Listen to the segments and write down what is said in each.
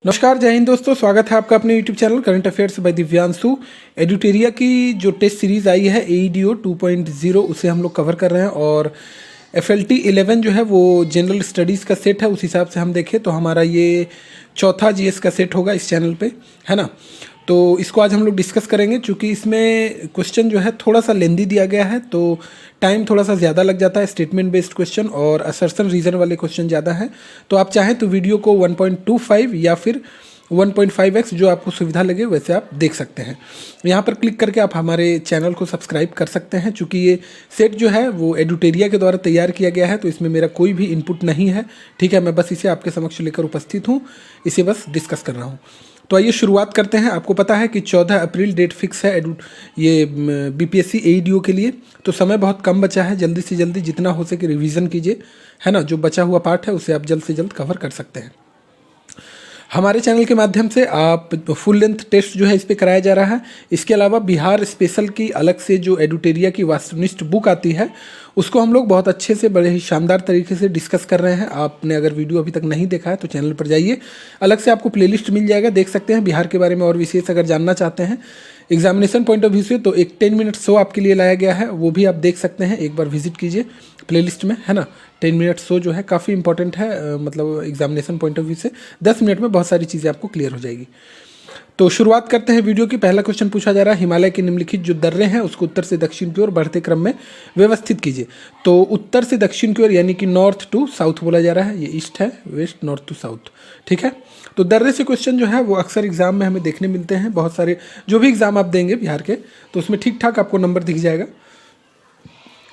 नमस्कार, जय हिंद दोस्तों। स्वागत है आपका अपने YouTube channel current affairs by Divyanshu. एडुटेरिया की जो टेस्ट सीरीज़ आई है AEDO 2.0 उसे हम लोग कवर कर रहे हैं और FLT 11 जो है वो जनरल स्टडीज़ का सेट है। उस हिसाब से हम देखें तो हमारा ये चौथा GS का सेट होगा इस चैनल पे, है ना। तो इसको आज हम लोग डिस्कस करेंगे। चूँकि इसमें क्वेश्चन जो है थोड़ा सा लेंदी दिया गया है तो टाइम थोड़ा सा ज़्यादा लग जाता है। स्टेटमेंट बेस्ड क्वेश्चन और असर्शन रीज़न वाले क्वेश्चन ज़्यादा है। तो आप चाहें तो वीडियो को 1.25 या फिर 1.5x जो आपको सुविधा लगे वैसे आप देख सकते हैं। यहाँ पर क्लिक करके आप हमारे चैनल को सब्सक्राइब कर सकते हैं। चूँकि ये सेट जो है वो एडुटेरिया के द्वारा तैयार किया गया है तो इसमें मेरा कोई भी इनपुट नहीं है, ठीक है। मैं बस इसे आपके समक्ष लेकर उपस्थित हूँ, इसे बस डिस्कस कर रहा हूँ। तो आइए शुरुआत करते हैं। आपको पता है कि 14 अप्रैल डेट फिक्स है ये BPSC AEDO के लिए। तो समय बहुत कम बचा है, जल्दी से जल्दी जितना हो सके रिवीजन कीजिए, है ना। जो बचा हुआ पार्ट है उसे आप जल्द से जल्द कवर कर सकते हैं। हमारे चैनल के माध्यम से आप फुल लेंथ टेस्ट जो है इस पर कराया जा रहा है। इसके अलावा बिहार स्पेशल की अलग से जो एडुटेरिया की वास्तुनिष्ठ बुक आती है उसको हम लोग बहुत अच्छे से बड़े ही शानदार तरीके से डिस्कस कर रहे हैं। आपने अगर वीडियो अभी तक नहीं देखा है तो चैनल पर जाइए, अलग से आपको प्लेलिस्ट मिल जाएगा, देख सकते हैं। बिहार के बारे में और विशेष अगर जानना चाहते हैं एग्जामिनेशन पॉइंट ऑफ व्यू से तो एक 10 मिनट शो आपके लिए लाया गया है, वो भी आप देख सकते हैं। एक बार विजिट कीजिए प्लेलिस्ट में, है ना। 10 मिनट शो जो है काफ़ी इंपॉर्टेंट है, मतलब एग्जामिनेशन पॉइंट ऑफ व्यू से 10 मिनट में बहुत सारी चीज़ें आपको क्लियर हो जाएगी। तो शुरुआत करते हैं वीडियो की। पहला क्वेश्चन पूछा जा रहा है, हिमालय के निम्नलिखित जो दर्रे हैं उसको उत्तर से दक्षिण की ओर बढ़ते क्रम में व्यवस्थित कीजिए। तो उत्तर से दक्षिण की ओर यानी कि नॉर्थ टू साउथ बोला जा रहा है। ये ईस्ट है, वेस्ट, नॉर्थ टू साउथ, ठीक है। तो दर्रे से क्वेश्चन जो है वो अक्सर एग्जाम में हमें देखने मिलते हैं। बहुत सारे जो भी एग्जाम आप देंगे बिहार के तो उसमें ठीक ठाक आपको नंबर दिख जाएगा।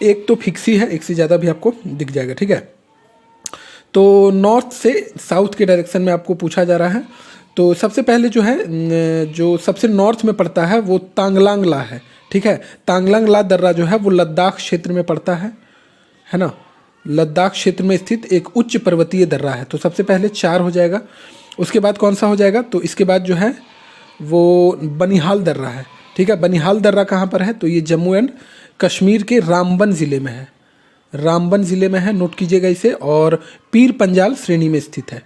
एक तो फिक्स ही है, एक से ज़्यादा भी आपको दिख जाएगा, ठीक है। तो नॉर्थ से साउथ के डायरेक्शन में आपको पूछा जा रहा है। तो सबसे पहले जो है जो सबसे नॉर्थ में पड़ता है वो तांगलांग ला है, ठीक है। तांगलांग ला दर्रा जो है वो लद्दाख क्षेत्र में पड़ता है ना। लद्दाख क्षेत्र में स्थित एक उच्च पर्वतीय दर्रा है। तो सबसे पहले 4 हो जाएगा। उसके बाद कौन सा हो जाएगा, तो इसके बाद जो है वो बनिहाल दर्रा है, ठीक है। बनिहाल दर्रा कहाँ पर है, तो ये जम्मू एंड कश्मीर के रामबन ज़िले में है। रामबन ज़िले में है, नोट कीजिएगा इसे। और पीर पंजाल श्रेणी में स्थित है।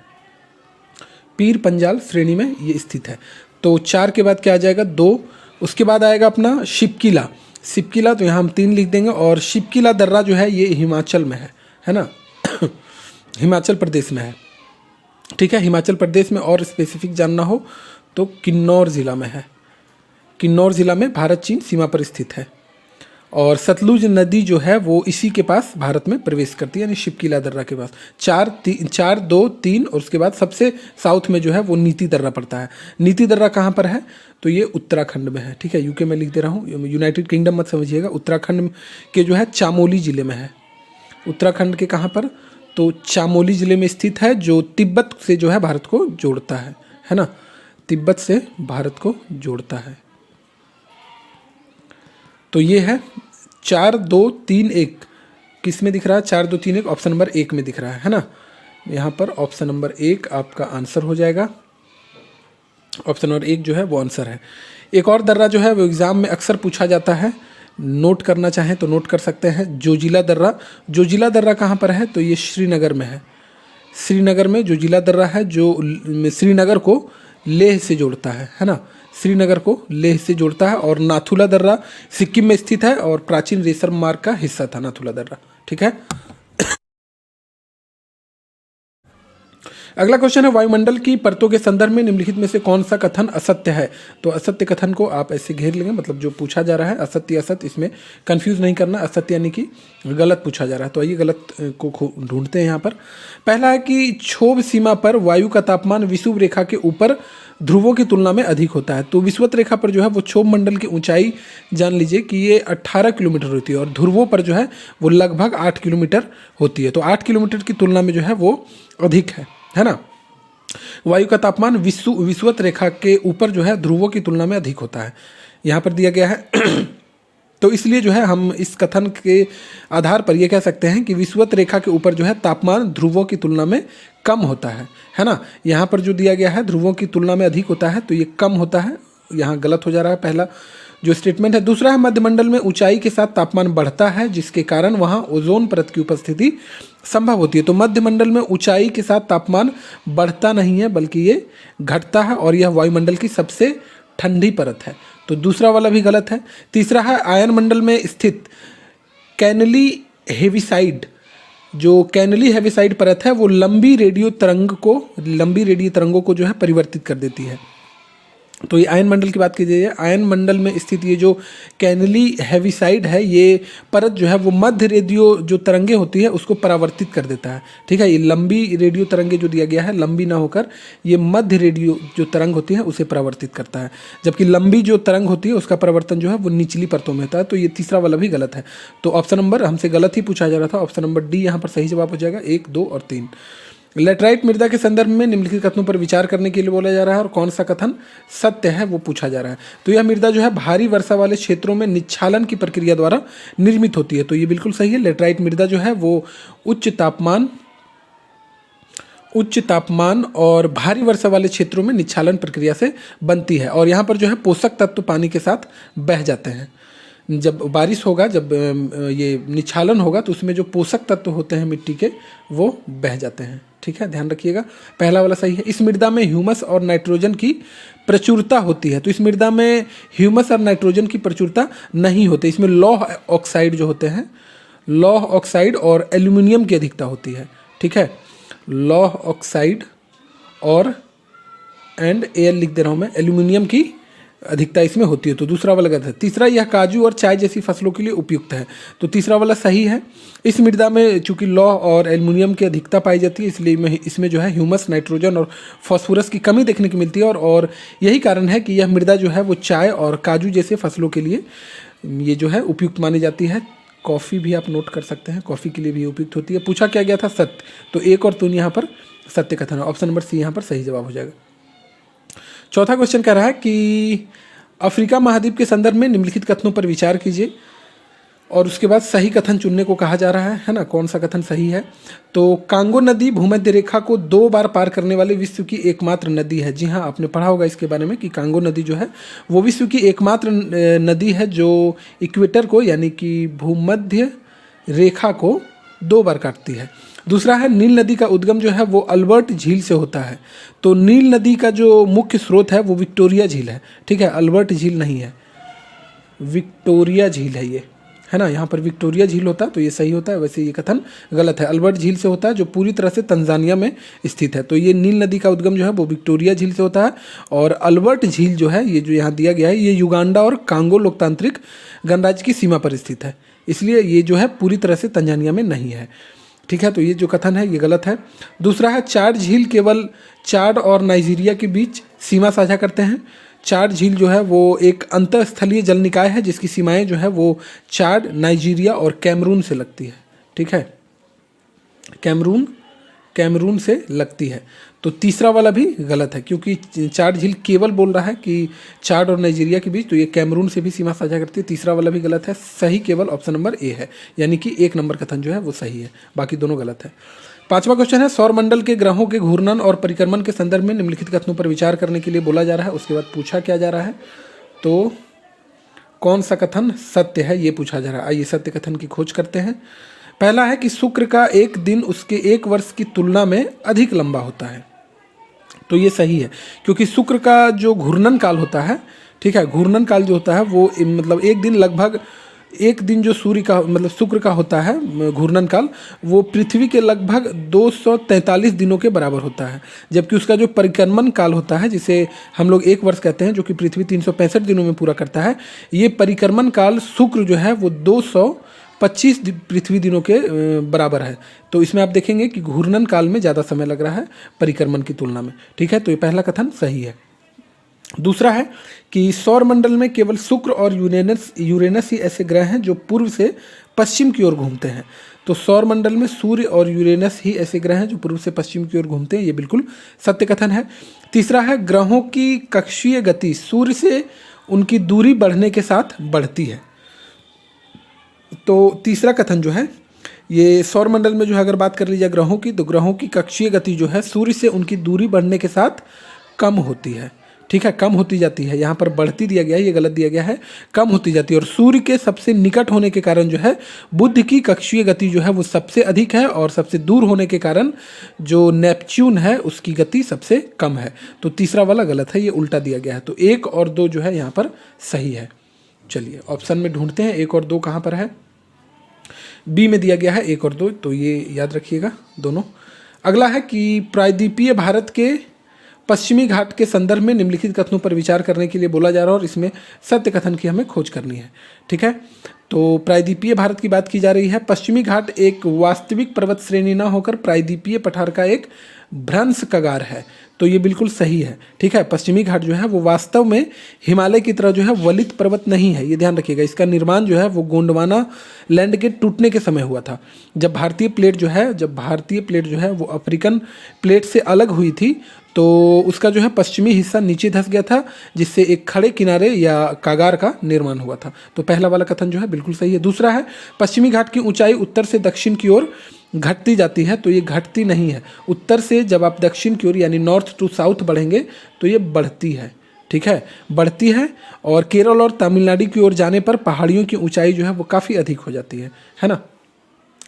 पीर पंजाल श्रेणी में ये स्थित है। तो 4 के बाद क्या आ जाएगा, 2। उसके बाद आएगा अपना शिपकिला। शिपकिला तो यहाँ हम 3 लिख देंगे। और शिपकिला दर्रा जो है ये हिमाचल में है ना। हिमाचल प्रदेश में है, ठीक है। हिमाचल प्रदेश में और स्पेसिफिक जानना हो तो किन्नौर ज़िला में है। किन्नौर ज़िला में भारत चीन सीमा पर स्थित है। और सतलुज नदी जो है वो इसी के पास भारत में प्रवेश करती है, यानी शिपकिला दर्रा के पास। 4, 2, 3 और उसके बाद सबसे साउथ में जो है वो नीति दर्रा पड़ता है। नीति दर्रा कहाँ पर है, तो ये उत्तराखंड में है, ठीक है। यूके में लिख दे रहा हूँ, यूनाइटेड किंगडम मत समझिएगा। उत्तराखंड के जो है चामोली ज़िले में है। उत्तराखंड के कहाँ पर, तो चामोली ज़िले में स्थित है, जो तिब्बत से जो है भारत को जोड़ता है ना। तिब्बत से भारत को जोड़ता है। तो ये है 4, 2, 3, 1 किस में दिख रहा है, 4, 2, 3, 1 ऑप्शन नंबर 1 में दिख रहा है ना। यहाँ पर ऑप्शन नंबर 1 आपका आंसर हो जाएगा। ऑप्शन नंबर 1 जो है वो आंसर है। एक और दर्रा जो है वो एग्ज़ाम में अक्सर पूछा जाता है, नोट करना चाहें तो नोट कर सकते हैं। जोजिला दर्रा। जोजिला दर्रा कहाँ पर है, तो ये श्रीनगर में है। श्रीनगर में जोजिला दर्रा है, जो श्रीनगर को लेह से जोड़ता है ना। श्रीनगर को लेह से जोड़ता है। और नाथुला दर्रा सिक्किम में स्थित है और प्राचीन रेशम मार्ग का हिस्सा था नाथुला दर्रा, ठीक है। अगला क्वेश्चन है, वायुमंडल की परतों के संदर्भ में निम्नलिखित में से कौन सा कथन असत्य है। तो असत्य कथन को आप ऐसे घेर लेंगे, मतलब जो पूछा जा रहा है असत्य असत्य, इसमें कंफ्यूज नहीं करना। असत्य यानी कि गलत पूछा जा रहा है। तो आइए गलत को ढूंढते हैं यहाँ पर। पहला है कि क्षोभ सीमा पर वायु का तापमान विषुव रेखा के ऊपर ध्रुवों की तुलना में अधिक होता है। तो विषुवत रेखा पर जो है वो क्षोभ मंडल की ऊंचाई जान लीजिए कि ये 18 किलोमीटर होती है और ध्रुवों पर जो है वो लगभग 8 किलोमीटर होती है। तो 8 किलोमीटर की तुलना में जो है वो अधिक है ना। वायु का तापमान विषुवत रेखा के ऊपर जो है ध्रुवों की तुलना में अधिक होता है, यहाँ पर दिया गया है। तो इसलिए जो है हम इस कथन के आधार पर ये कह सकते हैं कि विषुवत रेखा के ऊपर जो है तापमान ध्रुवों की तुलना में कम होता है ना। यहाँ पर जो दिया गया है ध्रुवों की तुलना में अधिक होता है, तो ये कम होता है, यहाँ गलत हो जा रहा है पहला। जो स्टेटमेंट है। दूसरा है मध्यमंडल में ऊंचाई के साथ तापमान बढ़ता है जिसके कारण वहां ओजोन परत की उपस्थिति संभव होती है। तो मध्यमंडल में ऊंचाई के साथ तापमान बढ़ता नहीं है बल्कि ये घटता है और यह वायुमंडल की सबसे ठंडी परत है। तो दूसरा वाला भी गलत है। तीसरा है आयन मंडल में स्थित कैनली हेविसाइड, जो कैनली हेविसाइड परत है वो लंबी रेडियो तरंगों को जो है परिवर्तित कर देती है। तो ये आयन मंडल की बात की जाए, आयन मंडल में स्थित ये जो कैनली हेविसाइड है ये परत जो है वो मध्य रेडियो जो तरंगे होती है उसको परावर्तित कर देता है। ठीक है, ये लंबी रेडियो तरंगे जो दिया गया है लंबी ना होकर ये मध्य रेडियो जो तरंग होती है उसे परावर्तित करता है, जबकि लंबी जो तरंग होती है उसका परावर्तन जो है वो निचली परतों में होता है। तो ये तीसरा वाला भी गलत है। तो ऑप्शन नंबर हमसे गलत ही पूछा जा रहा था, ऑप्शन नंबर डी यहाँ पर सही जवाब हो जाएगा। 1, 2 और 3। लेटराइट मृदा के संदर्भ में निम्नलिखित कथनों पर विचार करने के लिए बोला जा रहा है और कौन सा कथन सत्य है वो पूछा जा रहा है। तो यह मृदा जो है भारी वर्षा वाले क्षेत्रों में निच्छालन की प्रक्रिया द्वारा निर्मित होती है। तो ये बिल्कुल सही है। लेटराइट मृदा जो है वो उच्च तापमान और भारी वर्षा वाले क्षेत्रों में निच्छालन प्रक्रिया से बनती है और यहाँ पर जो है पोषक तत्व पानी के साथ बह जाते हैं। जब बारिश होगा, जब ये निच्छालन होगा तो उसमें जो पोषक तत्व होते हैं मिट्टी के वो बह जाते हैं। ठीक है, ध्यान रखिएगा। पहला वाला सही है। इस मृदा में ह्यूमस और नाइट्रोजन की प्रचुरता होती है। तो इस मृदा में ह्यूमस और नाइट्रोजन की प्रचुरता नहीं होती। इसमें लौह ऑक्साइड जो होते हैं, लौह ऑक्साइड और एल्यूमिनियम की अधिकता होती है। ठीक है, लौह ऑक्साइड और एल लिख दे रहा हूँ मैं, एल्यूमिनियम की अधिकता इसमें होती है। तो दूसरा वाला गलत है। तीसरा, यह काजू और चाय जैसी फसलों के लिए उपयुक्त है। तो तीसरा वाला सही है। इस मृदा में चूंकि लौह और एल्युमिनियम की अधिकता पाई जाती है इसलिए इसमें जो है ह्यूमस, नाइट्रोजन और फास्फोरस की कमी देखने को मिलती है और यही कारण है कि यह मृदा जो है वो चाय और काजू जैसे फसलों के लिए ये जो है उपयुक्त मानी जाती है। कॉफ़ी भी आप नोट कर सकते हैं, कॉफ़ी के लिए भी उपयुक्त होती है। पूछा क्या गया था? सत्य। तो 1 और 3 यहाँ पर सत्य कथन है। ऑप्शन नंबर सी यहाँ पर सही जवाब हो जाएगा। चौथा क्वेश्चन कह रहा है कि अफ्रीका महाद्वीप के संदर्भ में निम्नलिखित कथनों पर विचार कीजिए और उसके बाद सही कथन चुनने को कहा जा रहा है ना, कौन सा कथन सही है। तो कांगो नदी भूमध्य रेखा को 2 बार पार करने वाली विश्व की एकमात्र नदी है। जी हाँ, आपने पढ़ा होगा इसके बारे में कि कांगो नदी जो है वो विश्व की एकमात्र नदी है जो इक्वेटर को यानी कि भूमध्य रेखा को 2 बार काटती है। दूसरा है नील नदी का उद्गम जो है वो अल्बर्ट झील से होता है। तो नील नदी का जो मुख्य स्रोत है वो विक्टोरिया झील है। ठीक है, अल्बर्ट झील नहीं है, विक्टोरिया झील है ये, है ना। यहाँ पर विक्टोरिया झील होता है तो ये सही होता है, वैसे ये कथन गलत है। अल्बर्ट झील से होता है जो पूरी तरह से तंजानिया में स्थित है। तो ये नील नदी का उद्गम जो है वो विक्टोरिया झील से होता है और अल्बर्ट झील जो है ये जो यहाँ दिया गया है ये युगांडा और कांगो लोकतांत्रिक गणराज्य की सीमा पर स्थित है, इसलिए ये जो है पूरी तरह से तंजानिया में नहीं है। ठीक है, तो ये जो कथन है ये गलत है। दूसरा है चाड झील केवल चाड और नाइजीरिया के बीच सीमा साझा करते हैं। चाड झील जो है वो एक अंतःस्थलीय जल निकाय है जिसकी सीमाएं जो है वो चाड, नाइजीरिया और कैमरून से लगती है। ठीक है, कैमरून से लगती है। तो तीसरा वाला भी गलत है क्योंकि चाड झील केवल बोल रहा है कि चाड और नाइजीरिया के बीच, तो ये कैमरून से भी सीमा साझा करती है। तीसरा वाला भी गलत है। सही केवल ऑप्शन नंबर ए है, यानी कि 1 नंबर कथन जो है वो सही है, बाकी दोनों गलत है। 5वां क्वेश्चन है सौर मंडल के ग्रहों के घूर्णन और परिक्रमण के संदर्भ में निम्नलिखित कथनों पर विचार करने के लिए बोला जा रहा है। उसके बाद पूछा क्या जा रहा है, तो कौन सा कथन सत्य है ये पूछा जा रहा है। आइए सत्य कथन की खोज करते हैं। पहला है कि शुक्र का एक दिन उसके 1 वर्ष की तुलना में अधिक लंबा होता है। तो ये सही है क्योंकि शुक्र का जो घूर्णन काल होता है, ठीक है, घूर्णन काल जो होता है वो मतलब एक दिन लगभग, एक दिन जो सूर्य का मतलब शुक्र का होता है घूर्णन काल वो पृथ्वी के लगभग 243 दिनों के बराबर होता है, जबकि उसका जो परिक्रमण काल होता है जिसे हम लोग 1 वर्ष कहते हैं जो कि पृथ्वी 365 दिनों में पूरा करता है, ये परिक्रमण काल शुक्र जो है वो 225 पृथ्वी दिनों के बराबर है। तो इसमें आप देखेंगे कि घूर्णन काल में ज़्यादा समय लग रहा है परिक्रमण की तुलना में। ठीक है, तो ये पहला कथन सही है। दूसरा है कि सौर मंडल में केवल शुक्र और यूरेनस ही ऐसे ग्रह हैं जो पूर्व से पश्चिम की ओर घूमते हैं। तो सौर मंडल में सूर्य और यूरेनस ही ऐसे ग्रह हैं जो पूर्व से पश्चिम की ओर घूमते हैं, ये बिल्कुल सत्य कथन है। तीसरा है ग्रहों की कक्षीय गति सूर्य से उनकी दूरी बढ़ने के साथ बढ़ती है। तो तीसरा कथन जो है ये सौर मंडल में जो है अगर बात कर ली जाए ग्रहों की, तो ग्रहों की कक्षीय गति जो है सूर्य से उनकी दूरी बढ़ने के साथ कम होती है। ठीक है, कम होती जाती है। यहाँ पर बढ़ती दिया गया है, ये गलत दिया गया है, कम होती जाती है। और सूर्य के सबसे निकट होने के कारण जो है बुध की कक्षीय गति जो है वो सबसे अधिक है, और सबसे दूर होने के कारण जो नेपच्यून है उसकी गति सबसे कम है। तो तीसरा वाला गलत है, ये उल्टा दिया गया है। तो 1 और 2 जो है यहाँ पर सही है। चलिए ऑप्शन में ढूंढते हैं 1 और 2 कहाँ पर है। बी में दिया गया है 1 और 2, तो ये याद रखिएगा दोनों। अगला है कि प्रायद्वीपीय भारत के पश्चिमी घाट के संदर्भ में निम्नलिखित कथनों पर विचार करने के लिए बोला जा रहा है, और इसमें सत्य कथन की हमें खोज करनी है। ठीक है, तो प्रायद्वीपीय भारत की बात की जा रही है। पश्चिमी घाट एक वास्तविक पर्वत श्रेणी न होकर प्रायद्वीपीय पठार का एक भ्रंश कगार है। तो ये बिल्कुल सही है। ठीक है, पश्चिमी घाट जो है वो वास्तव में हिमालय की तरह जो है वलित पर्वत नहीं है, ये ध्यान रखिएगा। इसका निर्माण जो है वो गोंडवाना लैंड के टूटने के समय हुआ था। जब भारतीय प्लेट जो है वो अफ्रीकन प्लेट से अलग हुई थी, तो उसका जो है पश्चिमी हिस्सा नीचे धंस गया था, जिससे एक खड़े किनारे या कागार का निर्माण हुआ था। तो पहला वाला कथन जो है बिल्कुल सही है। दूसरा है पश्चिमी घाट की ऊंचाई उत्तर से दक्षिण की ओर घटती जाती है, तो ये घटती नहीं है। उत्तर से जब आप दक्षिण की ओर यानी नॉर्थ टू साउथ बढ़ेंगे तो ये बढ़ती है। ठीक है, बढ़ती है। और केरल और तमिलनाडु की ओर जाने पर पहाड़ियों की ऊंचाई जो है वो काफ़ी अधिक हो जाती है ना।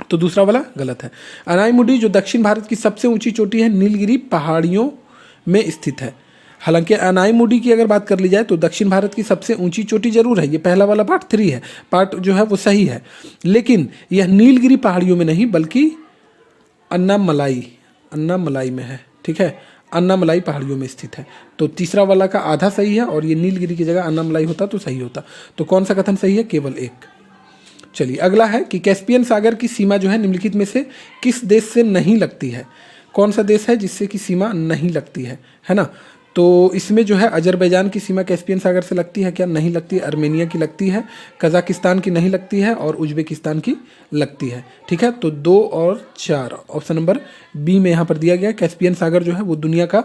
तो दूसरा वाला गलत है। अनाईमुडी जो दक्षिण भारत की सबसे ऊंची चोटी है, नीलगिरी पहाड़ियों में स्थित है। हालांकि अनाईमुडी की अगर बात कर ली जाए तो दक्षिण भारत की सबसे ऊंची चोटी जरूर है, ये पहला वाला पार्ट 3 है, पार्ट जो है वो सही है, लेकिन यह नीलगिरी पहाड़ियों में नहीं बल्कि अन्नामलाई में है। ठीक है, अन्नामलाई पहाड़ियों में स्थित है। तो तीसरा वाला का आधा सही है, और ये नीलगिरी की जगह अन्नामलाई होता तो सही होता। तो कौन सा कथन सही है? केवल एक। चलिए अगला है कि कैस्पियन सागर की सीमा जो है निम्नलिखित में से किस देश से नहीं लगती है। कौन सा देश है जिससे कि सीमा नहीं लगती है ना। तो इसमें जो है अजरबैजान की सीमा कैस्पियन सागर से लगती है क्या? नहीं लगती है। अर्मेनिया की लगती है, कजाकिस्तान की नहीं लगती है, और उज्बेकिस्तान की लगती है। ठीक है, तो 2 और 4 ऑप्शन नंबर बी में यहाँ पर दिया गया। कैस्पियन सागर जो है वो दुनिया का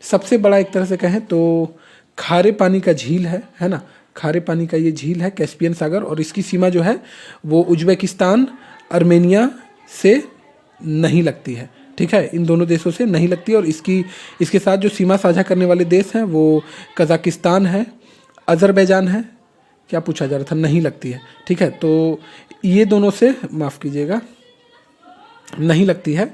सबसे बड़ा, एक तरह से कहें तो खारे पानी का झील है ना। खारे पानी का ये झील है कैस्पियन सागर, और इसकी सीमा जो है वो उज्बेकिस्तान, अर्मेनिया से नहीं लगती है। ठीक है, इन दोनों देशों से नहीं लगती है। और इसके साथ जो सीमा साझा करने वाले देश हैं वो कजाकिस्तान है, अजरबैजान है। क्या पूछा जा रहा था? नहीं लगती है। ठीक है, तो ये दोनों से, माफ़ कीजिएगा, नहीं लगती है।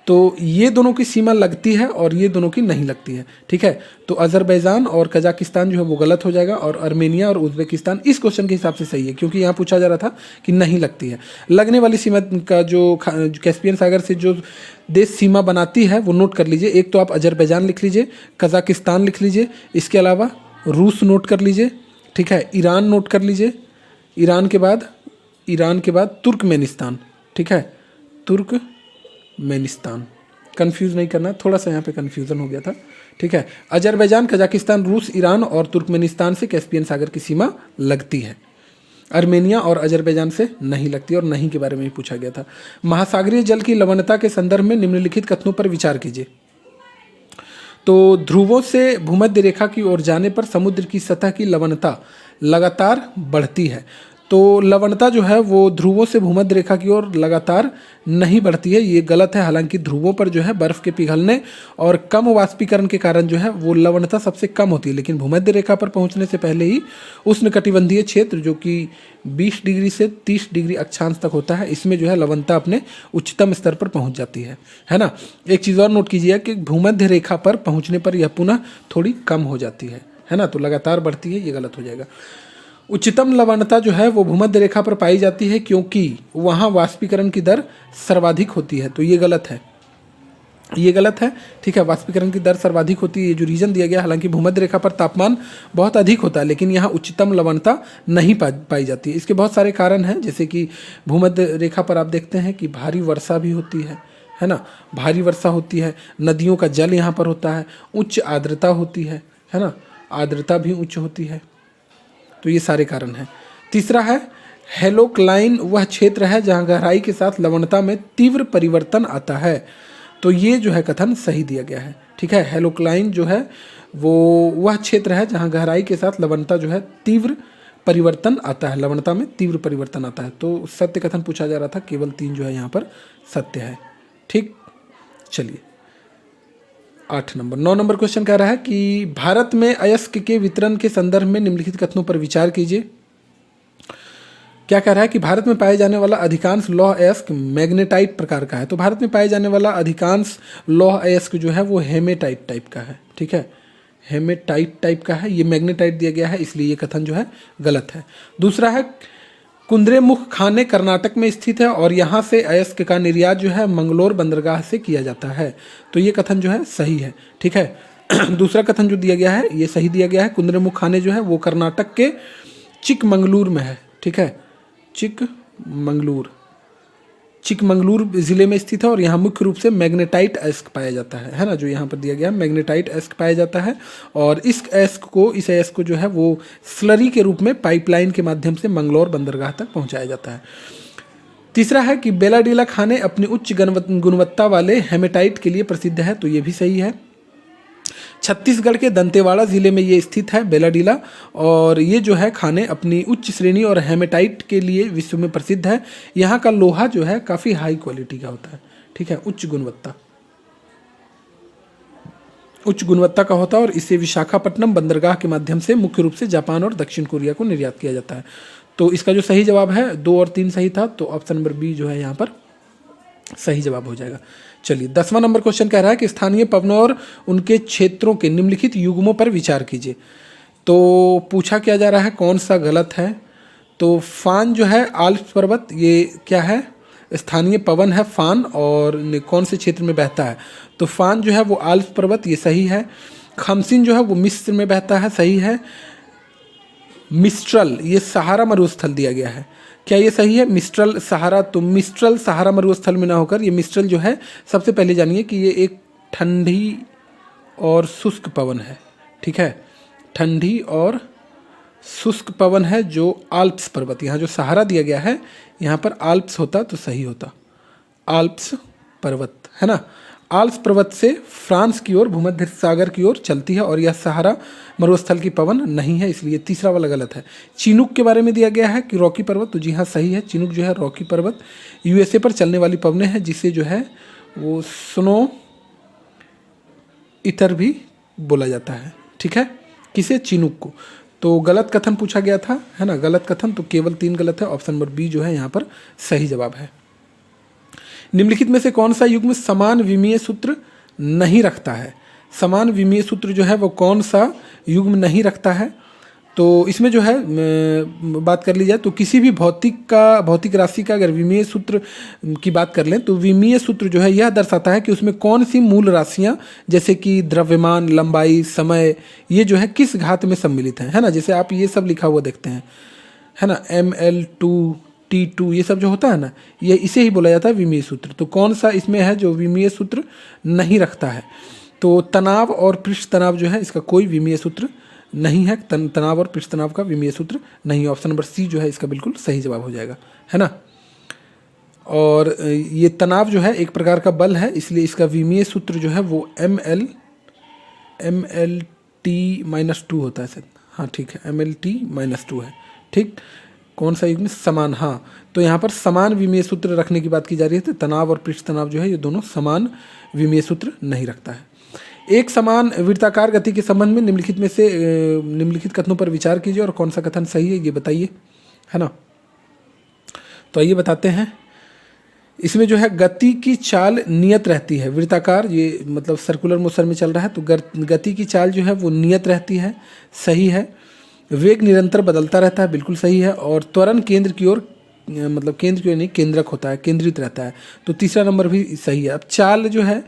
तो ये दोनों की सीमा लगती है और ये दोनों की नहीं लगती है। ठीक है, तो अजरबैजान और कजाकिस्तान जो है वो गलत हो जाएगा, और अर्मेनिया और उज्बेकिस्तान इस क्वेश्चन के हिसाब से सही है, क्योंकि यहाँ पूछा जा रहा था कि नहीं लगती है। लगने वाली सीमा का जो कैस्पियन सागर से जो देश सीमा बनाती है वो नोट कर लीजिए। एक तो आप अजरबैजान लिख लीजिए, कजाकिस्तान लिख लीजिए, इसके अलावा रूस नोट कर लीजिए। ठीक है, ईरान नोट कर लीजिए, ईरान के बाद तुर्कमेनिस्तान। ठीक है, तुर्कमेनिस्तान, कंफ्यूज नहीं करना, थोड़ा सा यहाँ पे कंफ्यूजन हो गया था। ठीक है, अजरबैजान, कजाकिस्तान, रूस, ईरान और तुर्कमेनिस्तान से कैस्पियन सागर की सीमा लगती है। अर्मेनिया और अजरबैजान से नहीं लगती, और नहीं के बारे में ही पूछा गया था। महासागरीय जल की लवणता के संदर्भ में निम्नलिखित कथनों पर विचार कीजिए। तो ध्रुवों से भूमध्य रेखा की ओर जाने पर समुद्र की सतह की लवणता लगातार बढ़ती है। तो लवणता जो है वो ध्रुवों से भूमध्य रेखा की ओर लगातार नहीं बढ़ती है, ये गलत है। हालांकि ध्रुवों पर जो है बर्फ के पिघलने और कम वाष्पीकरण के कारण जो है वो लवणता सबसे कम होती है, लेकिन भूमध्य रेखा पर पहुंचने से पहले ही उष्णकटिबंधीय क्षेत्र जो कि 20 डिग्री से 30 डिग्री अक्षांश तक होता है, इसमें जो है लवणता अपने उच्चतम स्तर पर पहुंच जाती है ना। एक चीज़ और नोट कीजिए कि भूमध्य रेखा पर पहुँचने पर यह पुनः थोड़ी कम हो जाती है ना। तो लगातार बढ़ती है, ये गलत हो जाएगा। उच्चतम लवणता जो है वो भूमध्य रेखा पर पाई जाती है क्योंकि वहाँ वाष्पीकरण की दर सर्वाधिक होती है, तो ये गलत है। ठीक है, वाष्पीकरण की दर सर्वाधिक होती है, ये जो रीजन दिया गया। हालांकि भूमध्य रेखा पर तापमान बहुत अधिक होता है, लेकिन यहाँ उच्चतम लवणता नहीं पाई जाती है। इसके बहुत सारे कारण हैं, जैसे कि भूमध्य रेखा पर आप देखते हैं कि भारी वर्षा भी होती है ना, भारी वर्षा होती है, नदियों का जल यहाँ पर होता है, उच्च आर्द्रता होती है ना, आर्द्रता भी उच्च होती है। तो ये सारे कारण हैं। तीसरा है हेलोक्लाइन वह क्षेत्र है जहाँ गहराई के साथ लवणता में तीव्र परिवर्तन आता है। तो ये जो है कथन सही दिया गया है। ठीक है, हेलोक्लाइन जो है वो वह क्षेत्र है जहाँ गहराई के साथ लवणता जो है तीव्र परिवर्तन आता है, लवणता में तीव्र परिवर्तन आता है। तो सत्य कथन पूछा जा रहा था, केवल 3 जो है यहाँ पर सत्य है। ठीक, चलिए 8 नंबर। 9 नंबर क्वेश्चन कह रहा है कि भारत में अयस्क के वितरण के संदर्भ में निम्नलिखित कथनों पर विचार कीजिए। क्या कह रहा है कि भारत में पाए जाने वाला अधिकांश लौह अयस्क मैग्नेटाइट प्रकार का है। तो भारत में पाए जाने वाला अधिकांश लौह अयस्क जो है वो हेमेटाइट टाइप का है। ठीक है, हेमेटाइट टाइप का है, ये मैग्नेटाइट दिया गया है, इसलिए ये कथन जो है गलत है। दूसरा है कुंद्रेमुख खाने कर्नाटक में स्थित है और यहाँ से अयस्क का निर्यात जो है मंगलोर बंदरगाह से किया जाता है। तो ये कथन जो है सही है। ठीक है दूसरा कथन जो दिया गया है ये सही दिया गया है। कुंद्रेमुख खाने जो है वो कर्नाटक के चिकमंगलूर में है। ठीक है, चिकमंगलूर जिले में स्थित है और यहाँ मुख्य रूप से मैग्नेटाइट अयस्क पाया जाता है ना, जो यहाँ पर दिया गया है मैग्नेटाइट अयस्क पाया जाता है। और इस अयस्क को जो है वो स्लरी के रूप में पाइपलाइन के माध्यम से मंगलौर बंदरगाह तक पहुँचाया जाता है। तीसरा है कि बेलाडीला खाने अपनी उच्च गुणवत्ता वाले हेमेटाइट के लिए प्रसिद्ध है। तो ये भी सही है। छत्तीसगढ़ के दंतेवाड़ा जिले में ये स्थित है बेलाडीला, और ये जो है खाने अपनी उच्च श्रेणी और हेमेटाइट के लिए विश्व में प्रसिद्ध है। यहाँ का लोहा जो है काफ़ी हाई क्वालिटी का होता है। ठीक है, उच्च गुणवत्ता का होता है और इसे विशाखापट्टनम बंदरगाह के माध्यम से मुख्य रूप से जापान और दक्षिण कोरिया को निर्यात किया जाता है। तो इसका जो सही जवाब है 2 और 3 सही था, तो ऑप्शन नंबर बी जो है यहाँ पर सही जवाब हो जाएगा। चलिए 10वां नंबर क्वेश्चन कह रहा है कि स्थानीय पवनों और उनके क्षेत्रों के निम्नलिखित युग्मों पर विचार कीजिए। तो पूछा क्या जा रहा है कौन सा गलत है। तो फान जो है आल्प्स पर्वत, ये क्या है, स्थानीय पवन है फान, और कौन से क्षेत्र में बहता है। तो फान जो है वो आल्प्स पर्वत, ये सही है। खमसिन जो है वो मिस्र में बहता है, सही है। मिस्ट्रल ये सहारा मरुस्थल दिया गया है, क्या ये सही है। मिस्ट्रल सहारा, तो मिस्ट्रल सहारा मरुस्थल में ना होकर ये मिस्ट्रल जो है, सबसे पहले जानिए कि ये एक ठंडी और शुष्क पवन है। ठीक है, ठंडी और शुष्क पवन है जो आल्प्स पर्वत, यहाँ जो सहारा दिया गया है यहाँ पर आल्प्स होता तो सही होता, आल्प्स पर्वत है ना। आल्प्स पर्वत से फ्रांस की ओर भूमध्य सागर की ओर चलती है और यह सहारा मरुस्थल की पवन नहीं है, इसलिए तीसरा वाला गलत है। चिनूक के बारे में दिया गया है कि रॉकी पर्वत, तो जी हाँ सही है। चिनूक जो है रॉकी पर्वत यूएसए पर चलने वाली पवनें हैं, जिसे जो है वो स्नो इतर भी बोला जाता है। ठीक है, किसे, चिनूक को। तो गलत कथन पूछा गया था है ना, गलत कथन, तो केवल 3 गलत है। ऑप्शन नंबर बी जो है यहाँ पर सही जवाब है। निम्नलिखित में से कौन सा युग्म समान विमीय सूत्र नहीं रखता है। समान विमीय सूत्र जो है वो कौन सा युग्म नहीं रखता है। तो इसमें जो है बात कर ली जाए तो किसी भी भौतिक राशि का अगर विमीय सूत्र की बात कर लें तो विमीय सूत्र जो है यह दर्शाता है कि उसमें कौन सी मूल राशियां, जैसे कि द्रव्यमान, लंबाई, समय, ये जो है किस घात में सम्मिलित हैं, है ना। जैसे आप ये सब लिखा हुआ देखते हैं है ना, ml2 T2 ये सब जो होता है ना, ये इसे ही बोला जाता है विमीय सूत्र। तो कौन सा इसमें है जो विमीय सूत्र नहीं रखता है। तो तनाव और पृष्ठ तनाव जो है इसका कोई विमीय सूत्र नहीं है। तनाव और पृष्ठ तनाव का विमीय सूत्र नहीं। ऑप्शन नंबर सी जो है इसका बिल्कुल सही जवाब हो जाएगा, है ना। और ये तनाव जो है एक प्रकार का बल है, इसलिए इसका विमीय सूत्र जो है वो MLT-2 होता है सर। हाँ ठीक है, MLT-2 है। ठीक, कौन सा युग्म, समान। हाँ, तो यहाँ पर समान विमीय सूत्र रखने की बात की जा रही है। तो तनाव और पृष्ठ तनाव जो है ये दोनों समान विमीय सूत्र नहीं रखता है। एक समान वृत्ताकार गति के संबंध में निम्नलिखित कथनों पर विचार कीजिए और कौन सा कथन सही है ये बताइए, है ना। तो आइए बताते हैं। इसमें जो है गति की चाल नियत रहती है। वृत्ताकार ये मतलब सर्कुलर मोशन में चल रहा है, तो गति की चाल जो है वो नियत रहती है, सही है। वेग निरंतर बदलता रहता है, बिल्कुल सही है। और त्वरण केंद्र की ओर, मतलब केंद्र की ओर नहीं, केंद्रक होता है, केंद्रित रहता है, तो तीसरा नंबर भी सही है। अब चाल जो है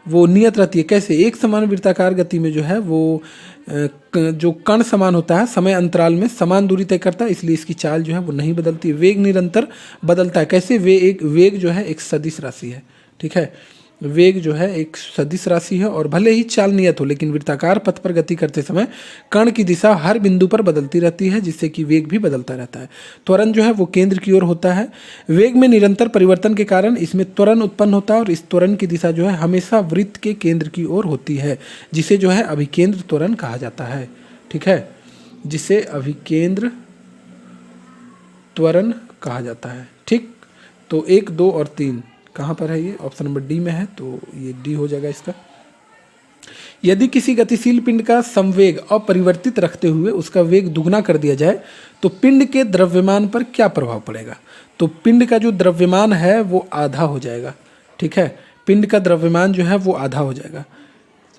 वो नियत रहती है, कैसे, एक समान वृत्ताकार गति में जो है वो जो कण समान होता है समय अंतराल में समान दूरी तय करता है, इसलिए इसकी चाल जो है वो नहीं बदलती। वेग निरंतर बदलता है, कैसे, वेग जो है एक सदिश राशि है। ठीक है, वेग जो है एक सदिश राशि है और भले ही चाल नियत हो, लेकिन वृत्ताकार पथ पर गति करते समय कण की दिशा हर बिंदु पर बदलती रहती है, जिससे कि वेग भी बदलता रहता है। त्वरण जो है वो केंद्र की ओर होता है। वेग में निरंतर परिवर्तन के कारण इसमें त्वरण उत्पन्न होता है और इस त्वरण की दिशा जो है हमेशा वृत्त के केंद्र की ओर होती है, जिसे जो है अभिकेंद्र त्वरण कहा जाता है। ठीक है, जिसे अभिकेंद्र त्वरण कहा जाता है। ठीक, तो 1, 2 और 3 कहाँ पर है, ये ऑप्शन नंबर डी में है, तो ये डी हो जाएगा इसका। यदि किसी गतिशील पिंड का संवेग अपरिवर्तित रखते हुए उसका वेग दुगना कर दिया जाए तो पिंड के द्रव्यमान पर क्या प्रभाव पड़ेगा? तो पिंड का जो द्रव्यमान है वो आधा हो जाएगा। ठीक है, पिंड का द्रव्यमान जो है वो आधा हो जाएगा।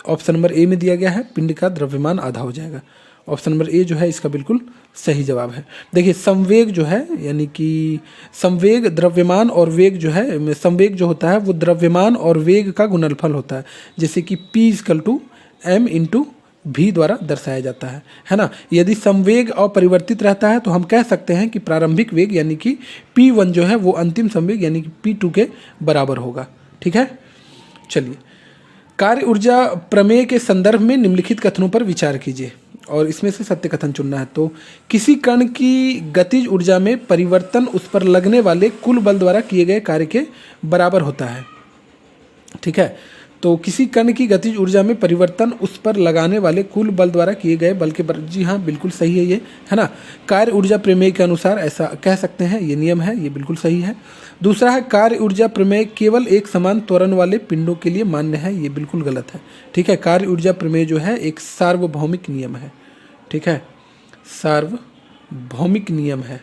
ऑप्शन नंबर ए में दिया गया है, पिंड का द्रव्यमान आधा हो जाएगा। ऑप्शन नंबर ए जो है इसका बिल्कुल सही जवाब है। देखिए संवेग जो है, यानी कि संवेग द्रव्यमान और वेग जो है, संवेग जो होता है वो द्रव्यमान और वेग का गुणनफल होता है, जैसे कि P=m/v द्वारा दर्शाया जाता है ना। यदि संवेग अपरिवर्तित रहता है तो हम कह सकते हैं कि प्रारंभिक वेग यानी कि P1 जो है वो अंतिम संवेग यानी कि P2 के बराबर होगा। ठीक है, चलिए कार्य ऊर्जा प्रमेय के संदर्भ में निम्नलिखित कथनों पर विचार कीजिए और इसमें से सत्य कथन चुनना है। तो किसी कण की गतिज ऊर्जा में परिवर्तन उस पर लगने वाले कुल बल द्वारा किए गए कार्य के बराबर होता है। ठीक है, तो किसी कण की गतिज ऊर्जा में परिवर्तन उस पर लगाने वाले कुल बल द्वारा किए गए बल के बराबर। जी हाँ, बिल्कुल सही है ये, है ना। कार्य ऊर्जा प्रमेय के अनुसार ऐसा कह सकते हैं, ये नियम है, ये बिल्कुल सही है। दूसरा है कार्य ऊर्जा प्रमेय केवल एक समान त्वरण वाले पिंडों के लिए मान्य है, ये बिल्कुल गलत है। ठीक है, कार्य ऊर्जा प्रमेय जो है एक सार्वभौमिक नियम है। ठीक है, सार्वभौमिक नियम है।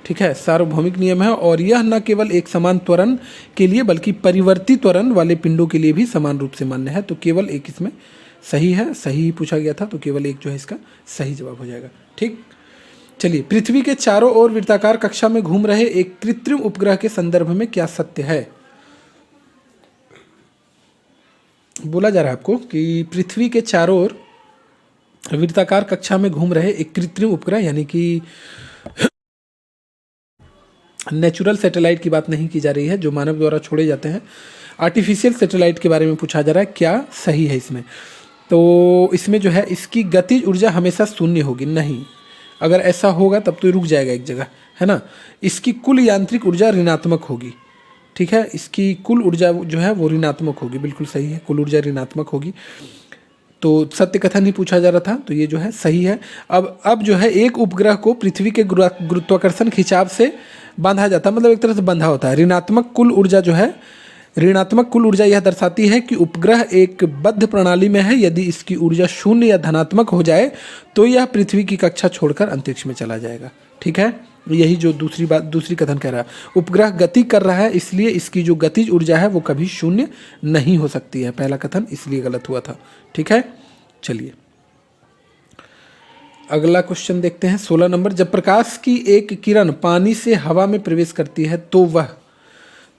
ठीक है, सार्वभौमिक नियम है और यह न केवल एक समान त्वरण के लिए बल्कि परिवर्ती त्वरण वाले पिंडों के लिए भी समान रूप से मान्य है। तो केवल एक इसमें सही है, सही ही पूछा गया था तो केवल एक जो है इसका सही जवाब हो जाएगा। ठीक, चलिए पृथ्वी के चारों ओर वृत्ताकार कक्षा में घूम रहे एक कृत्रिम उपग्रह के संदर्भ में क्या सत्य है? बोला जा रहा है आपको कि पृथ्वी के चारों ओर वृत्ताकार कक्षा में घूम रहे एक कृत्रिम उपग्रह, यानी कि नेचुरल सैटेलाइट की बात नहीं की जा रही है, जो मानव द्वारा छोड़े जाते हैं। आर्टिफिशियल सैटेलाइट के बारे में पूछा जा रहा है, क्या सही है इसमें? तो इसमें जो है इसकी गतिज ऊर्जा हमेशा शून्य होगी, नहीं। अगर ऐसा होगा तब तो रुक जाएगा एक जगह, है ना। इसकी कुल यांत्रिक ऊर्जा ऋणात्मक होगी। ठीक है, इसकी कुल ऊर्जा जो है वो ऋणात्मक होगी, बिल्कुल सही है, कुल ऊर्जा ऋणात्मक होगी। तो सत्य कथन ही पूछा जा रहा था, तो ये जो है सही है। अब जो है एक उपग्रह को पृथ्वी के गुरुत्वाकर्षण खिंचाव से बांधा जाता है, मतलब एक तरह से बंधा होता है। ऋणात्मक कुल ऊर्जा जो है, ऋणात्मक कुल ऊर्जा यह दर्शाती है कि उपग्रह एक बद्ध प्रणाली में है। यदि इसकी ऊर्जा शून्य या धनात्मक हो जाए तो यह पृथ्वी की कक्षा छोड़कर अंतरिक्ष में चला जाएगा। ठीक है, यही जो दूसरी कथन कह रहा है, उपग्रह गति कर रहा है इसलिए इसकी जो गतिज ऊर्जा है वो कभी शून्य नहीं हो सकती है। पहला कथन इसलिए गलत हुआ था। ठीक है, चलिए अगला क्वेश्चन देखते हैं। 16 नंबर, जब प्रकाश की एक किरण पानी से हवा में प्रवेश करती है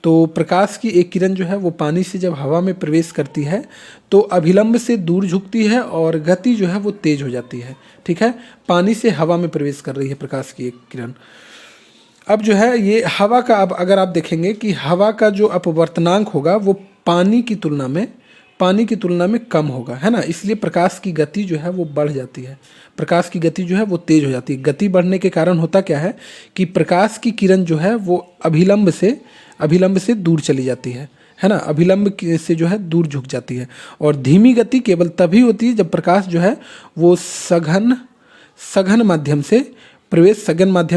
तो प्रकाश की एक किरण जो है वो पानी से जब हवा में प्रवेश करती है तो अभिलंब से दूर झुकती है और गति जो है वो तेज हो जाती है। ठीक है, पानी से हवा में प्रवेश कर रही है प्रकाश की एक किरण। अब जो है ये हवा का, अब अगर आप देखेंगे कि हवा का जो अपवर्तनांक होगा वो पानी की तुलना में कम होगा, है ना। इसलिए प्रकाश की गति जो है वो बढ़ जाती है, प्रकाश की गति जो है वो तेज हो जाती है। गति बढ़ने के कारण होता क्या है कि प्रकाश की किरण जो है वो अभिलंब से दूर चली जाती है ना, अभिलंब से जो है दूर झुक जाती है। और धीमी गति केवल तभी होती है जब प्रकाश जो है वो सघन माध्यम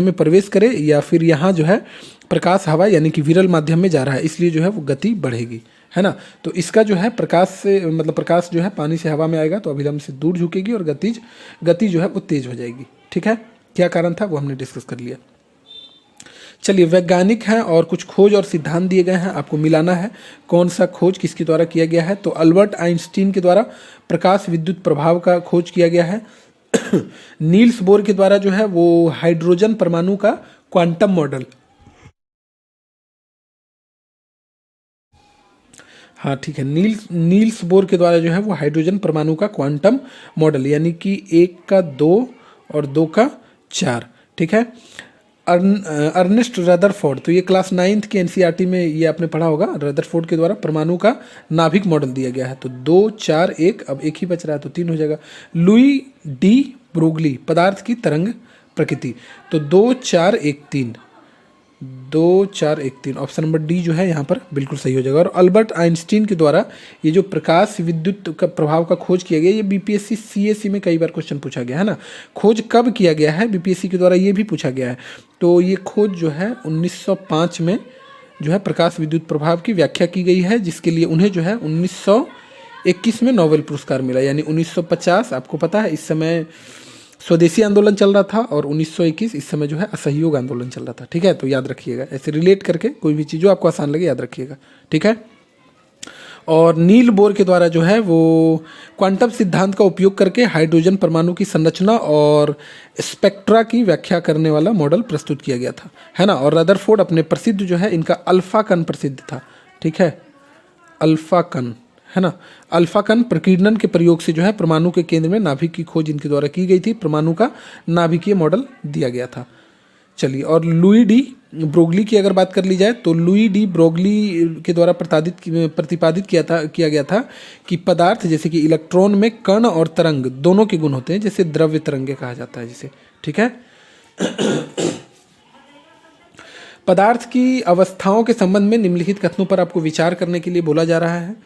में प्रवेश करे, या फिर यहाँ जो है प्रकाश हवा यानी कि विरल माध्यम में जा रहा है, इसलिए जो है वो गति बढ़ेगी, है ना। तो इसका जो है प्रकाश जो है पानी से हवा में आएगा तो अभिलंब से दूर झुकेगी और गति जो है वो तेज हो जाएगी। ठीक है, क्या कारण था वो हमने डिस्कस कर लिया। चलिए वैज्ञानिक हैं और कुछ खोज और सिद्धांत दिए गए हैं, आपको मिलाना है कौन सा खोज किसके द्वारा किया गया है। तो अल्बर्ट आइंस्टीन के द्वारा प्रकाश विद्युत प्रभाव का खोज किया गया है। नील्स बोर के द्वारा जो है वो हाइड्रोजन परमाणु का क्वांटम मॉडल, हाँ ठीक है, नील्स बोर के द्वारा जो है वो हाइड्रोजन परमाणु का क्वांटम मॉडल, यानी कि 1 का 2 और 2 का 4। ठीक है, अर्नेस्ट रदरफोर्ड, तो ये क्लास 9th की एनसीईआरटी में ये आपने पढ़ा होगा। रदरफोर्ड के द्वारा परमाणु का नाभिक मॉडल दिया गया है। तो 2 4 1, अब एक ही बच रहा है तो 3 हो जाएगा। लुई डी ब्रोगली, पदार्थ की तरंग प्रकृति, तो 2 4 1 3, 2 4 1 3, ऑप्शन नंबर डी जो है यहाँ पर बिल्कुल सही हो जाएगा। और अल्बर्ट आइंस्टीन के द्वारा ये जो प्रकाश विद्युत का प्रभाव का खोज किया गया, ये बीपीएससी सीएससी में कई बार क्वेश्चन पूछा गया है ना। खोज कब किया गया है बीपीएससी के द्वारा, ये भी पूछा गया है। तो ये खोज जो है 1905 में जो है प्रकाश विद्युत प्रभाव की व्याख्या की गई है, जिसके लिए उन्हें जो है 1921 में नोबेल पुरस्कार मिला, यानी 1950 आपको पता है इस समय स्वदेशी आंदोलन चल रहा था, और 1921 इस समय जो है असहयोग आंदोलन चल रहा था। ठीक है, तो याद रखिएगा, ऐसे रिलेट करके कोई भी चीज़ जो आपको आसान लगे याद रखिएगा। ठीक है, और नील बोर के द्वारा जो है वो क्वांटम सिद्धांत का उपयोग करके हाइड्रोजन परमाणु की संरचना और स्पेक्ट्रा की व्याख्या करने वाला मॉडल प्रस्तुत किया गया था, है ना। और रदरफोर्ड अपने प्रसिद्ध जो है इनका अल्फा कण प्रसिद्ध था। ठीक है, अल्फा कण, है ना। अल्फा कण प्रकीर्णन के प्रयोग से जो है परमाणु के केंद्र में नाभिक की खोज इनके द्वारा की गई थी, परमाणु का नाभिकीय मॉडल दिया गया था। चलिए, और लुई डी ब्रोगली की अगर बात कर ली जाए तो लुई डी ब्रोगली के द्वारा प्रतिपादित किया गया था कि पदार्थ जैसे कि इलेक्ट्रॉन में कण और तरंग दोनों के गुण होते हैं, जैसे द्रव्य तरंगे कहा जाता है जिसे। ठीक है, पदार्थ की अवस्थाओं के संबंध में निम्नलिखित कथनों पर आपको विचार करने के लिए बोला जा रहा है,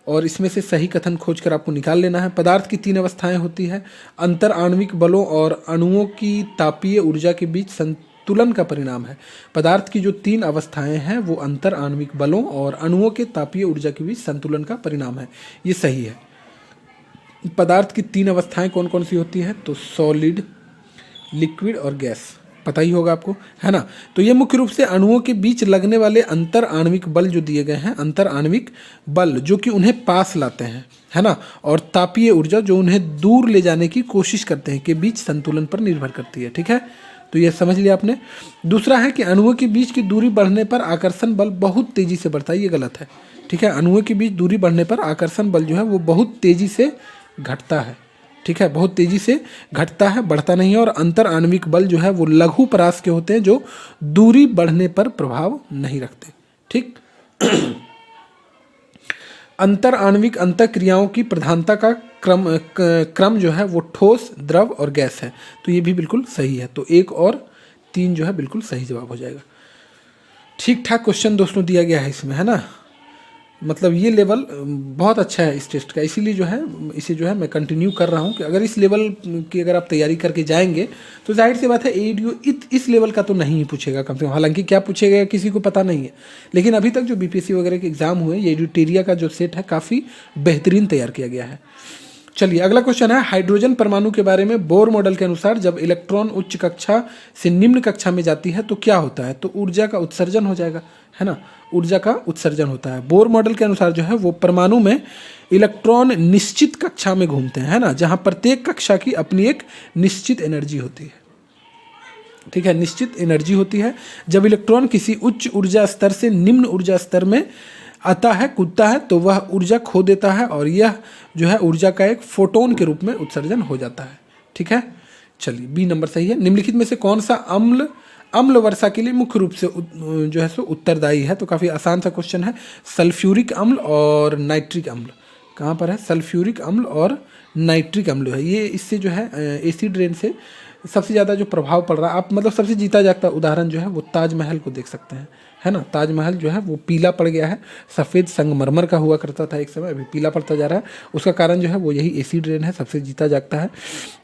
और इसमें से सही कथन खोजकर आपको निकाल लेना है। पदार्थ की 3 अवस्थाएं होती है, अंतर आणविक बलों और अणुओं की तापीय ऊर्जा के बीच संतुलन का परिणाम है। पदार्थ की जो 3 अवस्थाएं हैं वो अंतर आणविक बलों और अणुओं के तापीय ऊर्जा के बीच संतुलन का परिणाम है, ये सही है। पदार्थ की 3 अवस्थाएं कौन कौन सी होती हैं, तो सॉलिड, लिक्विड और गैस, पता ही होगा आपको, है ना। तो ये मुख्य रूप से अणुओं के बीच लगने वाले अंतर आणविक बल जो दिए गए हैं, अंतर आणविक बल जो कि उन्हें पास लाते हैं, है ना, और तापीय ऊर्जा जो उन्हें दूर ले जाने की कोशिश करते हैं, के बीच संतुलन पर निर्भर करती है। ठीक है, तो ये समझ लिया आपने। दूसरा है कि अणुओं के बीच की दूरी बढ़ने पर आकर्षण बल बहुत तेजी से बढ़ता है, ये गलत है। ठीक है, अणुओं के बीच दूरी बढ़ने पर आकर्षण बल जो है वो बहुत तेजी से घटता है। ठीक है, बहुत तेजी से घटता है, बढ़ता नहीं है। और अंतर आणविक बल जो है वो लघु परास के होते हैं जो दूरी बढ़ने पर प्रभाव नहीं रखते। ठीक, अंतर आणविक अंतःक्रियाओं की प्रधानता का क्रम जो है वो ठोस, द्रव और गैस है, तो ये भी बिल्कुल सही है। तो 1 और 3 जो है बिल्कुल सही जवाब हो जाएगा। ठीक ठाक क्वेश्चन दोस्तों दिया गया है इसमें, है ना। मतलब ये लेवल बहुत अच्छा है इस टेस्ट का, इसीलिए जो है इसे जो है मैं कंटिन्यू कर रहा हूँ कि अगर इस लेवल की अगर आप तैयारी करके जाएंगे तो जाहिर सी बात है एडीओ इस लेवल का तो नहीं पूछेगा कम से कम। हालांकि क्या पूछेगा किसी को पता नहीं है, लेकिन अभी तक जो बीपीएससी वगैरह के एग्जाम हुए ये एडिटेरिया का जो सेट है काफ़ी बेहतरीन तैयार किया गया है। चलिए, अगला क्वेश्चन है हाइड्रोजन परमाणु के बारे में। बोर मॉडल के अनुसार जब इलेक्ट्रॉन उच्च कक्षा से निम्न कक्षा में जाती है तो क्या होता है, तो ऊर्जा का उत्सर्जन हो जाएगा, है ना, ऊर्जा का उत्सर्जन होता है। बोर मॉडल के अनुसार जो है वो परमाणु में इलेक्ट्रॉन निश्चित कक्षा में घूमते हैं, है ना, जहां प्रत्येक कक्षा की अपनी एक निश्चित एनर्जी होती है। ठीक है, निश्चित एनर्जी होती है। जब इलेक्ट्रॉन किसी उच्च ऊर्जा स्तर से निम्न ऊर्जा स्तर में आता है, कूदता है, तो वह ऊर्जा खो देता है और यह जो है ऊर्जा का एक फोटोन के रूप में उत्सर्जन हो जाता है। ठीक है, चलिए बी नंबर सही है। निम्नलिखित में से कौन सा अम्ल वर्षा के लिए मुख्य रूप से जो है सो उत्तरदायी है, तो काफ़ी आसान सा क्वेश्चन है। सल्फ्यूरिक अम्ल और नाइट्रिक अम्ल कहाँ पर है, सल्फ्यूरिक अम्ल और नाइट्रिक अम्ल है ये। इससे जो है एसिड रेन से सबसे ज़्यादा जो प्रभाव पड़ रहा है, आप मतलब सबसे जीता जागता उदाहरण जो है वो ताजमहल को देख सकते हैं, है ना। ताजमहल जो है वो पीला पड़ गया है, सफ़ेद संगमरमर का हुआ करता था एक समय, अभी पीला पड़ता जा रहा है। उसका कारण जो है वो यही एसिड रेन है, सबसे जीता जागता है।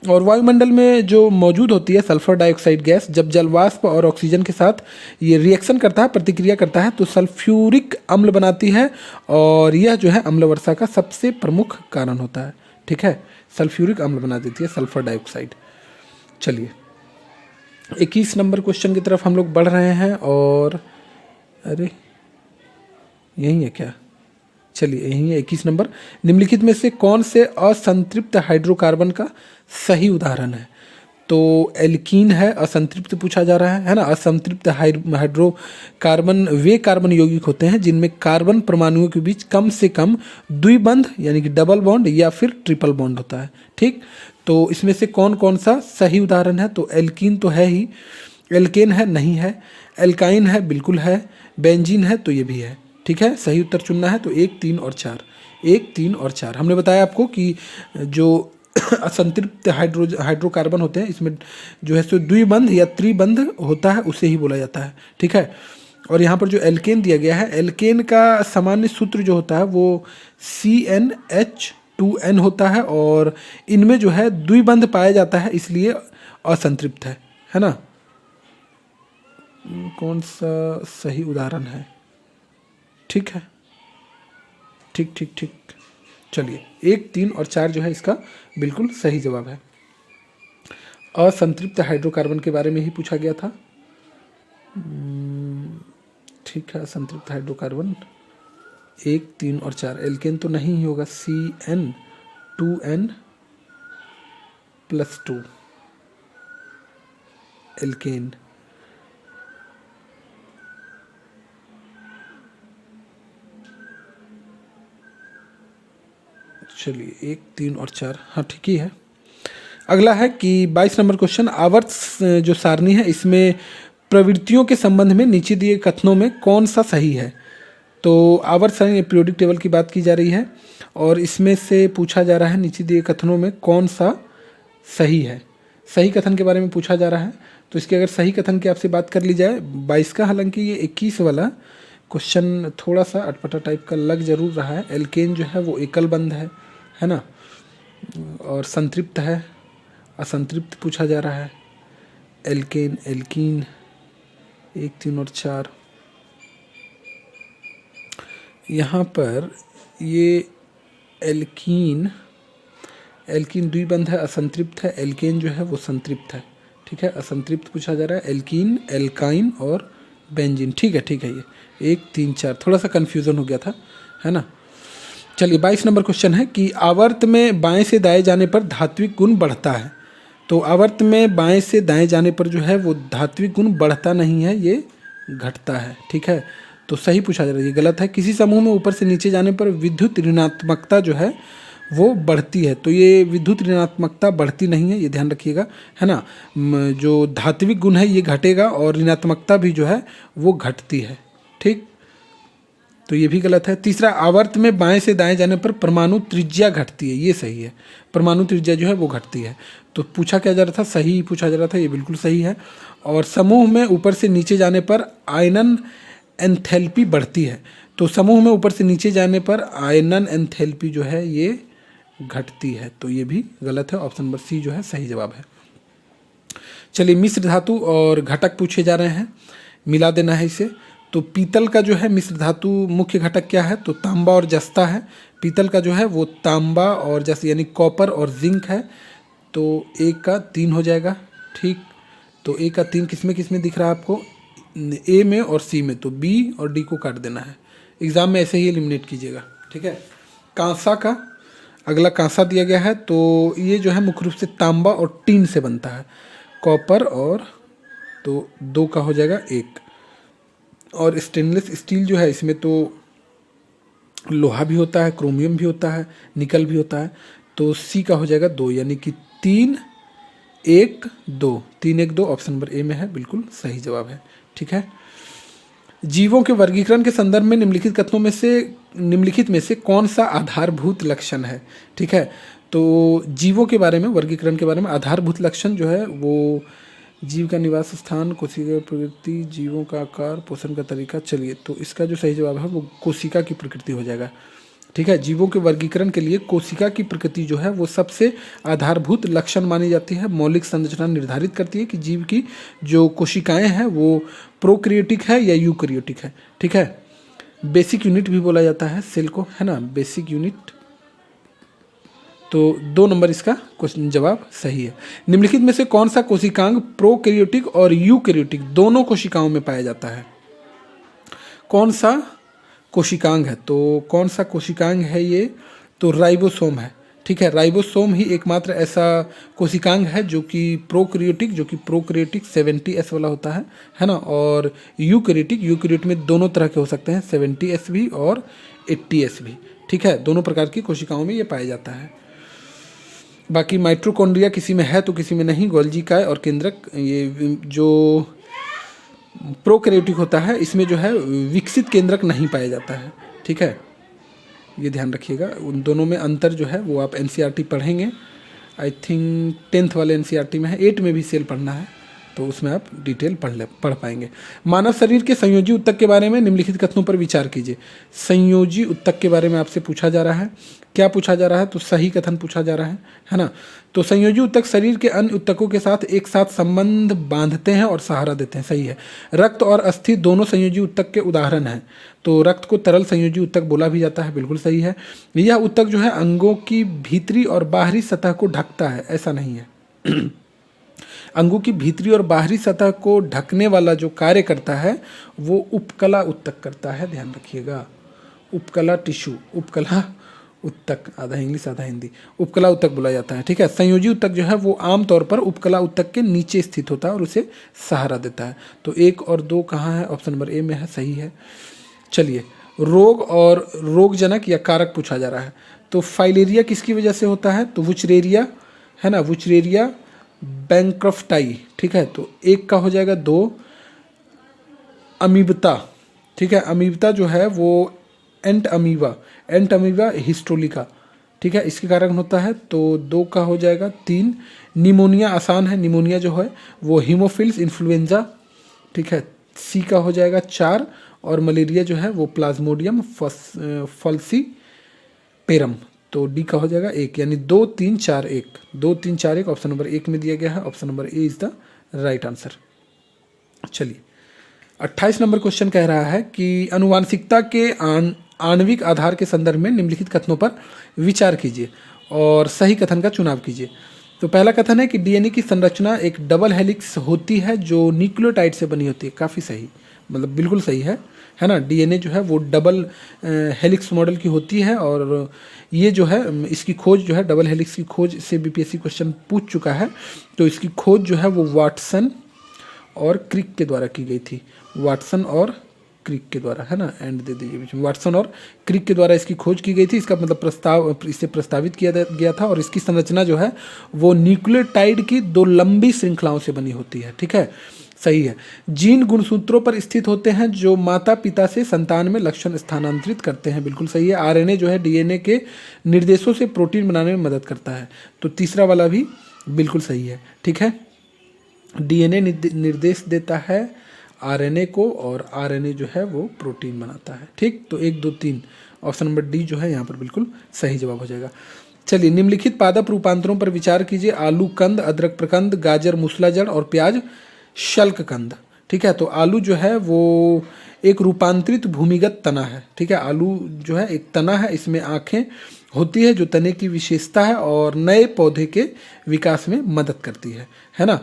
और वायुमंडल में जो मौजूद होती है सल्फर डाइऑक्साइड गैस, जब जलवाष्प और ऑक्सीजन के साथ ये रिएक्शन करता है, प्रतिक्रिया करता है, तो सल्फ्यूरिक अम्ल बनाती है और यह जो है अम्ल वर्षा का सबसे प्रमुख कारण होता है। ठीक है, सल्फ्यूरिक अम्ल बना देती है सल्फर डाइऑक्साइड। चलिए 21 नंबर क्वेश्चन की तरफ हम लोग बढ़ रहे हैं, और अरे यही है क्या, चलिए यही है 21 नंबर। निम्नलिखित में से कौन से असंतृप्त हाइड्रोकार्बन का सही उदाहरण है, तो एल्कीन है, असंतृप्त पूछा जा रहा है ना। असंतृप्त हाइड्रोकार्बन वे कार्बन यौगिक होते हैं जिनमें कार्बन परमाणुओं के बीच कम से कम द्विबंध यानी कि डबल बॉन्ड या फिर ट्रिपल बॉन्ड होता है। ठीक, तो इसमें से कौन कौन सा सही उदाहरण है, तो एल्कीन तो है ही, एल्केन है नहीं है, एल्काइन है बिल्कुल है, बेंजीन है तो ये भी है। ठीक है, सही उत्तर चुनना है तो 1, 3 और 4, 1, 3 और 4। हमने बताया आपको कि जो असंतृप्त हाइड्रोकार्बन होते हैं इसमें जो है सो द्विबंध या त्रिबंध होता है, उसे ही बोला जाता है। ठीक है, और यहाँ पर जो एल्केन दिया गया है, एल्केन का सामान्य सूत्र जो होता है वो CnH2n होता है, और इनमें जो है द्विबंध पाया जाता है इसलिए असंतृप्त है ना। कौन सा सही उदाहरण है, ठीक है, ठीक ठीक ठीक, चलिए 1, 3 और 4 जो है इसका बिल्कुल सही जवाब है। असंतृप्त हाइड्रोकार्बन के बारे में ही पूछा गया था। ठीक है, असंतृप्त हाइड्रोकार्बन 1, 3 और 4, एल्केन तो नहीं ही होगा, CN2N+2 एल्केन। चलिए 1, 3 और 4, हाँ ठीक ही है। अगला है कि 22 नंबर क्वेश्चन, आवर्त जो सारणी है इसमें प्रवृत्तियों के संबंध में नीचे दिए कथनों में कौन सा सही है। तो आवर्त सारणी पीरियोडिक टेबल की बात की जा रही है और इसमें से पूछा जा रहा है नीचे दिए कथनों में कौन सा सही है। सही कथन के बारे में पूछा जा रहा है, तो इसके अगर सही कथन की आपसे बात कर ली जाए 22 का, हालांकि ये 21 वाला क्वेश्चन थोड़ा सा अटपटा टाइप का लग जरूर रहा है। एल्केन जो है वो एकल बंध है ना, और संतृप्त है, असंतृप्त पूछा जा रहा है। एल्केन, एल्कीन 1, 3 और 4, यहाँ पर ये एल्कीन द्विबंध है, असंतृप्त है। एल्केन जो है वो संतृप्त है, ठीक है, असंतृप्त पूछा जा रहा है। एल्कीन, एल्काइन और बेंजीन, ठीक है ये 1, 3, 4 थोड़ा सा कन्फ्यूज़न हो गया था, है ना। चलिए 22 नंबर क्वेश्चन है कि आवर्त में बाएं से दाएं जाने पर धात्विक गुण बढ़ता है। तो आवर्त में बाएं से दाएं जाने पर जो है वो धात्विक गुण बढ़ता नहीं है, ये घटता है, ठीक है। तो सही पूछा जा रहा है, ये गलत है। किसी समूह में ऊपर से नीचे जाने पर विद्युत ऋणात्मकता जो है वो बढ़ती है, तो ये विद्युत ऋणात्मकता बढ़ती नहीं है, ये ध्यान रखिएगा, है ना। जो धात्विक गुण है ये घटेगा और ऋणात्मकता भी जो है वो घटती है, ठीक, तो ये भी गलत है। तीसरा, आवर्त में बाएं से दाएं जाने पर परमाणु त्रिज्या घटती है, ये सही है, परमाणु त्रिज्या जो है वो घटती है। तो पूछा क्या जा रहा था, सही पूछा जा रहा था, ये बिल्कुल सही है। और समूह में ऊपर से नीचे जाने पर आयनन एंथैल्पी बढ़ती है, तो समूह में ऊपर से नीचे जाने पर आयनन एंथैल्पी जो है ये घटती है, तो ये भी गलत है। ऑप्शन नंबर सी जो है सही जवाब है। चलिए मिश्र धातु और घटक पूछे जा रहे हैं, मिला देना है इसे। तो पीतल का जो है मिश्र धातु मुख्य घटक क्या है, तो तांबा और जस्ता है। पीतल का जो है वो तांबा और जस्ता यानी कॉपर और जिंक है, तो 1 का 3 हो जाएगा, ठीक। तो 1 का 3 किसमें दिख रहा है आपको, ए में और सी में, तो बी और डी को काट देना है। एग्जाम में ऐसे ही एलिमिनेट कीजिएगा, ठीक है। कांसा का अगला कांसा दिया गया है, तो ये जो है मुख्य रूप से तांबा और टीन से बनता है। कॉपर और, तो 2 का हो जाएगा 1। और स्टेनलेस स्टील जो है इसमें तो लोहा भी होता है, क्रोमियम भी होता है, निकल भी होता है, तो सी का हो जाएगा 2, यानी कि 3, 1, 2, 3, 1, 2 ऑप्शन नंबर ए में है, बिल्कुल सही जवाब है, ठीक है। जीवों के वर्गीकरण के संदर्भ में निम्नलिखित में से कौन सा आधारभूत लक्षण है, ठीक है। तो जीवों के बारे में, वर्गीकरण के बारे में आधारभूत लक्षण जो है वो जीव का निवास स्थान, कोशिका प्रकृति, जीवों का आकार, पोषण का तरीका। चलिए तो इसका जो सही जवाब है वो कोशिका की प्रकृति हो जाएगा, ठीक है। जीवों के वर्गीकरण के लिए कोशिका की प्रकृति जो है वो सबसे आधारभूत लक्षण मानी जाती है। मौलिक संरचना निर्धारित करती है कि जीव की जो कोशिकाएं हैं वो प्रोकैरियोटिक है या यूकैरियोटिक है, ठीक है। बेसिक यूनिट भी बोला जाता है सेल को, है ना, बेसिक यूनिट। तो 2 नंबर इसका क्वेश्चन जवाब सही है। निम्नलिखित में से कौन सा कोशिकांग प्रोकैरियोटिक और यूकैरियोटिक दोनों कोशिकाओं में पाया जाता है। कौन सा कोशिकांग है, तो कौन सा कोशिकांग है ये, तो राइबोसोम है, ठीक है। राइबोसोम ही एकमात्र ऐसा कोशिकांग है जो कि प्रोकैरियोटिक 70S वाला होता है ना। और यूकैरियोटिक में दोनों तरह के हो सकते हैं, 70S भी और 80S भी, ठीक है। दोनों प्रकार की कोशिकाओं में ये पाया जाता है। बाकी माइटोकॉन्ड्रिया किसी में है तो किसी में नहीं। गोल्जी काय और केंद्रक, ये जो प्रोकैरियोटिक होता है इसमें जो है विकसित केंद्रक नहीं पाया जाता है, ठीक है, ये ध्यान रखिएगा। उन दोनों में अंतर जो है वो आप NCERT पढ़ेंगे, आई थिंक 10th वाले NCERT में है, 8 में भी सेल पढ़ना है, तो उसमें आप डिटेल पढ़ पाएंगे। मानव शरीर के संयोजी ऊतक के बारे में निम्नलिखित कथनों पर विचार कीजिए। संयोजी ऊतक के बारे में आपसे पूछा जा रहा है। क्या पूछा जा रहा है? तो सही कथन पूछा जा रहा है ना। तो संयोजी ऊतक शरीर के अन्य ऊतकों के साथ एक साथ संबंध बांधते हैं और सहारा देते हैं। सही है। रक्त और अस्थि दोनों संयोजी ऊतक के उदाहरण हैं। तो रक्त को तरल संयोजी ऊतक बोला भी जाता है, बिल्कुल सही है। यह ऊतक जो है अंगों की भीतरी और बाहरी सतह को ढकता है, ऐसा नहीं है। अंगों की भीतरी और बाहरी सतह को ढकने वाला जो कार्य करता है वो उपकला ऊतक करता है, ध्यान रखिएगा। उपकला टिश्यू, उपकला ऊतक, आधा इंग्लिश आधा हिंदी, उपकला ऊतक बोला जाता है। ठीक है। संयोजी ऊतक जो है वो आमतौर पर उपकला ऊतक के नीचे स्थित होता है और उसे सहारा देता है। तो 1 और 2 कहाँ है? ऑप्शन नंबर ए में है, सही है। चलिए, रोग और रोगजनक या कारक पूछा जा रहा है। तो फाइलेरिया किसकी वजह से होता है? तो वुचरेरिया है ना, वुचरेरिया बैंक्रफ्टाई। ठीक है। तो 1 का हो जाएगा 2 अमीबता। ठीक है। अमीबता जो है वो एंट अमीबा हिस्टोलिका। ठीक है, इसके कारण होता है। तो 2 का हो जाएगा 3 निमोनिया, आसान है। निमोनिया जो है वो हीमोफिल्स इन्फ्लुएंजा। ठीक है। सी का हो जाएगा 4 और मलेरिया जो है वो प्लाज्मोडियम फॉल्सीपेरम। तो डी का हो जाएगा 1, यानी 2 3 4 1, 2 3 4 1 ऑप्शन नंबर 1 में दिया गया है। Option number A is the right answer. चलिए, 28 नंबर क्वेश्चन कह रहा है कि अनुवांशिकता के आणविक आधार के संदर्भ में निम्नलिखित कथनों पर विचार कीजिए और सही कथन का चुनाव कीजिए। तो पहला कथन है कि डीएनए की संरचना एक डबल हेलिक्स होती है जो न्यूक्लियोटाइड से बनी होती है। काफ़ी सही, मतलब बिल्कुल सही है ना। डीएनए जो है वो डबल हेलिक्स मॉडल की होती है और ये जो है इसकी खोज जो है डबल हेलिक्स की खोज से बीपीएससी क्वेश्चन पूछ चुका है। तो इसकी खोज जो है वो वाटसन और क्रिक के द्वारा की गई थी। वाटसन और क्रिक के द्वारा, है ना, एंड दे दीजिए बीच में। वाटसन और क्रिक के द्वारा इसकी खोज की गई थी। इसका मतलब इसे प्रस्तावित किया गया था और इसकी संरचना जो है वो न्यूक्लियोटाइड की 2 लंबी श्रृंखलाओं से बनी होती है। ठीक है, सही है। जीन गुणसूत्रों पर स्थित होते हैं जो माता पिता से संतान में लक्षण स्थानांतरित करते हैं। बिल्कुल सही है। आरएनए जो है डीएनए के निर्देशों से प्रोटीन बनाने में मदद करता है। तो तीसरा वाला भी बिल्कुल सही है। ठीक है, डीएनए निर्देश देता है आरएनए को और आरएनए जो है वो प्रोटीन बनाता है। ठीक, तो 1 2 3 ऑप्शन नंबर डी जो है यहाँ पर बिल्कुल सही जवाब हो जाएगा। चलिए, निम्नलिखित पादप रूपांतरों पर विचार कीजिए। आलू कंद, अदरक प्रकंद, गाजर मूसला जड़ और प्याज शल्क कंद। ठीक है, तो आलू जो है वो एक रूपांतरित भूमिगत तना है। ठीक है, आलू जो है एक तना है, इसमें आँखें होती है जो तने की विशेषता है और नए पौधे के विकास में मदद करती है ना।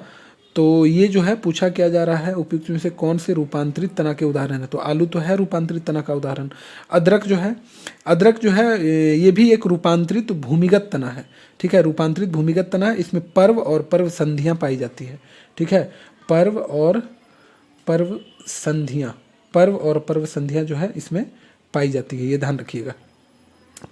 तो ये जो है पूछा क्या जा रहा है, उपयुक्त में से कौन से रूपांतरित तना के उदाहरण है? तो आलू तो है रूपांतरित तना का उदाहरण। अदरक जो है ये भी एक रूपांतरित भूमिगत तना है। ठीक है, रूपांतरित भूमिगत तना है, इसमें पर्व और पर्व संधियाँ पाई जाती है। ठीक है, पर्व और पर्व संधियाँ जो है इसमें पाई जाती है, ये ध्यान रखिएगा।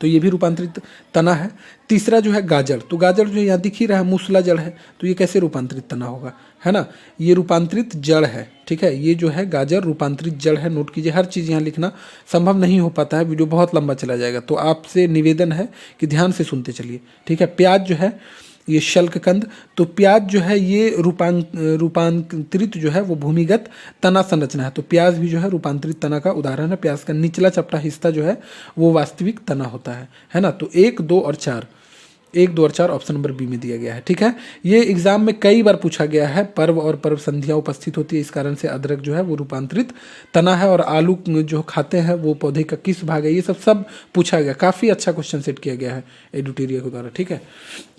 तो ये भी रूपांतरित तना है। तीसरा जो है गाजर, तो गाजर जो यहाँ दिख ही रहा है मूसला जड़ है, तो ये कैसे रूपांतरित तना होगा, है ना। ये रूपांतरित जड़ है। ठीक है, ये जो है गाजर रूपांतरित जड़ है। नोट कीजिए, हर चीज़ यहाँ लिखना संभव नहीं हो पाता है, वीडियो बहुत लंबा चला जाएगा, तो आपसे निवेदन है कि ध्यान से सुनते चलिए। ठीक है, प्याज जो है ये शल्ककंद, तो प्याज जो है ये रूपांतरित जो है वो भूमिगत तना संरचना है। तो प्याज भी जो है रूपांतरित तना का उदाहरण है। प्याज का निचला चपटा हिस्सा जो है वो वास्तविक तना होता है ना। तो 1 2 और 4 ऑप्शन नंबर बी में दिया गया है। ठीक है, ये एग्जाम में कई बार पूछा गया है। पर्व और पर्व संधियाँ उपस्थित होती है, इस कारण से अदरक जो है वो रूपांतरित तना है और आलू जो खाते हैं वो पौधे का किस भाग है, ये सब पूछा गया। काफ़ी अच्छा क्वेश्चन सेट किया गया है एडुटेरिया के द्वारा। ठीक है,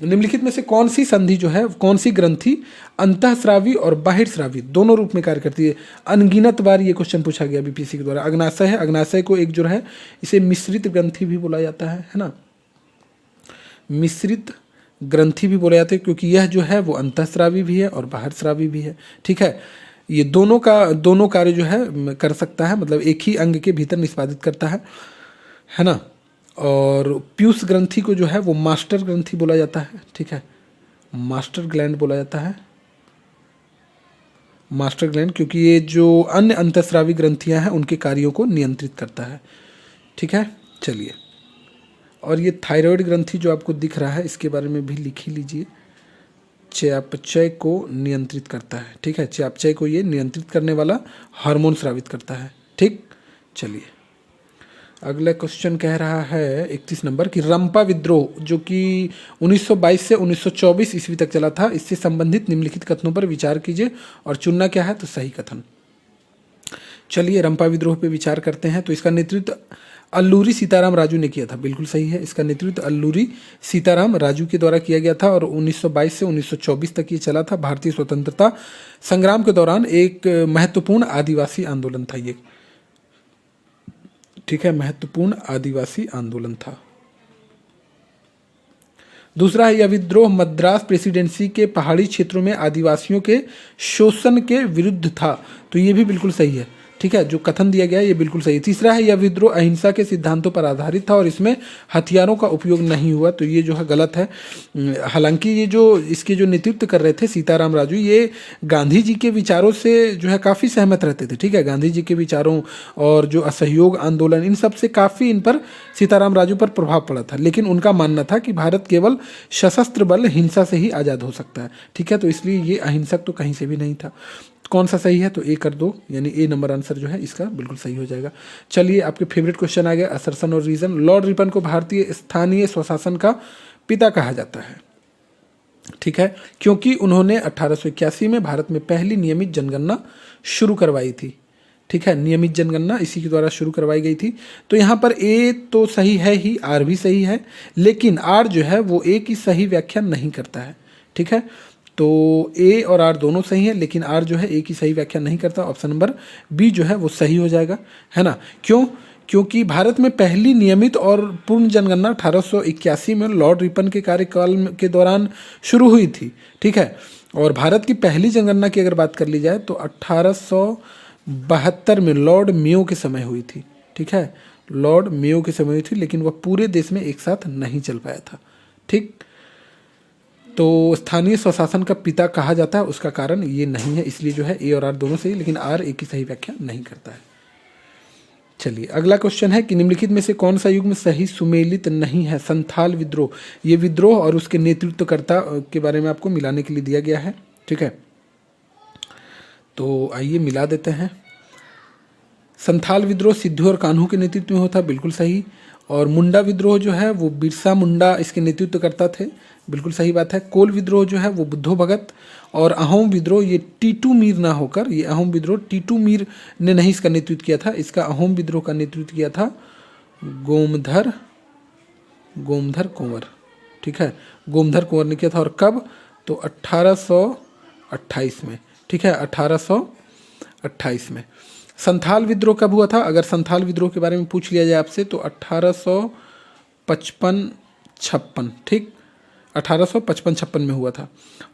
निम्नलिखित में से कौन सी संधि जो है, कौन सी ग्रंथि अंतःस्रावी और बाहिरस्रावी दोनों रूप में कार्य करती है? अनगिनत बार ये क्वेश्चन पूछा गया बीपीएससी के द्वारा। अग्नाशय है, अग्नाशय को एक जो है इसे मिश्रित ग्रंथि भी बोला जाता है ना, मिश्रित ग्रंथि भी बोला जाता है, क्योंकि यह जो है वो अंतःस्रावी भी है और बाहरस्रावी भी है। ठीक है, ये दोनों कार्य जो है कर सकता है, मतलब एक ही अंग के भीतर निष्पादित करता है ना। और पीयूष ग्रंथि को जो है वो मास्टर ग्रंथि बोला जाता है। ठीक है, मास्टर ग्लैंड बोला जाता है, मास्टर ग्लैंड, क्योंकि ये जो अन्य अंतःस्रावी ग्रंथियां हैं उनके कार्यों को नियंत्रित करता है। ठीक है, चलिए, और ये थायराइड ग्रंथि जो आपको दिख रहा है इसके बारे में भी लिख ही लीजिए। चयापचय को नियंत्रित करता है। ठीक है, चयापचय को ये नियंत्रित करने वाला हार्मोन स्रावित करता है। ठीक, चलिए अगला क्वेश्चन कह रहा है 31 नंबर कि रंपा विद्रोह जो कि 1922 से 1924 ईस्वी तक चला था, इससे संबंधित निम्नलिखित कथनों पर विचार कीजिए और चुनना क्या है, तो सही कथन। चलिए रंपा विद्रोह पे विचार करते हैं। तो इसका नेतृत्व अल्लूरी सीताराम राजू ने किया था, बिल्कुल सही है। इसका नेतृत्व अल्लूरी सीताराम राजू के द्वारा किया गया था और 1922 से 1924 तक ये चला था। भारतीय स्वतंत्रता संग्राम के दौरान एक महत्वपूर्ण आदिवासी आंदोलन था ये। ठीक है, महत्वपूर्ण आदिवासी आंदोलन था। दूसरा है यह विद्रोह मद्रास प्रेसिडेंसी के पहाड़ी क्षेत्रों में आदिवासियों के शोषण के विरुद्ध था, तो ये भी बिल्कुल सही है। ठीक है, जो कथन दिया गया है ये बिल्कुल सही है। तीसरा है यह विद्रोह अहिंसा के सिद्धांतों पर आधारित था और इसमें हथियारों का उपयोग नहीं हुआ, तो ये जो है गलत है। हालांकि ये जो इसके जो नेतृत्व कर रहे थे सीताराम राजू, ये गांधी जी के विचारों से जो है काफ़ी सहमत रहते थे। ठीक है, गांधी जी के विचारों और जो असहयोग आंदोलन, इन सब से काफ़ी इन पर सीताराम राजू पर प्रभाव पड़ा था। लेकिन उनका मानना था कि भारत केवल सशस्त्र बल हिंसा से ही आज़ाद हो सकता है। ठीक है, तो इसलिए ये अहिंसक तो कहीं से भी नहीं था। कौन सा सही है, तो ए कर दो, यानी ए नंबर आंसर जो है इसका बिल्कुल सही हो जाएगा। चलिए आपके फेवरेट क्वेश्चन आ गया, असर्शन और रीजन। लॉर्ड रिपन को भारतीय स्थानीय स्वशासन का पिता कहा जाता है। ठीक है, क्योंकि उन्होंने 1881 में भारत में पहली नियमित जनगणना शुरू करवाई थी। ठीक है, नियमित जनगणना इसी के द्वारा शुरू करवाई गई थी। तो यहाँ पर ए तो सही है ही, आर भी सही है, लेकिन आर जो है वो ए की सही व्याख्या नहीं करता है। ठीक है, तो ए और आर दोनों सही है, लेकिन आर जो है ए की सही व्याख्या नहीं करता। ऑप्शन नंबर बी जो है वो सही हो जाएगा, है ना। क्यों? क्योंकि भारत में पहली नियमित और पूर्ण जनगणना 1881 में लॉर्ड रिपन के कार्यकाल के दौरान शुरू हुई थी। ठीक है, और भारत की पहली जनगणना की अगर बात कर ली जाए तो 1872 में लॉर्ड मेयो के समय हुई थी। ठीक है, लॉर्ड मेयो के समय हुई थी, लेकिन वह पूरे देश में एक साथ नहीं चल पाया था। ठीक, तो स्थानीय स्वशासन का पिता कहा जाता है, उसका कारण ये नहीं है, इसलिए जो है ए और आर दोनों सही, लेकिन आर ए की सही व्याख्या नहीं करता है। चलिए अगला क्वेश्चन है कि निम्नलिखित में से कौन सा युग्म सही सुमेलित नहीं है। संथाल विद्रोह, ये विद्रोह और उसके नेतृत्वकर्ता के बारे में आपको मिलाने के लिए दिया गया है। ठीक है, तो आइए मिला देते हैं। संथाल विद्रोह सिद्धू और कान्हू के नेतृत्व में होता, बिल्कुल सही। और मुंडा विद्रोह जो है वो बिरसा मुंडा इसके नेतृत्व करता थे, बिल्कुल सही बात है। कोल विद्रोह जो है वो बुद्धो भगत, और अहोम विद्रोह ये टीटू मीर ना होकर, ये अहोम विद्रोह टीटू मीर ने नहीं इसका नेतृत्व किया था, इसका अहोम विद्रोह का नेतृत्व किया था गोमधर कुंवर। ठीक है, गोमधर कुंवर ने किया था, और कब, तो 1828 में। ठीक है, 1828 में। संथाल विद्रोह कब हुआ था? अगर संथाल विद्रोह के बारे में पूछ लिया जाए आपसे तो 1855-56, ठीक, 1855-56 में हुआ था।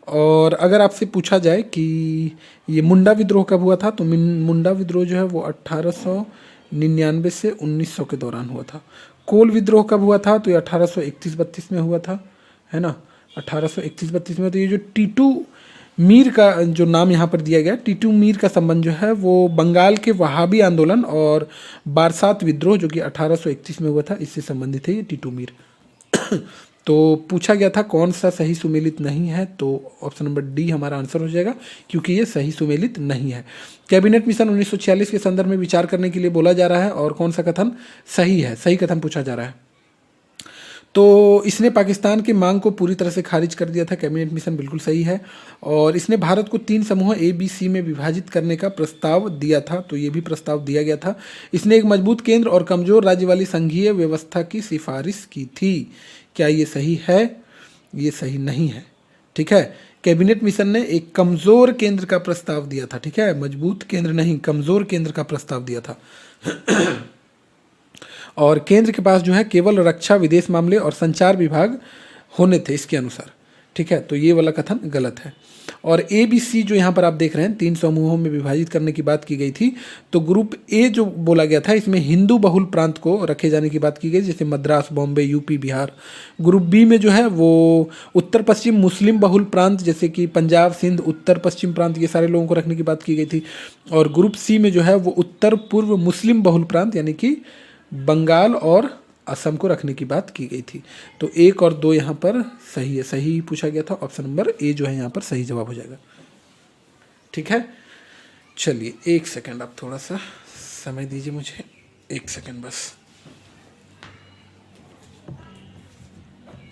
और अगर आपसे पूछा जाए कि ये मुंडा विद्रोह कब हुआ था, तो मुंडा विद्रोह जो है वो 1899 से 1900 के दौरान हुआ था। कोल विद्रोह कब हुआ था, तो ये 1831-32 में हुआ था, है ना, 1831-32 में। तो ये जो टीटू मीर का जो नाम यहाँ पर दिया गया, टीटू मीर का संबंध जो है वो बंगाल के वहाबी आंदोलन और बारसात विद्रोह जो कि 1831 में हुआ था, इससे संबंधित है ये टीटू मीर। तो पूछा गया था कौन सा सही सुमेलित नहीं है, तो ऑप्शन नंबर डी हमारा आंसर हो जाएगा, क्योंकि ये सही सुमेलित नहीं है। कैबिनेट मिशन 1946 के संदर्भ में विचार करने के लिए बोला जा रहा है, और कौन सा कथन सही है, सही कथन पूछा जा रहा है। तो इसने पाकिस्तान की मांग को पूरी तरह से खारिज कर दिया था, कैबिनेट मिशन बिल्कुल सही है। और इसने भारत को 3 समूह ABC में विभाजित करने का प्रस्ताव दिया था, तो ये भी प्रस्ताव दिया गया था। इसने एक मजबूत केंद्र और कमजोर राज्य वाली संघीय व्यवस्था की सिफारिश की थी। क्या ये सही है? ये सही नहीं है। ठीक है, कैबिनेट मिशन ने एक कमजोर केंद्र का प्रस्ताव दिया था। ठीक है, मजबूत केंद्र नहीं, कमजोर केंद्र का प्रस्ताव दिया था। और केंद्र के पास जो है केवल रक्षा, विदेश मामले और संचार विभाग होने थे इसके अनुसार। ठीक है, तो ये वाला कथन गलत है। और ABC जो यहाँ पर आप देख रहे हैं 3 समूहों में विभाजित करने की बात की गई थी, तो ग्रुप A जो बोला गया था इसमें हिंदू बहुल प्रांत को रखे जाने की बात की गई, जैसे Madras, Bombay, UP, Bihar. Group B में जो है वो उत्तर पश्चिम मुस्लिम बहुल प्रांत जैसे कि पंजाब, सिंध, उत्तर पश्चिम प्रांत, ये सारे लोगों को रखने की बात की गई थी। और ग्रुप C में जो है वो उत्तर पूर्व मुस्लिम बहुल प्रांत यानी कि बंगाल और असम को रखने की बात की गई थी। तो 1 और 2 यहाँ पर सही है, सही पूछा गया था। ऑप्शन नंबर ए जो है यहाँ पर सही जवाब हो जाएगा। ठीक है, चलिए 1 सेकंड, आप थोड़ा सा समय दीजिए मुझे, 1 सेकंड बस।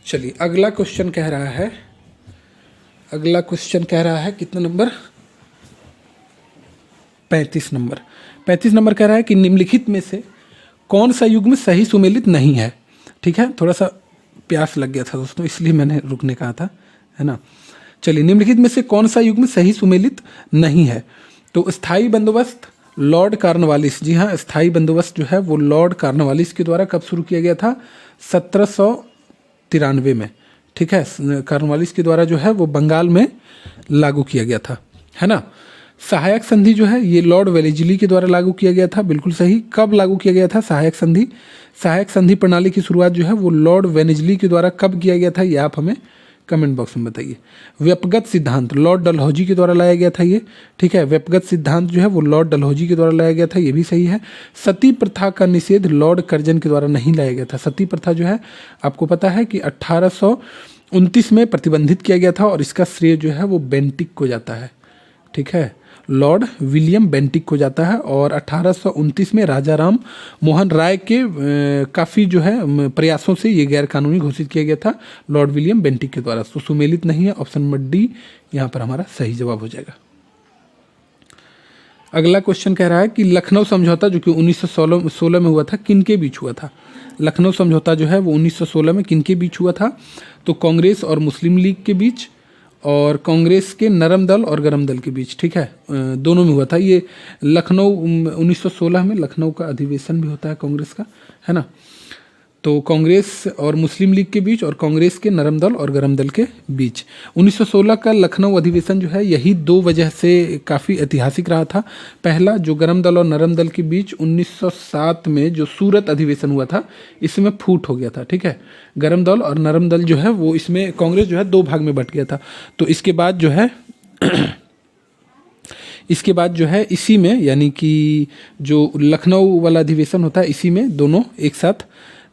चलिए अगला क्वेश्चन कह रहा है, कितना नंबर, 35 नंबर। 35 नंबर कह रहा है कि निम्नलिखित में से कौन सा युग्म सही सुमेलित नहीं है। ठीक है, थोड़ा सा प्यास लग गया था दोस्तों, इसलिए मैंने रुकने कहा था, है ना। चलिए, निम्नलिखित में से कौन सा युग्म सही सुमेलित नहीं है। तो स्थायी बंदोबस्त लॉर्ड कॉर्नवालिस, जी हाँ, स्थायी बंदोबस्त जो है वो लॉर्ड कॉर्नवालिस के द्वारा कब शुरू किया गया था, 1793 में। ठीक है, कॉर्नवालिस के द्वारा जो है वो बंगाल में लागू किया गया था, है ना। सहायक संधि जो है ये लॉर्ड वेलेस्ली के द्वारा लागू किया गया था, बिल्कुल सही। कब लागू किया गया था सहायक संधि? सहायक संधि प्रणाली की शुरुआत जो है वो लॉर्ड वेलेस्ली के द्वारा कब किया गया था, ये आप हमें कमेंट बॉक्स में बताइए। व्यपगत सिद्धांत लॉर्ड डलहौजी के द्वारा लाया गया था ये। ठीक है, व्यपगत सिद्धांत जो है वो लॉर्ड डलहौजी के द्वारा लाया गया था, ये भी सही है। सती प्रथा का निषेध लॉर्ड कर्जन के द्वारा नहीं लाया गया था। सती प्रथा जो है आपको पता है कि 1829 में प्रतिबंधित किया गया था और इसका श्रेय जो है वो बेंटिक को जाता है। ठीक है, लॉर्ड विलियम बेंटिक को जाता है और 1829 में राजा राम मोहन राय के काफ़ी जो है प्रयासों से ये गैर कानूनी घोषित किया गया था लॉर्ड विलियम बेंटिक के द्वारा। तो सुमेलित नहीं है, ऑप्शन नंबर डी यहाँ पर हमारा सही जवाब हो जाएगा। अगला क्वेश्चन कह रहा है कि लखनऊ समझौता जो कि 1916 में हुआ था, किन के बीच हुआ था। लखनऊ समझौता जो है वो 1916 में किन के बीच हुआ था? तो कांग्रेस और मुस्लिम लीग के बीच, और कांग्रेस के नरम दल और गरम दल के बीच। ठीक है, दोनों में हुआ था ये। लखनऊ 1916 में लखनऊ का अधिवेशन भी होता है कांग्रेस का, है ना। तो कांग्रेस और मुस्लिम लीग के बीच और कांग्रेस के नरम दल और गरम दल के बीच 1916 का लखनऊ अधिवेशन जो है यही 2 वजह से काफ़ी ऐतिहासिक रहा था। पहला, जो गरम दल और नरम दल के बीच 1907 में जो सूरत अधिवेशन हुआ था, इसमें फूट हो गया था। ठीक है, गरम दल और नरम दल जो है वो इसमें कांग्रेस जो है 2 भाग में बट गया था। तो इसके बाद जो है इसी में, यानी कि जो लखनऊ वाला अधिवेशन होता है इसी में दोनों एक साथ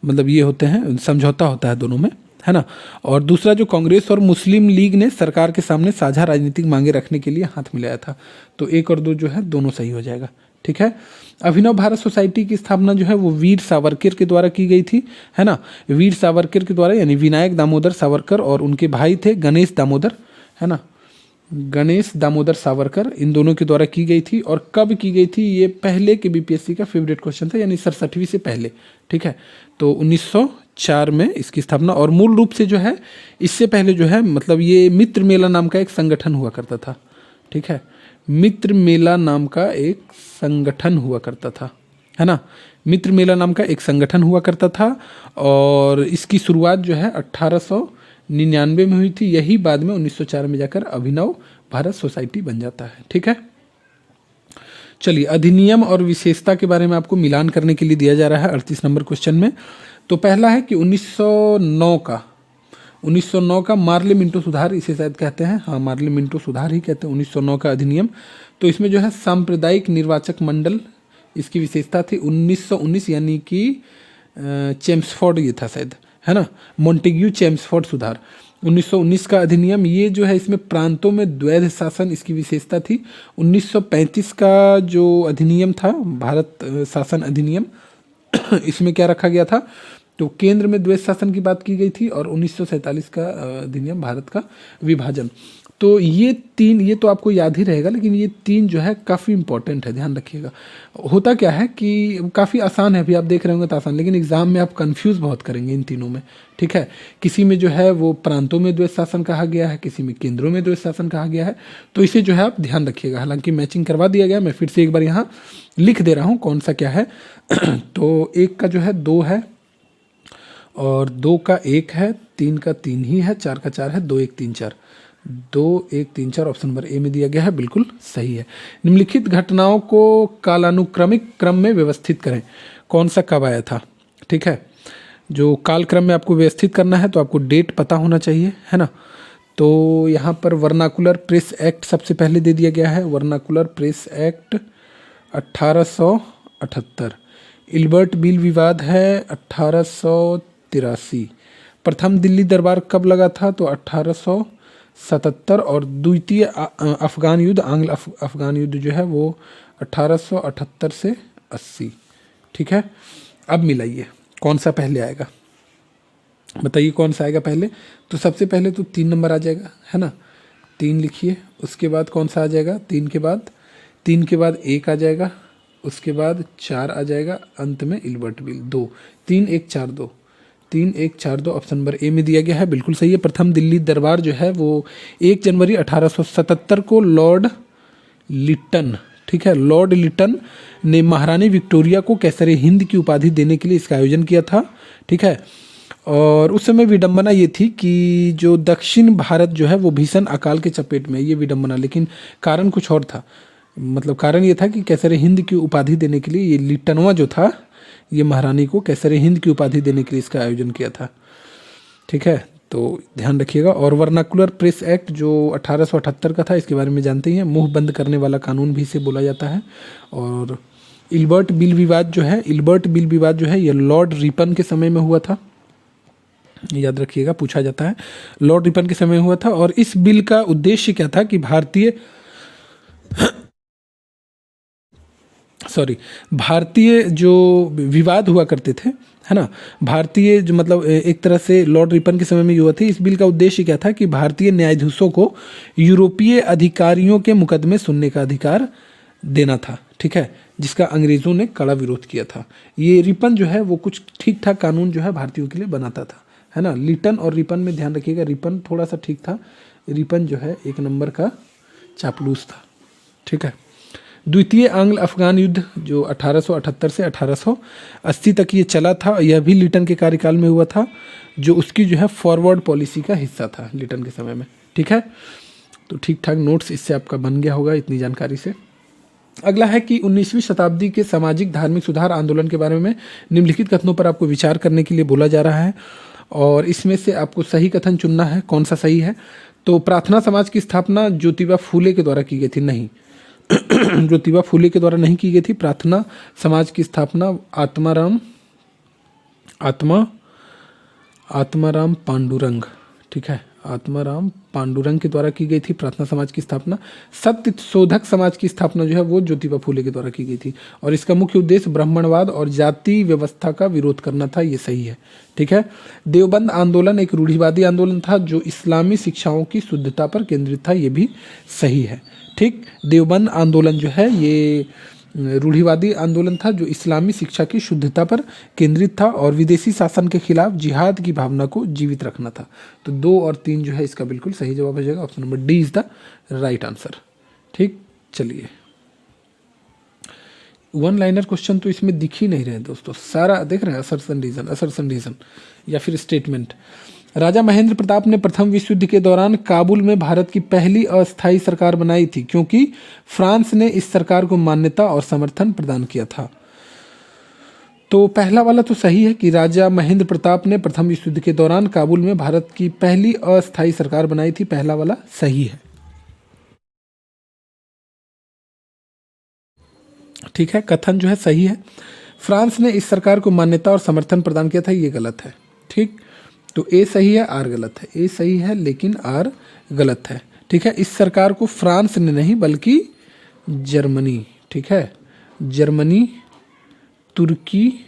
मतलब ये होते हैं, समझौता होता है दोनों में, है ना। और दूसरा, जो कांग्रेस और मुस्लिम लीग ने सरकार के सामने साझा राजनीतिक मांगे रखने के लिए हाथ मिलाया था। तो 1 और 2 जो है दोनों सही हो जाएगा। ठीक है, अभिनव भारत सोसाइटी की स्थापना जो है वो वीर सावरकर के द्वारा की गई थी, है ना। वीर सावरकर के द्वारा, यानी विनायक दामोदर सावरकर और उनके भाई थे गणेश दामोदर, है ना, गणेश दामोदर सावरकर, इन दोनों के द्वारा की गई थी। और कब की गई थी, ये पहले के बीपीएससी का फेवरेट क्वेश्चन था, यानी 67वीं से पहले। ठीक है, तो 1904 में इसकी स्थापना। और मूल रूप से जो है इससे पहले जो है मतलब ये मित्र मेला नाम का एक संगठन हुआ करता था। ठीक है, मित्र मेला नाम का एक संगठन हुआ करता था, है ना। मित्र मेला नाम का एक संगठन हुआ करता था और इसकी शुरुआत जो है 1899 में हुई थी। यही बाद में 1904 में जाकर अभिनव भारत सोसाइटी बन जाता है। ठीक है, चलिए अधिनियम और विशेषता के बारे में आपको मिलान करने के लिए दिया जा रहा है 38 नंबर क्वेश्चन में। तो पहला है कि 1909 का मार्ले मिंटो सुधार, इसे शायद कहते हैं, हाँ मार्ले मिंटो सुधार ही कहते हैं, 1909 का अधिनियम। तो इसमें जो है सांप्रदायिक निर्वाचक मंडल इसकी विशेषता थी। 1919 यानी कि चेम्सफोर्ड ये था शायद, है ना, मॉन्टेग्यू चेम्सफोर्ड सुधार 1919 का अधिनियम। ये जो है इसमें प्रांतों में द्वैध शासन इसकी विशेषता थी। 1935 का जो अधिनियम था भारत शासन अधिनियम इसमें क्या रखा गया था, तो केंद्र में द्वैध शासन की बात की गई थी। और 1947 का अधिनियम भारत का विभाजन। तो ये 3, ये तो आपको याद ही रहेगा, लेकिन ये 3 जो है काफ़ी इंपॉर्टेंट है, ध्यान रखिएगा। होता क्या है कि काफ़ी आसान है, अभी आप देख रहे होंगे तो आसान, लेकिन एग्जाम में आप कंफ्यूज बहुत करेंगे इन तीनों में। ठीक है, किसी में जो है वो प्रांतों में द्वैध शासन कहा गया है, किसी में केंद्रों में द्वैध शासन कहा गया है। तो इसे जो है आप ध्यान रखिएगा। हालांकि मैचिंग करवा दिया गया, मैं फिर से एक बार यहाँ लिख दे रहा हूँ कौन सा क्या है। तो 1 का जो है 2 है, और 2 का 1 है, 3 का 3 ही है, 4 का 4 है, 2 1 3 4, 2 1 3 4 ऑप्शन नंबर ए में दिया गया है, बिल्कुल सही है। निम्नलिखित घटनाओं को कालानुक्रमिक क्रम में व्यवस्थित करें, कौन सा कब आया था। ठीक है, जो कालक्रम में आपको व्यवस्थित करना है तो आपको डेट पता होना चाहिए, है ना। तो यहाँ पर वर्नाकुलर प्रेस एक्ट सबसे पहले दे दिया गया है, vernacular press act 1878। Ilbert bill विवाद है 1883। प्रथम दिल्ली दरबार कब लगा था? तो 1877। और द्वितीय अफगान युद्ध, आंग्ल अफगान युद्ध जो है वो 1878 से 80। ठीक है, अब मिलाइए कौन सा पहले आएगा, बताइए कौन सा आएगा पहले। तो सबसे पहले तो 3 नंबर आ जाएगा, है ना, 3 लिखिए। उसके बाद कौन सा आ जाएगा? 3 के बाद 1 आ जाएगा, उसके बाद 4 आ जाएगा, अंत में Ilbert bill 2। 3 1 4 2, 3 1 4 2 option number A में दिया गया है, बिल्कुल सही है। प्रथम दिल्ली दरबार जो है वो 1 जनवरी 1877 को लॉर्ड लिटन, ठीक है, लॉर्ड लिटन ने महारानी विक्टोरिया को कैसर हिंद की उपाधि देने के लिए इसका आयोजन किया था। ठीक है, और उस समय विडंबना ये थी कि जो दक्षिण भारत जो है वो भीषण अकाल के चपेट में, ये विडंबना, लेकिन कारण कुछ और था। मतलब कारण ये था कि कैसर हिंद की उपाधि देने के लिए ये लिटनवा जो था, ये महारानी को कैसर हिंद की उपाधि देने के लिए इसका आयोजन किया था। ठीक है, तो ध्यान रखिएगा। और वर्नाकुलर प्रेस एक्ट जो 1878 का था, इसके बारे में जानते ही हैं, मुंह बंद करने वाला कानून भी इसे बोला जाता है। और इल्बर्ट बिल विवाद जो है, इल्बर्ट बिल विवाद जो है ये लॉर्ड रिपन के समय में हुआ था, याद रखिएगा, पूछा जाता है, लॉर्ड रिपन के समय हुआ था। और इस बिल का उद्देश्य क्या था कि भारतीय जो विवाद हुआ करते थे, है ना, भारतीय जो मतलब एक तरह से लॉर्ड रिपन के समय में हुआ थी। इस बिल का उद्देश्य क्या था कि भारतीय न्यायाधीशों को यूरोपीय अधिकारियों के मुकदमे सुनने का अधिकार देना था। ठीक है, जिसका अंग्रेजों ने कड़ा विरोध किया था। ये रिपन जो है वो कुछ ठीक ठाक कानून जो है भारतीयों के लिए बनाता था, है ना। लिटन और रिपन में ध्यान रखिएगा, रिपन थोड़ा सा ठीक था, रिपन जो है 1 नंबर का चापलूस था। ठीक है, द्वितीय आंग्ल अफगान युद्ध जो 1878 से 1880 तक ये चला था, यह भी लिटन के कार्यकाल में हुआ था, जो उसकी जो है फॉरवर्ड पॉलिसी का हिस्सा था लिटन के समय में। ठीक है, तो ठीक ठाक नोट्स इससे आपका बन गया होगा इतनी जानकारी से। अगला है कि 19वीं शताब्दी के सामाजिक धार्मिक सुधार आंदोलन के बारे में निम्नलिखित कथनों पर आपको विचार करने के लिए बोला जा रहा है, और इसमें से आपको सही कथन चुनना है, कौन सा सही है। तो प्रार्थना समाज की स्थापना ज्योतिबा फूले के द्वारा की गई थी, नहीं ज्योतिबा फूले के द्वारा नहीं की गई थी। प्रार्थना समाज की स्थापना आत्माराम पांडुरंग, ठीक है, आत्माराम पांडुरंग के द्वारा की गई थी प्रार्थना समाज की स्थापना। सत्य शोधक समाज की स्थापना जो है वो ज्योतिबा फूले के द्वारा की गई थी, और इसका मुख्य उद्देश्य ब्राह्मणवाद और जाति व्यवस्था का विरोध करना था, ये सही है। ठीक है, देवबंद आंदोलन एक रूढ़िवादी आंदोलन था जो इस्लामी शिक्षाओं की शुद्धता पर केंद्रित था, ये भी सही है। ठीक, देवबंद आंदोलन जो है ये रूढ़िवादी आंदोलन था जो इस्लामी शिक्षा की शुद्धता पर केंद्रित था और विदेशी शासन के खिलाफ जिहाद की भावना को जीवित रखना था। तो 2 और 3 जो है इसका बिल्कुल सही जवाब हो जाएगा, option number D is the right answer. ठीक, चलिए, 1 लाइनर क्वेश्चन तो इसमें दिख ही नहीं रहे दोस्तों, सारा देख रहे हैं असर्शन रीजन या फिर स्टेटमेंट। राजा महेंद्र प्रताप ने प्रथम विश्व युद्ध के दौरान काबुल में भारत की पहली अस्थायी सरकार बनाई थी क्योंकि फ्रांस ने इस सरकार को मान्यता और समर्थन प्रदान किया था। तो पहला वाला तो सही है कि राजा महेंद्र प्रताप ने प्रथम विश्व युद्ध के दौरान काबुल में भारत की पहली अस्थायी सरकार बनाई थी, पहला वाला सही है। ठीक है, कथन जो है सही है, फ्रांस ने इस सरकार को मान्यता और समर्थन प्रदान किया था, ये गलत है। ठीक, तो ए सही है, आर गलत है। ए सही है लेकिन आर गलत है। ठीक है, इस सरकार को फ्रांस ने नहीं बल्कि जर्मनी, ठीक है, जर्मनी, तुर्की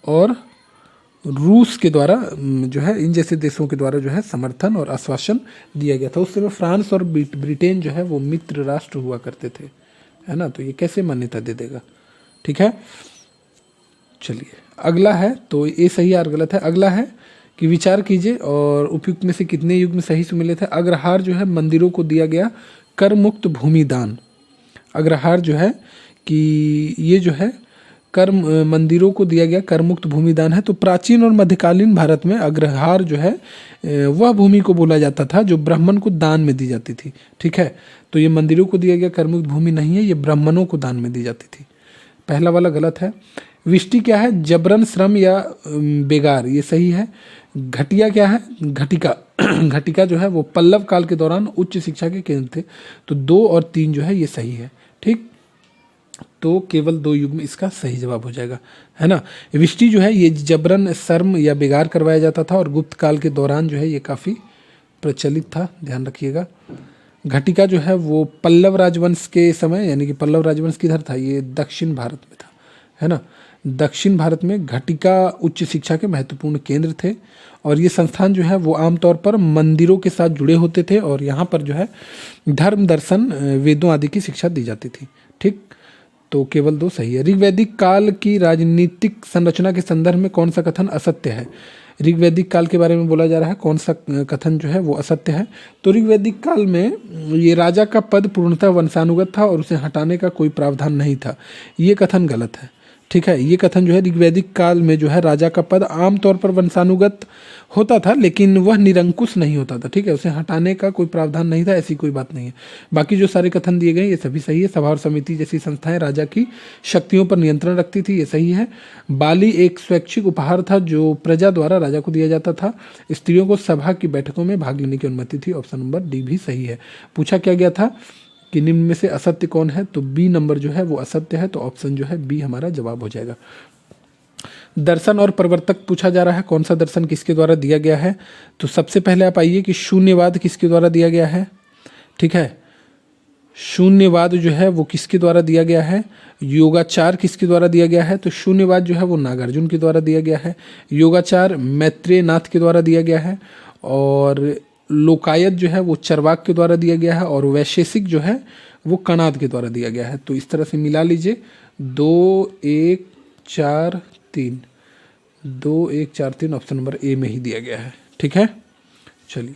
और रूस के द्वारा जो है, इन जैसे देशों के द्वारा जो है समर्थन और आश्वासन दिया गया था। उस समय फ्रांस और ब्रिटेन जो है वो मित्र राष्ट्र हुआ करते थे, है ना, तो ये कैसे मान्यता दे देगा। ठीक है, चलिए अगला है, तो ए सही आर गलत है। अगला है कि विचार कीजिए और उपयुक्त में से कितने युग में सही से मिले थे। अग्रहार जो है मंदिरों को दिया गया कर मुक्त भूमि दान। अग्रहार जो है कि ये जो है कर मंदिरों को दिया गया कर मुक्त भूमि दान है। तो प्राचीन और मध्यकालीन भारत में अग्रहार जो है वह भूमि को बोला जाता था जो ब्राह्मण को दान में दी जाती थी। ठीक है, तो ये मंदिरों को दिया गया कर मुक्त भूमि नहीं है, ये ब्राह्मणों को दान में दी जाती थी। पहला वाला गलत है। विष्टि क्या है? जबरन श्रम या बेगार, ये सही है। घटिया क्या है? घटिका घटिका जो है वो पल्लव काल के दौरान उच्च शिक्षा के केंद्र थे। तो 2 और 3 जो है ये सही है। ठीक, तो केवल 2 युग्म इसका सही जवाब हो जाएगा, है ना। विष्टि जो है ये जबरन, शर्म या बिगाड़ करवाया जाता था और गुप्त काल के दौरान जो है ये काफ़ी प्रचलित था, ध्यान रखिएगा। घटिका जो है वो पल्लव राजवंश के समय, यानी कि पल्लव राजवंश किधर था, ये दक्षिण भारत में था, है ना। दक्षिण भारत में घटिका उच्च शिक्षा के महत्वपूर्ण केंद्र थे और ये संस्थान जो है वो आमतौर पर मंदिरों के साथ जुड़े होते थे और यहाँ पर जो है धर्म, दर्शन, वेदों आदि की शिक्षा दी जाती थी, ठीक। तो केवल 2 सही है। ऋग्वैदिक काल की राजनीतिक संरचना के संदर्भ में कौन सा कथन असत्य है? ऋग्वैदिक काल के बारे में बोला जा रहा है, कौन सा कथन जो है वो असत्य है? तो ऋग्वैदिक काल में ये राजा का पद पूर्णतः वंशानुगत था और उसे हटाने का कोई प्रावधान नहीं था, ये कथन गलत है, ठीक है। ये कथन जो है ऋग्वैदिक काल में जो है राजा का पद आमतौर पर वंशानुगत होता था लेकिन वह निरंकुश नहीं होता था, ठीक है। उसे हटाने का कोई प्रावधान नहीं था, ऐसी कोई बात नहीं है। बाकी जो सारे कथन दिए गए ये सभी सही है। सभा और समिति जैसी संस्थाएं राजा की शक्तियों पर नियंत्रण रखती थी, ये सही है। बाली एक स्वैच्छिक उपहार था जो प्रजा द्वारा राजा को दिया जाता था। स्त्रियों को सभा की बैठकों में भाग लेने की अनुमति थी, ऑप्शन नंबर डी भी सही है। पूछा क्या गया था कि निम्न में से असत्य कौन है, तो बी नंबर जो है वो असत्य है, तो ऑप्शन जो है बी हमारा जवाब हो जाएगा। दर्शन और प्रवर्तक पूछा जा रहा है, कौन सा दर्शन किसके द्वारा दिया गया है? तो सबसे पहले आप आइए कि शून्यवाद किसके द्वारा दिया गया है, ठीक है। शून्यवाद जो है वो किसके द्वारा दिया गया है? योगाचार किसके द्वारा दिया गया है? तो शून्यवाद जो है वो नागार्जुन के द्वारा दिया गया है। योगाचार मैत्रेय नाथ के द्वारा दिया गया है और लोकायत जो है वो चरवाक के द्वारा दिया गया है और वैशेषिक जो है वो कणाद के द्वारा दिया गया है। तो इस तरह से मिला लीजिए 2 1 4 3, 2 1 4 3 ऑप्शन नंबर ए में ही दिया गया है, ठीक है। चलिए,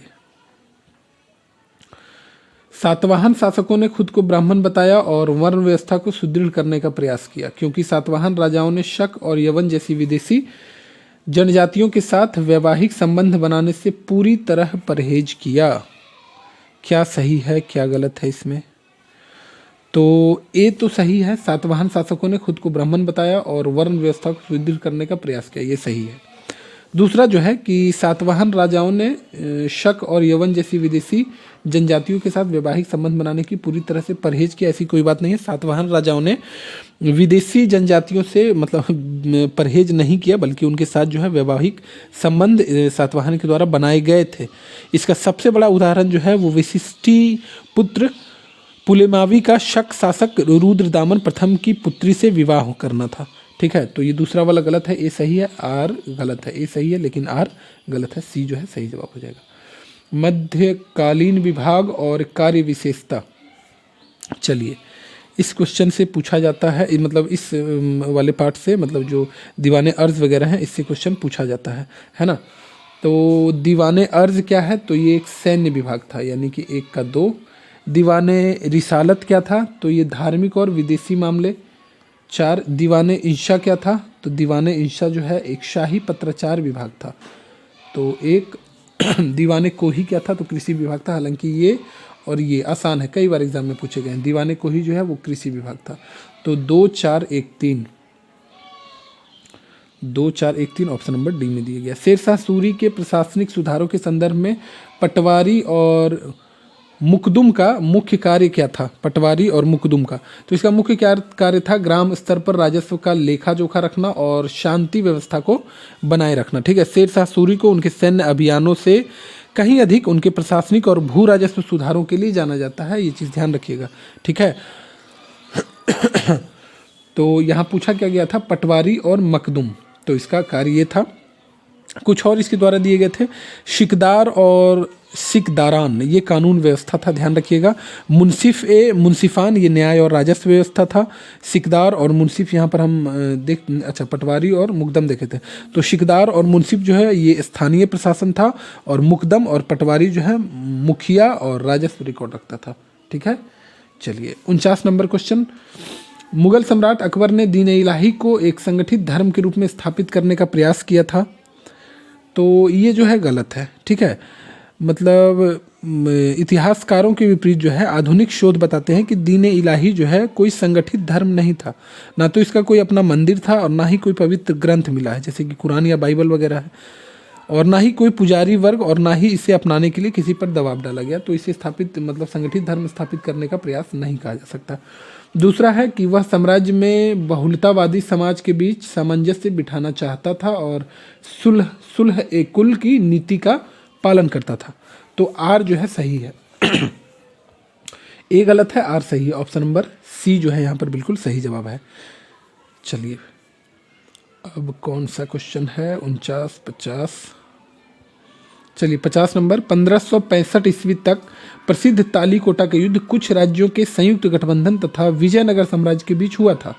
सातवाहन शासकों ने खुद को ब्राह्मण बताया और वर्ण व्यवस्था को सुदृढ़ करने का प्रयास किया क्योंकि सातवाहन राजाओं ने शक और यवन जैसी विदेशी जनजातियों के साथ वैवाहिक संबंध बनाने से पूरी तरह परहेज किया। क्या सही है, क्या गलत है इसमें? तो ए तो सही है, सातवाहन शासकों ने खुद को ब्राह्मण बताया और वर्ण व्यवस्था को सुदृढ़ करने का प्रयास किया, ये सही है। दूसरा जो है कि सातवाहन राजाओं ने शक और यवन जैसी विदेशी जनजातियों के साथ वैवाहिक संबंध बनाने की पूरी तरह से परहेज किया, ऐसी कोई बात नहीं है। सातवाहन राजाओं ने विदेशी जनजातियों से मतलब परहेज नहीं किया बल्कि उनके साथ जो है वैवाहिक संबंध सातवाहन के द्वारा बनाए गए थे। इसका सबसे बड़ा उदाहरण जो है वो वशिष्ठी पुत्र पुलेमावी का शक शासक रुद्रदामन प्रथम की पुत्री से विवाह करना था, ठीक है। तो ये दूसरा वाला गलत है, ए सही है, आर गलत है। ए सही है लेकिन आर गलत है, सी जो है सही जवाब हो जाएगा। मध्यकालीन विभाग और कार्य विशेषता, चलिए इस क्वेश्चन से पूछा जाता है, मतलब इस वाले पार्ट से, मतलब जो दीवाने अर्ज वगैरह हैं इससे क्वेश्चन पूछा जाता है ना। तो दीवाने अर्ज क्या है? तो ये एक सैन्य विभाग था, यानी कि 1 का 2। दीवाने रिसालत क्या था? तो ये धार्मिक और विदेशी मामले। 4 दीवाने इंशा क्या था? तो दीवाने इंशा जो है एक शाही पत्राचार विभाग था। तो एक दीवाने कोही क्या था? तो कृषि विभाग था। हालांकि ये और ये आसान है, कई बार एग्जाम में पूछे गए हैं। दीवाने कोही जो है वो कृषि विभाग था। तो 2 4 1 3, 2 4 1 3 ऑप्शन नंबर डी में दिया गया। शेरशाह सूरी के प्रशासनिक सुधारों के संदर्भ में पटवारी और मुकदुम का मुख्य कार्य क्या था? पटवारी और मुकदुम का, तो इसका मुख्य कार्य था ग्राम स्तर पर राजस्व का लेखा जोखा रखना और शांति व्यवस्था को बनाए रखना, ठीक है। शेरशाह सूरी को उनके सैन्य अभियानों से कहीं अधिक उनके प्रशासनिक और भू राजस्व सुधारों के लिए जाना जाता है, ये चीज़ ध्यान रखिएगा, ठीक है। तो यहाँ पूछा क्या गया था? पटवारी और मकदुम, तो इसका कार्य ये था। कुछ और इसके द्वारा दिए गए थे। शिकदार और सिकदारान, ये कानून व्यवस्था था, ध्यान रखिएगा। मुंसिफान, ये न्याय और राजस्व व्यवस्था था। सिकदार और मुंसिफ यहाँ पर हम पटवारी और मुकदम देखे थे। तो शिकदार और मुंसिफ जो है ये स्थानीय प्रशासन था और मुकदम और पटवारी जो है मुखिया और राजस्व रिकॉर्ड रखता था, ठीक है। चलिए 49 नंबर क्वेश्चन। मुगल सम्राट अकबर ने दीन इलाही को एक संगठित धर्म के रूप में स्थापित करने का प्रयास किया था, तो ये जो है गलत है, ठीक है। मतलब इतिहासकारों के विपरीत जो है आधुनिक शोध बताते हैं कि दीन इलाही जो है कोई संगठित धर्म नहीं था, ना तो इसका कोई अपना मंदिर था और ना ही कोई पवित्र ग्रंथ मिला है जैसे कि कुरान या बाइबल वगैरह है। और ना ही कोई पुजारी वर्ग और ना ही इसे अपनाने के लिए किसी पर दबाव डाला गया। तो इसे स्थापित मतलब संगठित धर्म स्थापित करने का प्रयास नहीं कहा जा सकता। दूसरा है कि वह साम्राज्य में बहुलतावादी समाज के बीच सामंजस्य बिठाना चाहता था और सुलह सुलह ए कुल की नीति का पालन करता था। तो आर जो है सही है। ए गलत है, आर सही है। ऑप्शन नंबर सी जो है यहाँ पर बिल्कुल सही जवाब है। चलिए अब कौन सा क्वेश्चन है, 49, 50। चलिए 50 नंबर। 1565 ईस्वी तक प्रसिद्ध तालीकोटा का युद्ध कुछ राज्यों के संयुक्त गठबंधन तथा विजयनगर साम्राज्य के बीच हुआ था।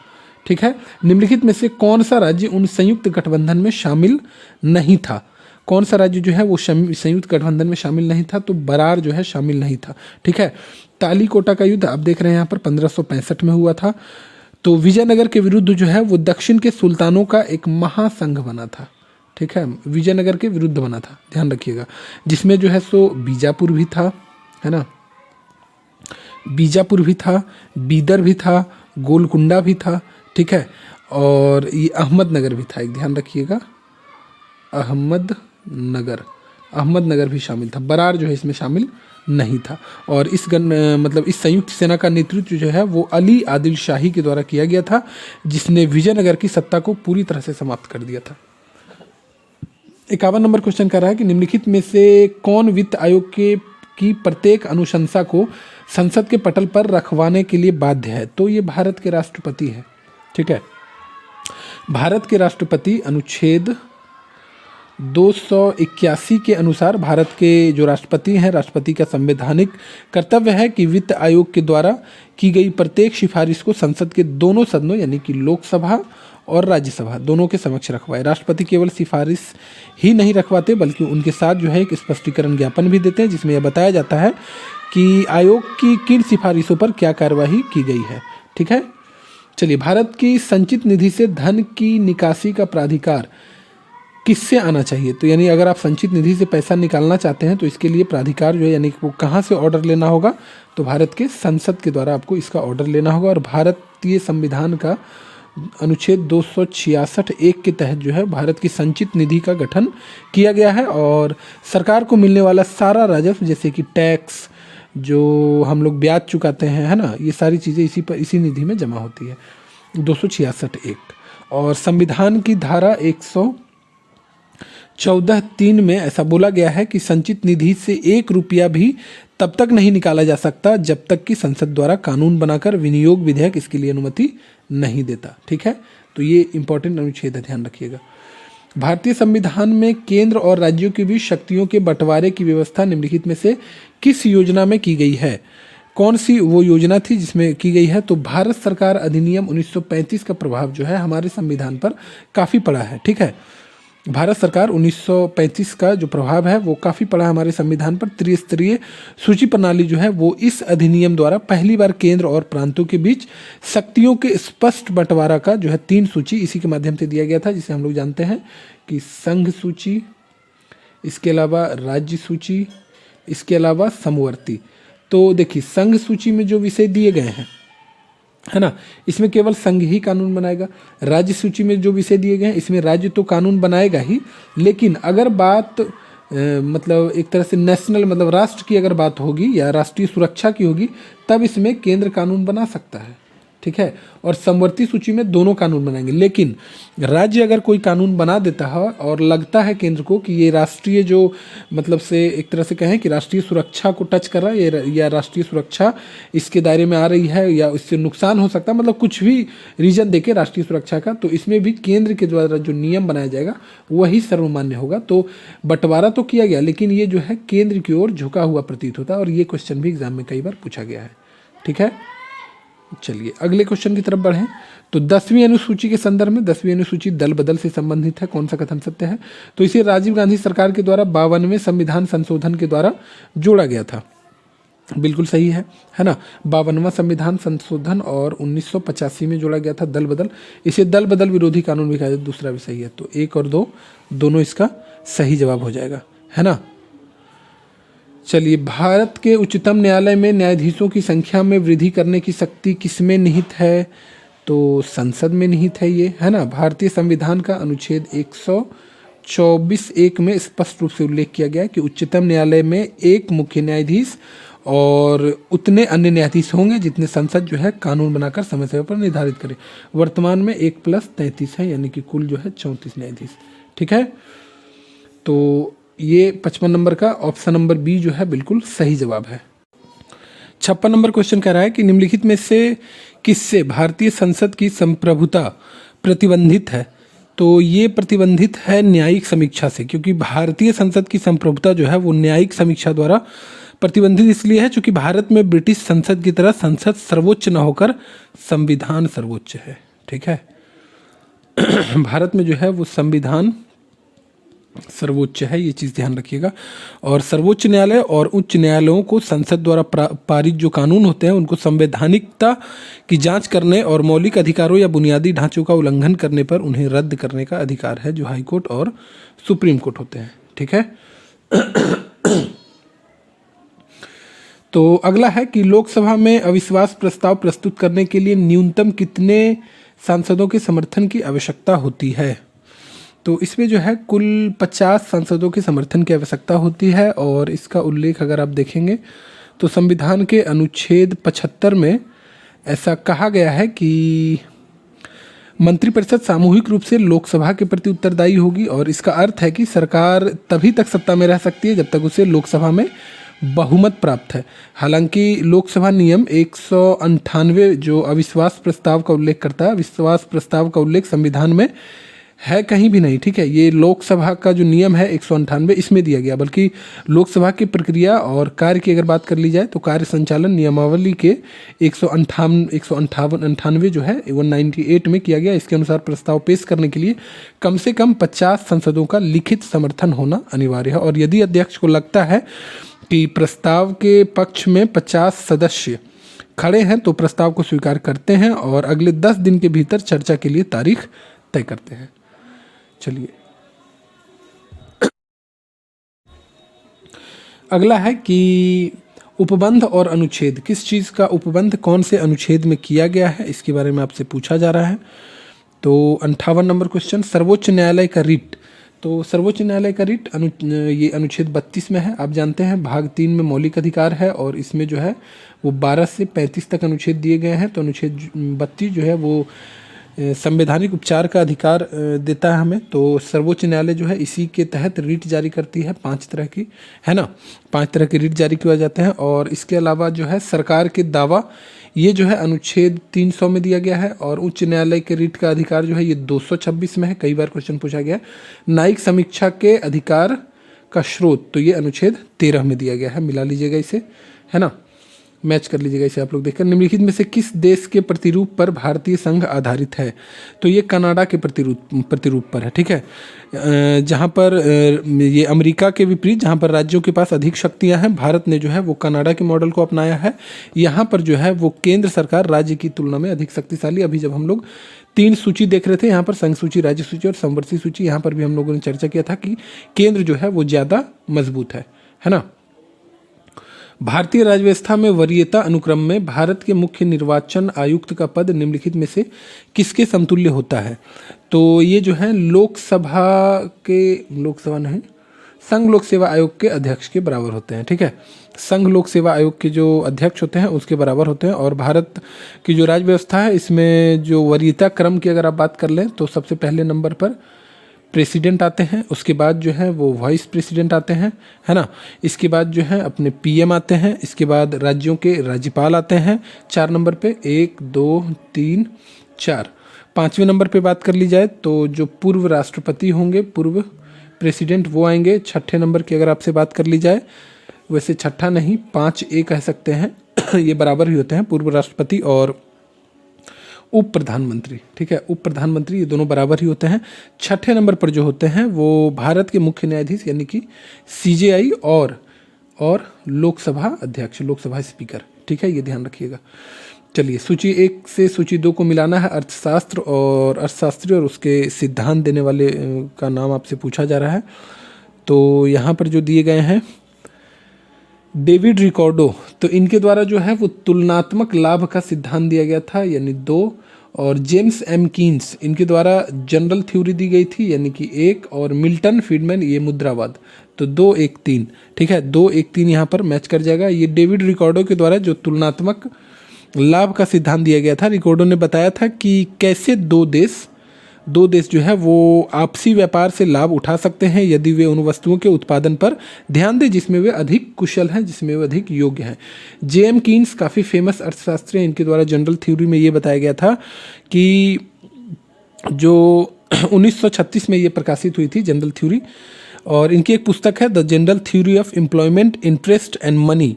ठीक है, निम्नलिखित में से कौन सा राज्य उन संयुक्त गठबंधन में शामिल नहीं था? कौन सा राज्य जो है वो संयुक्त गठबंधन में शामिल नहीं था? तो बरार जो है शामिल नहीं था। ठीक है, तालीकोटा का युद्ध आप देख रहे हैं यहाँ पर 1565 में हुआ था। तो विजयनगर के विरुद्ध जो है वो दक्षिण के सुल्तानों का एक महासंघ बना था। ठीक है, विजयनगर के विरुद्ध बना था, ध्यान रखिएगा। जिसमें जो है सो बीजापुर भी था, है ना, बीजापुर भी था, बीदर भी था, गोलकुंडा भी था। ठीक है, और ये अहमदनगर भी था, एक ध्यान रखिएगा, अहमदनगर भी शामिल था। बरार जो है इसमें शामिल नहीं था। और इस मतलब इस संयुक्त सेना का नेतृत्व जो है वो अली आदिल शाही के द्वारा किया गया था, जिसने विजयनगर की सत्ता को पूरी तरह से समाप्त कर दिया था। 51 नंबर क्वेश्चन कर रहा है कि निम्नलिखित में से कौन वित्त आयोग की प्रत्येक अनुशंसा को संसद के पटल पर रखवाने के लिए बाध्य है? तो ये भारत के राष्ट्रपति है। ठीक है, भारत के राष्ट्रपति अनुच्छेद 281 के अनुसार भारत के जो राष्ट्रपति हैं, राष्ट्रपति का संवैधानिक कर्तव्य है कि वित्त आयोग के द्वारा की गई प्रत्येक सिफारिश को संसद के दोनों सदनों यानी कि लोकसभा और राज्यसभा दोनों के समक्ष रखवाए। राष्ट्रपति केवल सिफारिश ही नहीं रखवाते बल्कि उनके साथ जो है एक स्पष्टीकरण ज्ञापन भी देते हैं, जिसमें यह बताया जाता है कि आयोग की किन सिफारिशों पर क्या कार्यवाही की गई है। ठीक है, चलिए भारत की संचित निधि से धन की निकासी का प्राधिकार किससे आना चाहिए? तो यानी अगर आप संचित निधि से पैसा निकालना चाहते हैं तो इसके लिए प्राधिकार जो है यानी वो कहाँ से ऑर्डर लेना होगा? तो भारत के संसद के द्वारा आपको इसका ऑर्डर लेना होगा। और भारतीय संविधान का अनुच्छेद 266(1) के तहत जो है भारत की संचित निधि का गठन किया गया है। और सरकार को मिलने वाला सारा राजस्व जैसे कि टैक्स, जो हम लोग ब्याज चुकाते हैं, है ना, ये सारी चीज़ें इसी निधि में जमा होती है, 266(1). और संविधान की धारा 114(3) में ऐसा बोला गया है कि संचित निधि से 1 रुपया भी तब तक नहीं निकाला जा सकता जब तक कि संसद द्वारा कानून बनाकर विनियोग विधेयक इसके लिए अनुमति नहीं देता। ठीक है, तो ये इंपॉर्टेंट अनुच्छेद है, ध्यान रखिएगा। भारतीय संविधान में केंद्र और राज्यों के बीच शक्तियों के बंटवारे की व्यवस्था निम्नलिखित में से किस योजना में की गई है? कौन सी वो योजना थी जिसमें की गई है? तो भारत सरकार अधिनियम 1935 का प्रभाव जो है हमारे संविधान पर काफ़ी पड़ा है। ठीक है, भारत सरकार 1935 का जो प्रभाव है वो काफ़ी पड़ा है हमारे संविधान पर। त्रिस्तरीय सूची प्रणाली जो है वो इस अधिनियम द्वारा पहली बार केंद्र और प्रांतों के बीच शक्तियों के स्पष्ट बंटवारा का जो है 3 सूची इसी के माध्यम से दिया गया था, जिसे हम लोग जानते हैं कि संघ सूची, इसके अलावा राज्य सूची, इसके अलावा समवर्ती। तो देखिए संघ सूची में जो विषय दिए गए हैं, है ना, इसमें केवल संघ ही कानून बनाएगा। राज्य सूची में जो विषय दिए गए हैं इसमें राज्य तो कानून बनाएगा ही, लेकिन अगर बात मतलब एक तरह से नेशनल मतलब राष्ट्र की अगर बात होगी या राष्ट्रीय सुरक्षा की होगी तब इसमें केंद्र कानून बना सकता है। ठीक है, और समवर्ती सूची में दोनों कानून बनाएंगे। लेकिन राज्य अगर कोई कानून बना देता है और लगता है केंद्र को कि ये राष्ट्रीय जो मतलब से एक तरह से कहें कि राष्ट्रीय सुरक्षा को टच कर रहा है या राष्ट्रीय सुरक्षा इसके दायरे में आ रही है या इससे नुकसान हो सकता है, मतलब कुछ भी रीजन देके राष्ट्रीय सुरक्षा का, तो इसमें भी केंद्र के द्वारा जो नियम बनाया जाएगा वही सर्वमान्य होगा। तो बंटवारा तो किया गया लेकिन ये जो है केंद्र की ओर झुका हुआ प्रतीत होता है, और ये क्वेश्चन भी एग्जाम में कई बार पूछा गया है। ठीक है, चलिए अगले क्वेश्चन की तरफ बढ़ें। तो 10वीं अनुसूची के संदर्भ में 10वीं अनुसूची दल बदल से संबंधित है, कौन सा कथन सत्य है? तो इसे राजीव गांधी सरकार के द्वारा 52वें संविधान संशोधन के द्वारा जोड़ा गया था, बिल्कुल सही है ना। 52वां संविधान संशोधन और 1985 में जोड़ा गया था दल बदल। इसे दल बदल विरोधी कानून भी कहा जाता है, दूसरा भी सही है। तो 1 और 2 दोनों इसका सही जवाब हो जाएगा, है ना। चलिए भारत के उच्चतम न्यायालय में न्यायाधीशों की संख्या में वृद्धि करने की शक्ति किसमें निहित है? तो संसद में निहित है ये, है ना। भारतीय संविधान का अनुच्छेद 24(1) में स्पष्ट रूप से उल्लेख किया गया है कि उच्चतम न्यायालय में एक मुख्य न्यायाधीश और उतने अन्य न्यायाधीश होंगे जितने संसद जो है कानून बनाकर समय समय पर निर्धारित करे। वर्तमान में 1+33 है, यानी कि कुल जो है 34 न्यायाधीश। ठीक है, तो ये 55 नंबर का ऑप्शन नंबर बी जो है बिल्कुल सही जवाब है। 56 नंबर क्वेश्चन कह रहा है कि निम्नलिखित में से किससे भारतीय संसद की संप्रभुता प्रतिबंधित है। तो ये प्रतिबंधित है न्यायिक समीक्षा से, क्योंकि भारतीय संसद की संप्रभुता जो है वो न्यायिक समीक्षा द्वारा प्रतिबंधित इसलिए है क्योंकि भारत में ब्रिटिश संसद की तरह संसद सर्वोच्च न होकर संविधान सर्वोच्च है। ठीक है, भारत में जो है वो संविधान सर्वोच्च है, ये चीज़ ध्यान रखिएगा। और सर्वोच्च न्यायालय और उच्च न्यायालयों को संसद द्वारा पारित जो कानून होते हैं उनको संवैधानिकता की जांच करने और मौलिक अधिकारों या बुनियादी ढांचों का उल्लंघन करने पर उन्हें रद्द करने का अधिकार है, जो हाई कोर्ट और सुप्रीम कोर्ट होते हैं। ठीक है, तो अगला है कि लोकसभा में अविश्वास प्रस्ताव प्रस्तुत करने के लिए न्यूनतम कितने सांसदों के समर्थन की आवश्यकता होती है। तो इसमें जो है कुल 50 सांसदों के समर्थन की आवश्यकता होती है, और इसका उल्लेख अगर आप देखेंगे तो संविधान के अनुच्छेद 75 में ऐसा कहा गया है कि मंत्रिपरिषद सामूहिक रूप से लोकसभा के प्रति उत्तरदायी होगी, और इसका अर्थ है कि सरकार तभी तक सत्ता में रह सकती है जब तक उसे लोकसभा में बहुमत प्राप्त है। हालांकि लोकसभा नियम 198 जो अविश्वास प्रस्ताव का उल्लेख करता है, अविश्वास प्रस्ताव का उल्लेख संविधान में है कहीं भी नहीं। ठीक है, ये लोकसभा का जो नियम है 198 इसमें दिया गया, बल्कि लोकसभा की प्रक्रिया और कार्य की अगर बात कर ली जाए तो कार्य संचालन नियमावली के 198 जो है 198 में किया गया। इसके अनुसार प्रस्ताव पेश करने के लिए कम से कम 50 सांसदों का लिखित समर्थन होना अनिवार्य है, और यदि अध्यक्ष को लगता है कि प्रस्ताव के पक्ष में 50 सदस्य खड़े हैं तो प्रस्ताव को स्वीकार करते हैं और अगले 10 दिन के भीतर चर्चा के लिए तारीख तय करते हैं। चलिए, अगला है कि उपबंध और अनुच्छेद, किस चीज़ का उपबंध कौन से अनुच्छेद में किया गया है, इसके बारे में आपसे पूछा जा रहा है। तो 58 नंबर क्वेश्चन, सर्वोच्च न्यायालय का रिट। तो सर्वोच्च न्यायालय का रिट ये अनुच्छेद 32 में है। आप जानते हैं भाग 3 में मौलिक अधिकार है, और इसमें जो है वो 12 से 35 तक अनुच्छेद दिए गए हैं। तो अनुच्छेद 32 जो है वो संवैधानिक उपचार का अधिकार देता है हमें। तो सर्वोच्च न्यायालय जो है इसी के तहत रिट जारी करती है, 5 तरह की, है ना, 5 तरह के रिट जारी किए जाते हैं। और इसके अलावा जो है सरकार के दावा, ये जो है अनुच्छेद 300 में दिया गया है। और उच्च न्यायालय के रिट का अधिकार जो है ये 226 में है, कई बार क्वेश्चन पूछा गया। न्यायिक समीक्षा के अधिकार का स्रोत, तो ये अनुच्छेद 13 में दिया गया है, मिला लीजिएगा इसे, है ना, मैच कर लीजिएगा इसे आप लोग देखकर। निम्नलिखित में से किस देश के प्रतिरूप पर भारतीय संघ आधारित है। तो ये कनाडा के प्रतिरूप पर है। ठीक है, जहाँ पर ये अमेरिका के विपरीत, जहाँ पर राज्यों के पास अधिक शक्तियाँ हैं, भारत ने जो है वो कनाडा के मॉडल को अपनाया है। यहाँ पर जो है वो केंद्र सरकार राज्य की तुलना में अधिक शक्तिशाली। अभी जब हम लोग 3 सूची देख रहे थे, यहाँ पर संघ सूची, राज्य सूची और समवर्ती सूची, यहाँ पर भी हम लोगों ने चर्चा किया था कि केंद्र जो है वो ज़्यादा मजबूत है ना। भारतीय राज्य व्यवस्था में वरीयता अनुक्रम में भारत के मुख्य निर्वाचन आयुक्त का पद निम्नलिखित में से किसके समतुल्य होता है। तो ये जो है संघ लोक सेवा आयोग के अध्यक्ष के बराबर होते हैं। ठीक है, संघ लोक सेवा आयोग के जो अध्यक्ष होते हैं उसके बराबर होते हैं। और भारत की जो राज्य व्यवस्था है इसमें जो वरीयता क्रम की अगर आप बात कर लें तो सबसे पहले नंबर पर प्रेसिडेंट आते हैं, उसके बाद जो है वो वाइस प्रेसिडेंट आते हैं, है ना, इसके बाद जो है अपने पीएम आते हैं, इसके बाद राज्यों के राज्यपाल आते हैं 4 नंबर पे, 1 2 3 4। 5वें नंबर पे बात कर ली जाए तो जो पूर्व राष्ट्रपति होंगे, पूर्व प्रेसिडेंट, वो आएंगे। 6ठे नंबर की अगर आपसे बात कर ली जाए, वैसे 6ठा नहीं 5A कह सकते हैं ये बराबर ही होते हैं, पूर्व राष्ट्रपति और उप प्रधानमंत्री। ठीक है, उप प्रधानमंत्री, ये दोनों बराबर ही होते हैं। 6ठे नंबर पर जो होते हैं वो भारत के मुख्य न्यायाधीश यानी कि CJI और लोकसभा अध्यक्ष, लोकसभा स्पीकर। ठीक है, ये ध्यान रखिएगा। चलिए, सूची 1 से सूची 2 को मिलाना है। अर्थशास्त्र और अर्थशास्त्री और उसके सिद्धांत देने वाले का नाम आपसे पूछा जा रहा है। तो यहाँ पर जो दिए गए हैं डेविड रिकॉर्डो, तो इनके द्वारा जो है वो तुलनात्मक लाभ का सिद्धांत दिया गया था, यानी 2। और जेम्स एम कीन्स इनके द्वारा जनरल थ्योरी दी गई थी यानी कि 1, और मिल्टन फ्रीडमैन ये मुद्रावाद। तो 2, 1, 3, ठीक है, 2, 1, 3 यहाँ पर मैच कर जाएगा। ये डेविड रिकॉर्डो के द्वारा जो तुलनात्मक लाभ का सिद्धांत दिया गया था, रिकॉर्डो ने बताया था कि कैसे दो देश जो है वो आपसी व्यापार से लाभ उठा सकते हैं यदि वे उन वस्तुओं के उत्पादन पर ध्यान दें जिसमें वे अधिक कुशल हैं, जिसमें वे अधिक योग्य हैं। जेएम कीन्स काफ़ी फेमस अर्थशास्त्री हैं, इनके द्वारा जनरल थ्योरी में ये बताया गया था कि जो 1936 में ये प्रकाशित हुई थी जनरल थ्योरी, और इनकी एक पुस्तक है the general theory of employment, interest and money.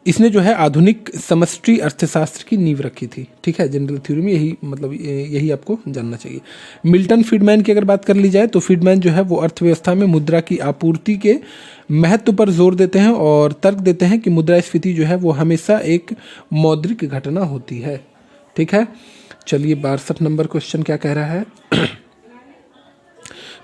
इसने जो है आधुनिक समष्टि अर्थशास्त्र की नींव रखी थी। ठीक है, जनरल थ्योरी में यही आपको जानना चाहिए। मिल्टन फ्रीडमैन की अगर बात कर ली जाए तो फ्रीडमैन जो है वो अर्थव्यवस्था में मुद्रा की आपूर्ति के महत्व पर जोर देते हैं और तर्क देते हैं कि मुद्रास्फीति जो है वो हमेशा एक मौद्रिक घटना होती है। ठीक है, चलिए 62 नंबर क्वेश्चन क्या कह रहा है।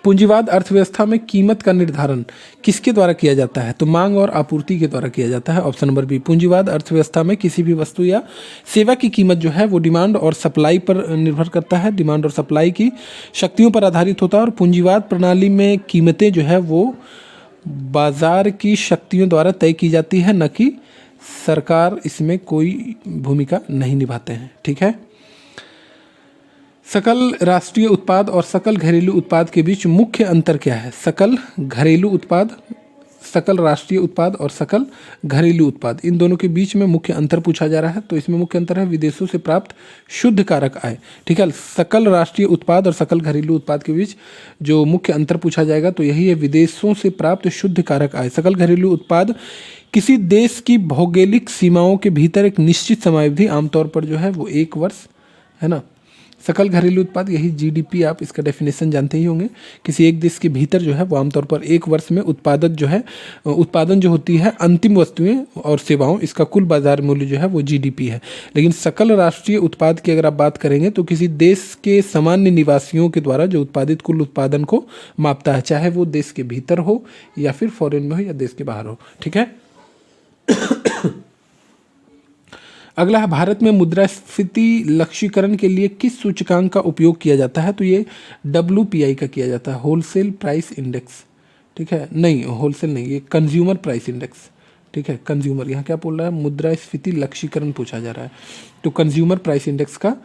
पूंजीवाद अर्थव्यवस्था में कीमत का निर्धारण किसके द्वारा किया जाता है? तो मांग और आपूर्ति के द्वारा किया जाता है। Option number B. पूंजीवाद अर्थव्यवस्था में किसी भी वस्तु या सेवा की कीमत जो है वो डिमांड और सप्लाई पर निर्भर करता है, डिमांड और सप्लाई की शक्तियों पर आधारित होता है। और पूंजीवाद प्रणाली में कीमतें जो है वो बाजार की शक्तियों द्वारा तय की जाती है, न कि सरकार इसमें कोई भूमिका नहीं निभाते हैं। ठीक है, सकल राष्ट्रीय उत्पाद और सकल घरेलू उत्पाद के बीच मुख्य अंतर क्या है? सकल घरेलू उत्पाद, सकल राष्ट्रीय उत्पाद और सकल घरेलू उत्पाद, इन दोनों के बीच में मुख्य अंतर पूछा जा रहा है। तो इसमें मुख्य अंतर है विदेशों से प्राप्त शुद्ध कारक आय। ठीक है, सकल राष्ट्रीय उत्पाद और सकल घरेलू उत्पाद के बीच जो मुख्य अंतर पूछा जाएगा तो यही है विदेशों से प्राप्त शुद्ध कारक आय। सकल घरेलू उत्पाद किसी देश की भौगोलिक सीमाओं के भीतर एक निश्चित समयावधि, आमतौर पर जो है वो 1 वर्ष है ना। सकल घरेलू उत्पाद यही जीडीपी, आप इसका डेफिनेशन जानते ही होंगे। किसी एक देश के भीतर जो है वो आमतौर पर 1 वर्ष में उत्पादन जो होती है अंतिम वस्तुएं और सेवाओं, इसका कुल बाजार मूल्य जो है वो जीडीपी है। लेकिन सकल राष्ट्रीय उत्पाद की अगर आप बात करेंगे तो किसी देश के सामान्य निवासियों के द्वारा जो उत्पादित कुल उत्पादन को मापता है, चाहे वो देश के भीतर हो या फिर फॉरेन में हो या देश के बाहर हो। ठीक है, अगला है भारत में मुद्रास्फीति लक्ष्यीकरण के लिए किस सूचकांक का उपयोग किया जाता है? तो ये WPI का किया जाता है, होलसेल प्राइस इंडेक्स। ठीक है, नहीं होलसेल नहीं, ये कंज्यूमर प्राइस इंडेक्स। ठीक है, कंज्यूमर, यहाँ क्या बोल रहा है? मुद्रास्फीति लक्ष्यीकरण पूछा जा रहा है, तो कंज्यूमर प्राइस इंडेक्स का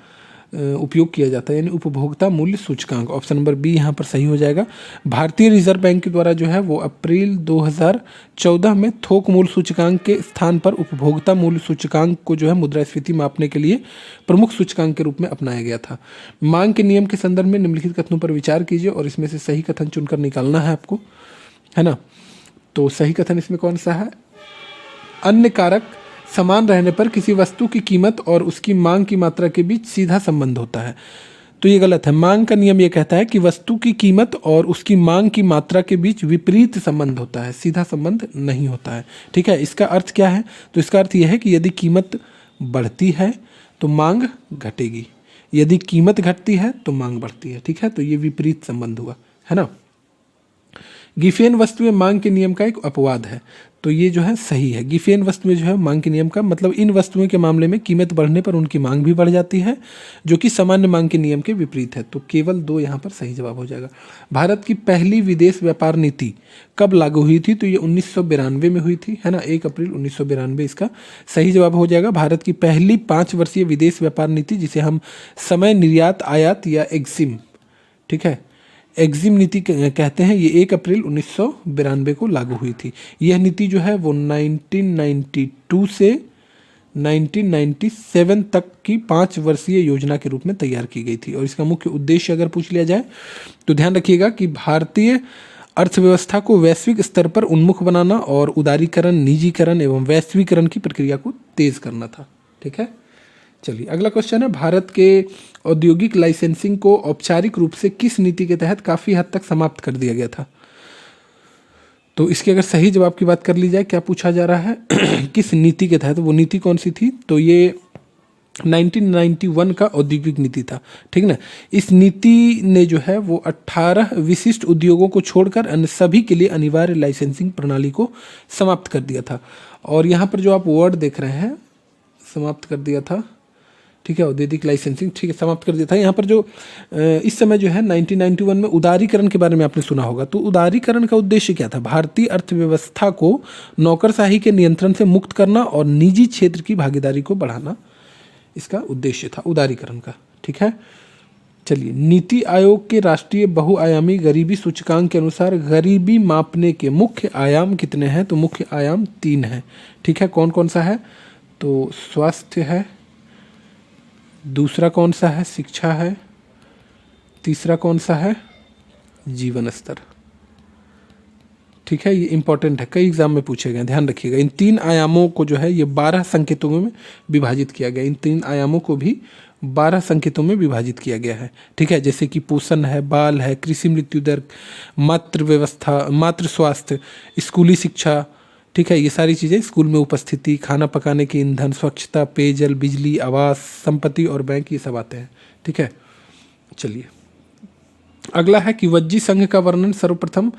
उपयोग किया जाता है, यानी उपभोक्ता मूल्य सूचकांक। ऑप्शन नंबर बी यहाँ पर सही हो जाएगा। भारतीय रिजर्व बैंक के द्वारा जो है वो अप्रैल 2014 में थोक मूल्य सूचकांक के स्थान पर उपभोक्ता मूल्य सूचकांक को जो है मुद्रास्फीति मापने के लिए प्रमुख सूचकांक के रूप में अपनाया गया था। मांग के नियम के संदर्भ में निम्नलिखित कथनों पर विचार कीजिए और इसमें से सही कथन चुनकर निकालना है आपको, है ना। तो सही कथन इसमें कौन सा है? अन्य कारक समान रहने पर किसी वस्तु की कीमत और उसकी मांग की मात्रा के बीच सीधा संबंध होता है। तो ये गलत है। मांग का नियम ये कहता है कि वस्तु की कीमत और उसकी मांग की मात्रा के बीच विपरीत संबंध होता है, सीधा संबंध नहीं होता है। ठीक है, इसका अर्थ क्या है? तो इसका अर्थ यह है कि यदि कीमत बढ़ती है तो मांग घटेगी, यदि कीमत घटती है तो मांग बढ़ती है। ठीक है, तो ये विपरीत संबंध हुआ, है ना। गिफेन वस्तुएं मांग के नियम का एक अपवाद है, तो ये जो है सही है। गिफेन वस्तुएं जो है मांग के नियम का मतलब इन वस्तुओं के मामले में कीमत बढ़ने पर उनकी मांग भी बढ़ जाती है, जो कि सामान्य मांग के नियम के विपरीत है। तो केवल 2 यहाँ पर सही जवाब हो जाएगा। भारत की पहली विदेश व्यापार नीति कब लागू हुई थी? तो ये 1992 में हुई थी, है ना, 1 अप्रैल 1992 इसका सही जवाब हो जाएगा। भारत की पहली 5 वर्षीय विदेश व्यापार नीति, जिसे हम समय निर्यात आयात या एग्जिम, ठीक है, एग्जिम नीति कहते हैं, ये 1 अप्रैल 1992 को लागू हुई थी। यह नीति जो है वो 1992 से 1997 तक की 5 वर्षीय योजना के रूप में तैयार की गई थी। और इसका मुख्य उद्देश्य अगर पूछ लिया जाए तो ध्यान रखिएगा कि भारतीय अर्थव्यवस्था को वैश्विक स्तर पर उन्मुख बनाना और उदारीकरण, निजीकरण एवं वैश्वीकरण की प्रक्रिया को तेज करना था। ठीक है, चलिए अगला क्वेश्चन है, भारत के औद्योगिक लाइसेंसिंग को औपचारिक रूप से किस नीति के तहत काफ़ी हद तक समाप्त कर दिया गया था? तो इसके अगर सही जवाब की बात कर ली जाए, क्या पूछा जा रहा है किस नीति के तहत, वो नीति कौन सी थी? तो ये 1991 का औद्योगिक नीति था। ठीक ना, इस नीति ने जो है वो 18 विशिष्ट उद्योगों को छोड़कर अन्य सभी के लिए अनिवार्य लाइसेंसिंग प्रणाली को समाप्त कर दिया था। और यहाँ पर जो आप वर्ड देख रहे हैं, समाप्त कर दिया था, ठीक है, औद्योगिक लाइसेंसिंग, ठीक है, समाप्त कर दिया था। यहाँ पर जो इस समय जो है 1991 में उदारीकरण के बारे में आपने सुना होगा। तो उदारीकरण का उद्देश्य क्या था? भारतीय अर्थव्यवस्था को नौकरशाही के नियंत्रण से मुक्त करना और निजी क्षेत्र की भागीदारी को बढ़ाना, इसका उद्देश्य था उदारीकरण का। ठीक है, चलिए, नीति आयोग के राष्ट्रीय बहुआयामी गरीबी सूचकांक के अनुसार गरीबी मापने के मुख्य आयाम कितने हैं? तो मुख्य आयाम 3 हैं। ठीक है, कौन कौन सा है? तो स्वास्थ्य है, दूसरा कौन सा है? शिक्षा है, तीसरा कौन सा है? जीवन स्तर। ठीक है, ये इंपॉर्टेंट है, कई एग्जाम में पूछे गए, ध्यान रखिएगा। इन 3 आयामों को जो है ये 12 संकेतों में विभाजित किया गया। इन 3 आयामों को भी 12 संकेतों में विभाजित किया गया है। ठीक है, जैसे कि पोषण है, बाल है, कृषि मृत्यु दर, मातृ व्यवस्था, मातृ स्वास्थ्य, स्कूली शिक्षा। ठीक है, ये सारी चीज़ें, स्कूल में उपस्थिति, खाना पकाने के ईंधन, स्वच्छता, पेयजल, बिजली, आवास, संपत्ति और बैंक, ये सब आते हैं। ठीक है, चलिए, अगला है कि वज्जी संघ का वर्णन सर्वप्रथम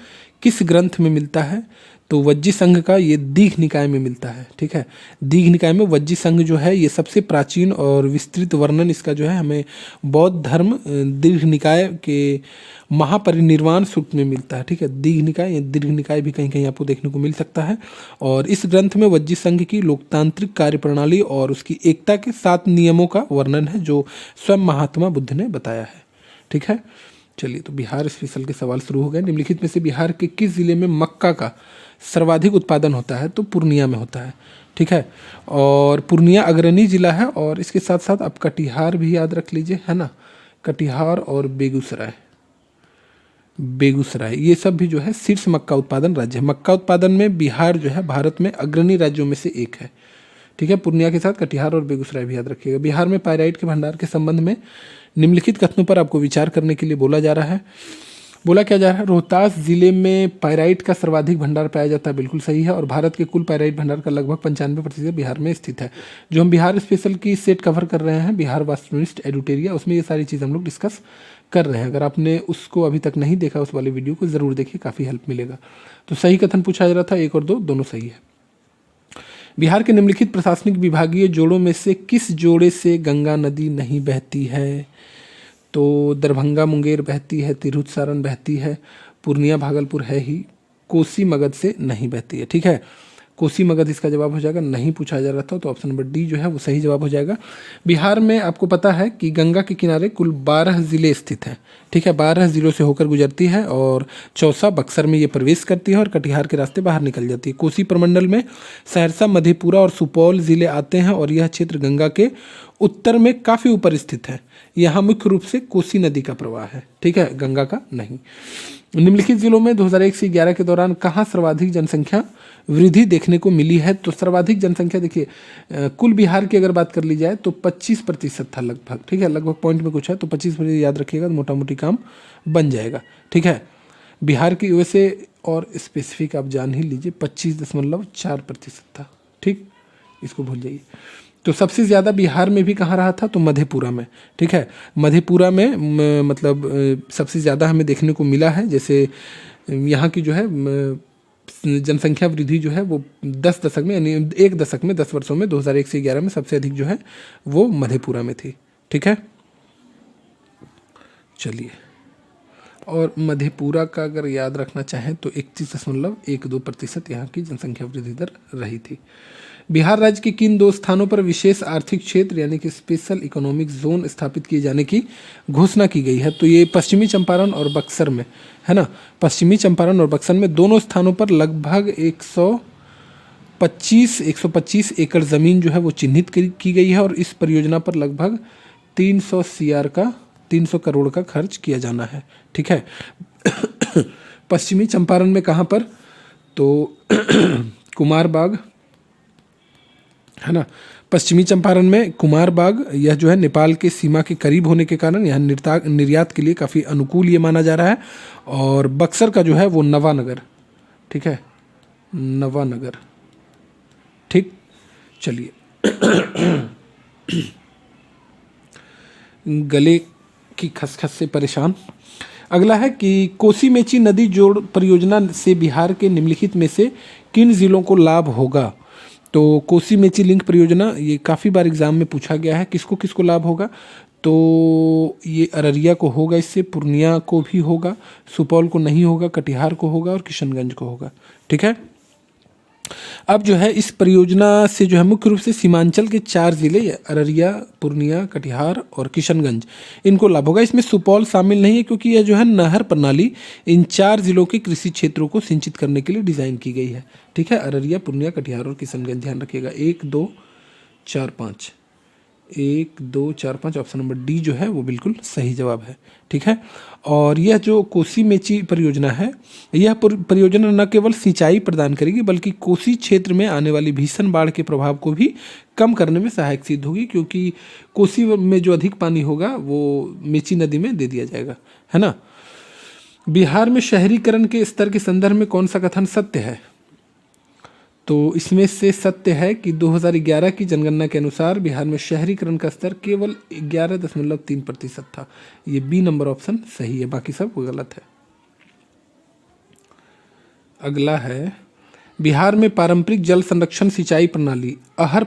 किस ग्रंथ में मिलता है? तो वज्जी संघ का ये दीघ निकाय में मिलता है। ठीक है, दीघ निकाय में वज्जी संघ जो है ये सबसे प्राचीन और विस्तृत वर्णन इसका जो है हमें बौद्ध धर्म दीर्घ निकाय के महापरिनिर्वाण सूत्र में मिलता है। ठीक है, दीघ निकाय या दीर्घ निकाय भी कहीं कहीं आपको देखने को मिल सकता है। और इस ग्रंथ में वज्जी संघ की लोकतांत्रिक कार्यप्रणाली और उसकी एकता के 7 नियमों का वर्णन है जो स्वयं महात्मा बुद्ध ने बताया है। ठीक है, चलिए, तो बिहार स्पेशल के सवाल शुरू हो गए। निम्नलिखित में से बिहार के किस जिले में मक्का का सर्वाधिक उत्पादन होता है? तो पूर्णिया में होता है। ठीक है, और पूर्णिया अग्रणी जिला है। और इसके साथ साथ आप कटिहार भी याद रख लीजिए, है ना, कटिहार और बेगूसराय, ये सब भी जो है शीर्ष मक्का उत्पादन राज्य है। मक्का उत्पादन में बिहार जो है भारत में अग्रणी राज्यों में से एक है। ठीक है, पूर्णिया के साथ कटिहार और बेगूसराय भी याद रखिएगा। बिहार में पाइराइट के भंडार के संबंध में निम्नलिखित कथनों पर आपको विचार करने के लिए बोला जा रहा है। बोला क्या जा रहा है? रोहतास जिले में पाइराइट का सर्वाधिक भंडार पाया जाता है, बिल्कुल सही है। और भारत के कुल पाइराइट भंडार का लगभग 95% बिहार में स्थित है। जो हम बिहार स्पेशल की सेट कवर कर रहे हैं, बिहार वास्तुनिष्ठ एडुटेरिया, उसमें ये सारी चीज़ हम लोग डिस्कस कर रहे हैं। अगर आपने उसको अभी तक नहीं देखा, उस वाले वीडियो को ज़रूर देखिए, काफ़ी हेल्प मिलेगा। तो सही कथन पूछा जा रहा था, 1 और 2 दोनों सही है। बिहार के निम्नलिखित प्रशासनिक विभागीय जोड़ों में से किस जोड़े से गंगा नदी नहीं बहती है? तो दरभंगा मुंगेर बहती है, तिरहुत सारण बहती है, पूर्णिया भागलपुर है ही, कोसी मगध से नहीं बहती है। ठीक है, कोसी मगध इसका जवाब हो जाएगा, नहीं पूछा जा रहा था, तो ऑप्शन नंबर डी जो है वो सही जवाब हो जाएगा। बिहार में आपको पता है कि गंगा के किनारे कुल 12 जिले स्थित हैं। ठीक है, 12 जिलों से होकर गुजरती है और चौसा बक्सर में ये प्रवेश करती है और कटिहार के रास्ते बाहर निकल जाती है। कोसी प्रमंडल में सहरसा, मधेपुरा और सुपौल जिले आते हैं और यह क्षेत्र गंगा के उत्तर में काफ़ी ऊपर स्थित है। यहाँ मुख्य रूप से कोसी नदी का प्रवाह है। ठीक है, गंगा का नहीं। निम्नलिखित जिलों में 2001 से 11 के दौरान कहाँ सर्वाधिक जनसंख्या वृद्धि देखने को मिली है? तो सर्वाधिक जनसंख्या देखिए, कुल बिहार की अगर बात कर ली जाए तो 25% था लगभग। ठीक है, लगभग पॉइंट में कुछ है, तो 25% याद रखिएगा, तो मोटा मोटी काम बन जाएगा। ठीक है, बिहार की वैसे और स्पेसिफिक आप जान ही लीजिए 25.4% था। ठीक, इसको भूल जाइए। तो सबसे ज़्यादा बिहार में भी कहाँ रहा था? तो मधेपुरा में। ठीक है, मधेपुरा में मतलब सबसे ज़्यादा हमें देखने को मिला है। जैसे यहाँ की जो है जनसंख्या वृद्धि जो है वो 10 दशक में, यानी 1 दशक में 10 वर्षों में 2001 से 11 में सबसे अधिक जो है वो मधेपुरा में थी। ठीक है, चलिए, और मधेपुरा का अगर याद रखना चाहें तो 31.12% यहाँ की जनसंख्या वृद्धि दर रही थी। बिहार राज्य के किन 2 स्थानों पर विशेष आर्थिक क्षेत्र यानी कि स्पेशल इकोनॉमिक जोन स्थापित किए जाने की घोषणा की गई है? तो ये पश्चिमी चंपारण और बक्सर में है ना। पश्चिमी चंपारण और बक्सर में दोनों स्थानों पर लगभग 125 एकड़ ज़मीन जो है वो चिन्हित की गई है और इस परियोजना पर लगभग 300 करोड़ का खर्च किया जाना है। ठीक है, पश्चिमी चंपारण में कहाँ पर? तो कुमार बाग, है ना। पश्चिमी चंपारण में कुमार बाग, यह जो है नेपाल के सीमा के करीब होने के कारण यह निर्यात के लिए काफ़ी अनुकूल ये माना जा रहा है। और बक्सर का जो है वो नवानगर। ठीक है, नवानगर। ठीक, चलिए, गले की खसखस से परेशान। अगला है कि कोसी मेची नदी जोड़ परियोजना से बिहार के निम्नलिखित में से किन जिलों को लाभ होगा? तो कोसी मेची लिंक परियोजना ये काफ़ी बार एग्जाम में पूछा गया है, किसको किसको लाभ होगा, तो ये अररिया को होगा, इससे पूर्णिया को भी होगा, सुपौल को नहीं होगा, कटिहार को होगा और किशनगंज को होगा। ठीक है, अब जो है इस परियोजना से जो है मुख्य रूप से सीमांचल के 4 जिले अररिया, पूर्णिया, कटिहार और किशनगंज इनको लाभ होगा। इसमें सुपौल शामिल नहीं है क्योंकि यह जो है नहर प्रणाली इन 4 जिलों के कृषि क्षेत्रों को सिंचित करने के लिए डिज़ाइन की गई है। ठीक है, अररिया, पूर्णिया, कटिहार और किशनगंज ध्यान रखिएगा। 1 2 4 5 1 2 4 5 ऑप्शन नंबर डी जो है वो बिल्कुल सही जवाब है। ठीक है, और यह जो कोसी मेची परियोजना है, यह परियोजना न केवल सिंचाई प्रदान करेगी बल्कि कोसी क्षेत्र में आने वाली भीषण बाढ़ के प्रभाव को भी कम करने में सहायक सिद्ध होगी, क्योंकि कोसी में जो अधिक पानी होगा वो मेची नदी में दे दिया जाएगा, है ना। बिहार में शहरीकरण के स्तर के संदर्भ में कौन सा कथन सत्य है, तो इसमें से सत्य है कि 2011 की जनगणना के अनुसार बिहार में शहरीकरण का स्तर केवल 11.3% था। ये बी नंबर ऑप्शन सही है, बाकी सब गलत है। अगला है, बिहार में पारंपरिक जल संरक्षण सिंचाई प्रणाली अहर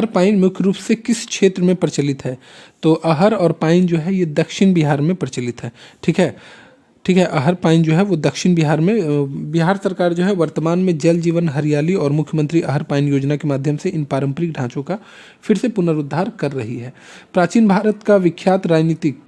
पाइन मुख्य रूप से किस क्षेत्र में प्रचलित है, तो अहर और पाइन जो है ये दक्षिण बिहार में प्रचलित है। ठीक है, अहर पाइन जो है वो दक्षिण बिहार में, बिहार सरकार जो है वर्तमान में जल जीवन हरियाली और मुख्यमंत्री अहर पाइन योजना के माध्यम से इन पारंपरिक ढांचों का फिर से पुनरुद्धार कर रही है। प्राचीन भारत का विख्यात राजनीतिक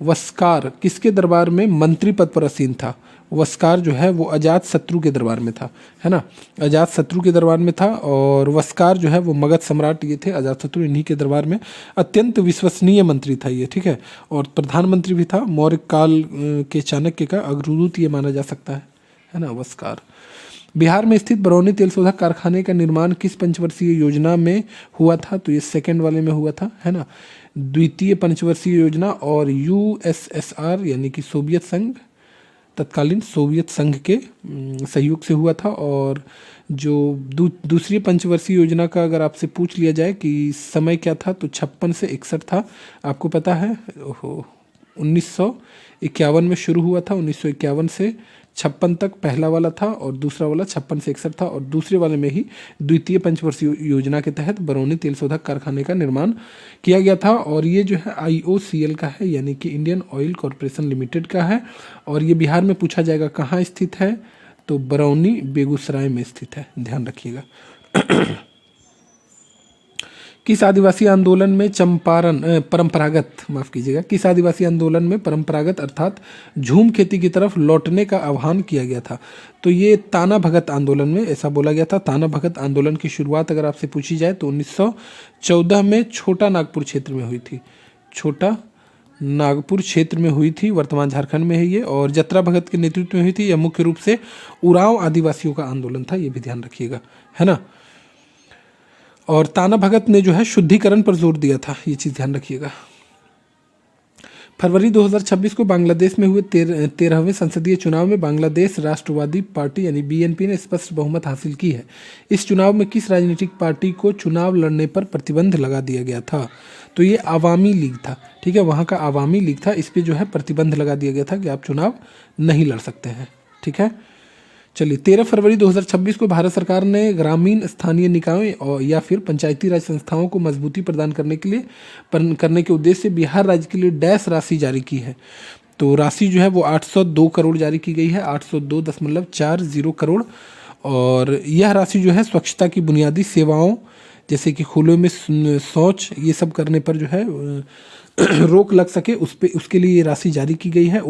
वस्कार किसके दरबार में मंत्री पद पर आसीन था, वस्कार जो है वो अजात शत्रु के दरबार में था, है ना, अजात शत्रु के दरबार में था। और वस्कार जो है वो मगध सम्राट ये थे, अजात शत्रु इन्हीं के दरबार में अत्यंत विश्वसनीय मंत्री था ये। ठीक है, और प्रधानमंत्री भी था, मौर्य काल के चाणक्य का अग्रदूत ये माना जा सकता है ना वस्कार। बिहार में स्थित बरौनी तेल शोधक कारखाने का निर्माण किस पंचवर्षीय योजना में हुआ था, तो ये सेकेंड वाले में हुआ था, है ना, द्वितीय पंचवर्षीय योजना। और यूएसएसआर यानी कि सोवियत संघ, तत्कालीन सोवियत संघ के सहयोग से हुआ था। और जो दूसरी पंचवर्षीय योजना का अगर आपसे पूछ लिया जाए कि समय क्या था, तो 56 से 61 था, आपको पता है। 1951 में शुरू हुआ था, 1951 से 56 तक पहला वाला था और दूसरा वाला 56 से 61 था। और दूसरे वाले में ही द्वितीय पंचवर्षीय योजना के तहत बरौनी तेल शोधक कारखाने का निर्माण किया गया था। और ये जो है IOCL का है, यानी कि इंडियन ऑयल कॉरपोरेशन लिमिटेड का है। और ये बिहार में पूछा जाएगा कहाँ स्थित है, तो बरौनी बेगूसराय में स्थित है, ध्यान रखिएगा। किस आदिवासी आंदोलन में किस आदिवासी आंदोलन में परंपरागत अर्थात झूम खेती की तरफ लौटने का आह्वान किया गया था, तो ये ताना भगत आंदोलन में ऐसा बोला गया था। ताना भगत आंदोलन की शुरुआत अगर आपसे पूछी जाए तो 1914 में छोटा नागपुर क्षेत्र में हुई थी, छोटा नागपुर क्षेत्र में हुई थी, वर्तमान झारखंड में है ये। और जतरा भगत के नेतृत्व में हुई थी। यह मुख्य रूप से उरांव आदिवासियों का आंदोलन था, ये भी ध्यान रखिएगा, है ना। और ताना भगत ने जो है शुद्धिकरण पर जोर दिया था, ये चीज़ ध्यान रखिएगा। फरवरी 2026 को बांग्लादेश में हुए 13वें संसदीय चुनाव में बांग्लादेश राष्ट्रवादी पार्टी यानी BNP ने स्पष्ट बहुमत हासिल की है। इस चुनाव में किस राजनीतिक पार्टी को चुनाव लड़ने पर प्रतिबंध लगा दिया गया था, तो ये आवामी लीग था। ठीक है, वहाँ का आवामी लीग था, इस पर जो है प्रतिबंध लगा दिया गया था कि आप चुनाव नहीं लड़ सकते हैं। ठीक है, चलिए 13 फरवरी 2026 को भारत सरकार ने ग्रामीण स्थानीय निकायों या फिर पंचायती राज संस्थाओं को मजबूती प्रदान करने के उद्देश्य से बिहार राज्य के लिए डैश राशि जारी की है, तो राशि जो है वो 802 करोड़ जारी की गई है, 802.40 करोड़। और यह राशि जो है स्वच्छता की बुनियादी सेवाओं जैसे कि खुले में शौच ये सब करने पर जो है रोक लग सके उसके लिए ये राशि जारी की गई है।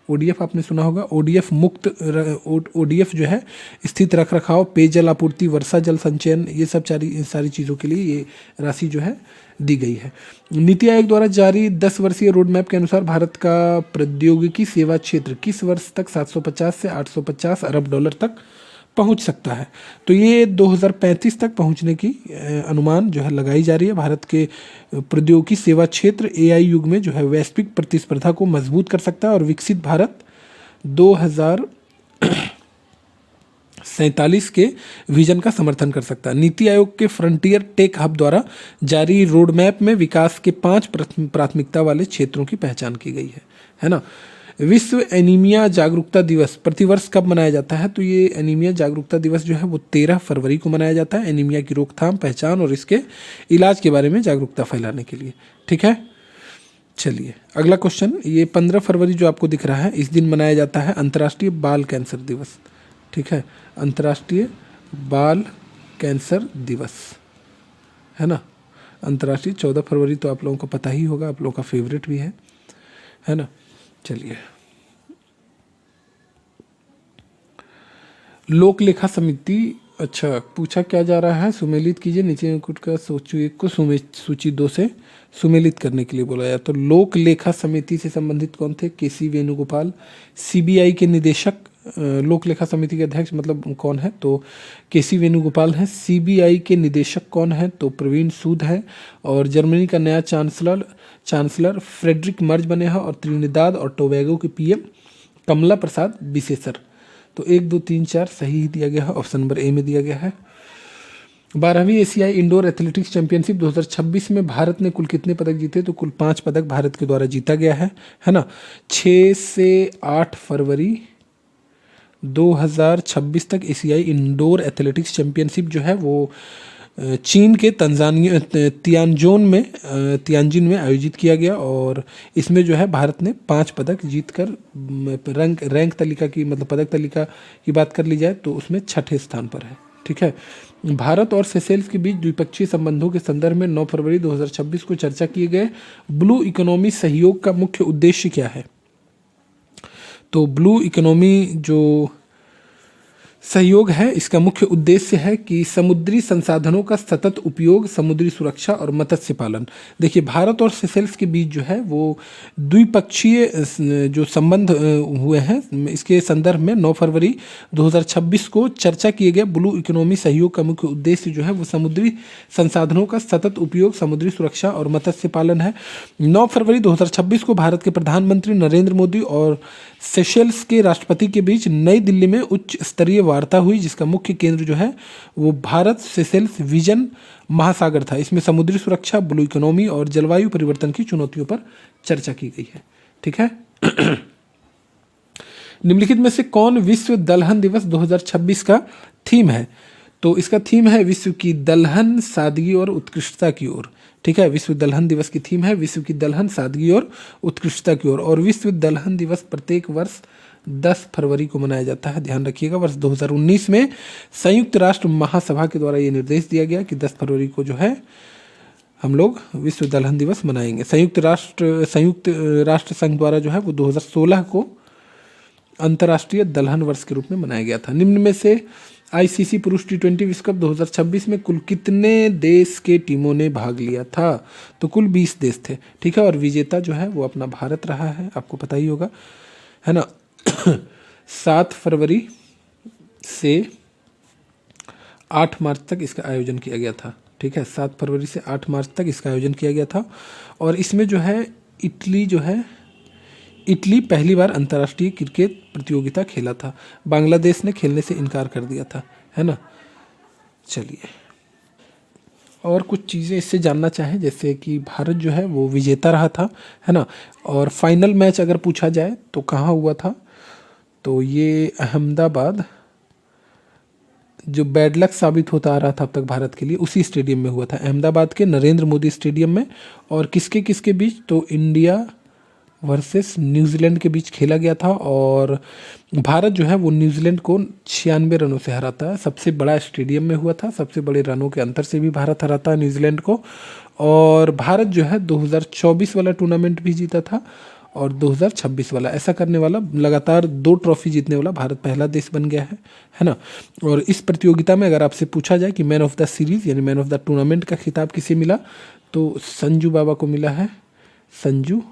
ODF आपने सुना होगा, ODF जो है स्थित रख रखाव, पेयजल आपूर्ति, वर्षा जल संचयन, ये सब सारी चीज़ों के लिए ये राशि जो है दी गई है। नीति आयोग द्वारा जारी 10 वर्षीय रोड मैप के अनुसार भारत का प्रौद्योगिकी सेवा क्षेत्र किस वर्ष तक 750 से 850 अरब डॉलर तक पहुंच सकता है, तो ये 2035 तक पहुंचने की अनुमान जो है लगाई जा रही है। भारत के प्रौद्योगिकी सेवा क्षेत्र AI युग में जो है वैश्विक प्रतिस्पर्धा को मजबूत कर सकता है और विकसित भारत 2047 के विजन का समर्थन कर सकता है। नीति आयोग के फ्रंटियर टेक हब द्वारा जारी रोड मैप में विकास के 5 प्राथमिकता वाले क्षेत्रों की पहचान की गई है ना। विश्व एनीमिया जागरूकता दिवस प्रतिवर्ष कब मनाया जाता है? तो ये एनीमिया जागरूकता दिवस जो है वो 13 फरवरी को मनाया जाता है, एनीमिया की रोकथाम, पहचान और इसके इलाज के बारे में जागरूकता फैलाने के लिए। ठीक है, चलिए अगला क्वेश्चन, ये 15 फरवरी जो आपको दिख रहा है, इस दिन मनाया जाता है अंतर्राष्ट्रीय बाल कैंसर दिवस। ठीक है, अंतर्राष्ट्रीय बाल कैंसर दिवस है ना, अंतर्राष्ट्रीय। 14 फरवरी तो आप लोगों को पता ही होगा, आप लोगों का फेवरेट भी है ना। चलिए, लोक लेखा समिति, अच्छा पूछा क्या जा रहा है, सुमेलित कीजिए नीचे अंकुट का सूची 1 को सूची 2 से सुमेलित करने के लिए बोला जाए। तो लोक लेखा समिति से संबंधित कौन थे? केसी वेणुगोपाल। सीबीआई के निदेशक, लोक लेखा समिति के अध्यक्ष मतलब कौन है? तो केसी वेणुगोपाल हैं। सीबीआई के निदेशक कौन है? तो प्रवीण सूद है। और जर्मनी का नया चांसलर फ्रेडरिक मर्ज बने हैं। और त्रिनिदाद और टोबैगो के पीएम कमला प्रसाद बिसेसर। तो 1 2 3 4 सही ही दिया गया है, ऑप्शन नंबर ए में दिया गया है। 12वीं एशियाई इंडोर एथलेटिक्स चैंपियनशिप 2026 में भारत ने कुल कितने पदक जीते? तो कुल 5 पदक भारत के द्वारा जीता गया है ना। 6 से 8 फरवरी 2026 तक एशियाई इंडोर एथलेटिक्स चैंपियनशिप जो है वो चीन के तियानजिन में आयोजित किया गया। और इसमें जो है भारत ने 5 पदक जीतकर रैंक तालिका की मतलब पदक तालिका की बात कर ली जाए तो उसमें 6ठे स्थान पर है। ठीक है, भारत और सेशेल्स के बीच द्विपक्षीय संबंधों के संदर्भ में 9 फरवरी 2026 को चर्चा किए गए ब्लू इकोनॉमी सहयोग का मुख्य उद्देश्य क्या है? तो ब्लू इकोनॉमी जो सहयोग है, इसका मुख्य उद्देश्य है कि समुद्री संसाधनों का सतत उपयोग, समुद्री सुरक्षा और मत्स्य पालन। देखिए, भारत और सेशेल्स के बीच जो है वो द्विपक्षीय जो संबंध हुए हैं, इसके संदर्भ में 9 फरवरी 2026 को चर्चा किए गए ब्लू इकोनॉमी सहयोग का मुख्य उद्देश्य जो है वो समुद्री संसाधनों का सतत उपयोग, समुद्री सुरक्षा और मत्स्य पालन है। 9 फरवरी 2026 को भारत के प्रधानमंत्री नरेंद्र मोदी और सेशेल्स के राष्ट्रपति के बीच नई दिल्ली में उच्च स्तरीय वार्ता हुई, जिसका मुख्य केंद्र जो है वो भारत सेशेल्स विजन महासागर था। इसमें समुद्री सुरक्षा, ब्लू इकोनॉमी और जलवायु परिवर्तन की चुनौतियों पर चर्चा की गई है। ठीक है। निम्नलिखित में से कौन विश्व दलहन दिवस 2026 का थीम है? तो इसका थीम है विश्व की दलहन, सादगी और उत्कृष्टता की ओर। ठीक है, विश्व दलहन दिवस की थीम है विश्व की दलहन, सादगी और उत्कृष्टता की ओर। और विश्व दलहन दिवस प्रत्येक वर्ष 10 फरवरी को मनाया जाता है। ध्यान रखिएगा, वर्ष 2019 में संयुक्त राष्ट्र महासभा के द्वारा ये निर्देश दिया गया कि 10 फरवरी को जो है हम लोग विश्व दलहन दिवस मनाएंगे। संयुक्त राष्ट्र संघ द्वारा जो है वो 2016 को अंतर्राष्ट्रीय दलहन वर्ष के रूप में मनाया गया था। निम्न में से आईसीसी पुरुष T20 विश्व कप 2026 में कुल कितने देश के टीमों ने भाग लिया था? तो कुल 20 देश थे। ठीक है, और विजेता जो है वो अपना भारत रहा है, आपको पता ही होगा, है ना। 7 फरवरी से 8 मार्च तक इसका आयोजन किया गया था। ठीक है, 7 फरवरी से 8 मार्च तक इसका आयोजन किया गया था। और इसमें जो है इटली पहली बार अंतर्राष्ट्रीय क्रिकेट प्रतियोगिता खेला था। बांग्लादेश ने खेलने से इनकार कर दिया था, है ना। चलिए, और कुछ चीज़ें इससे जानना चाहें, जैसे कि भारत जो है वो विजेता रहा था, है ना। और फाइनल मैच अगर पूछा जाए तो कहाँ हुआ था? तो ये अहमदाबाद, जो बैड लक साबित होता आ रहा था अब तक भारत के लिए, उसी स्टेडियम में हुआ था, अहमदाबाद के नरेंद्र मोदी स्टेडियम में। और किसके बीच? तो इंडिया वर्सेस न्यूजीलैंड के बीच खेला गया था। और भारत जो है वो न्यूजीलैंड को 96 रनों से हराता है। सबसे बड़ा स्टेडियम में हुआ था, सबसे बड़े रनों के अंतर से भी भारत हराता है न्यूजीलैंड को। और भारत जो है 2024 वाला टूर्नामेंट भी जीता था और 2026 वाला। ऐसा करने वाला, लगातार 2 ट्रॉफी जीतने वाला भारत पहला देश बन गया है ना। और इस प्रतियोगिता में अगर आपसे पूछा जाए कि मैन ऑफ द सीरीज़ यानी मैन ऑफ द टूर्नामेंट का खिताब किसे मिला, तो संजू बाबा को मिला है, संजू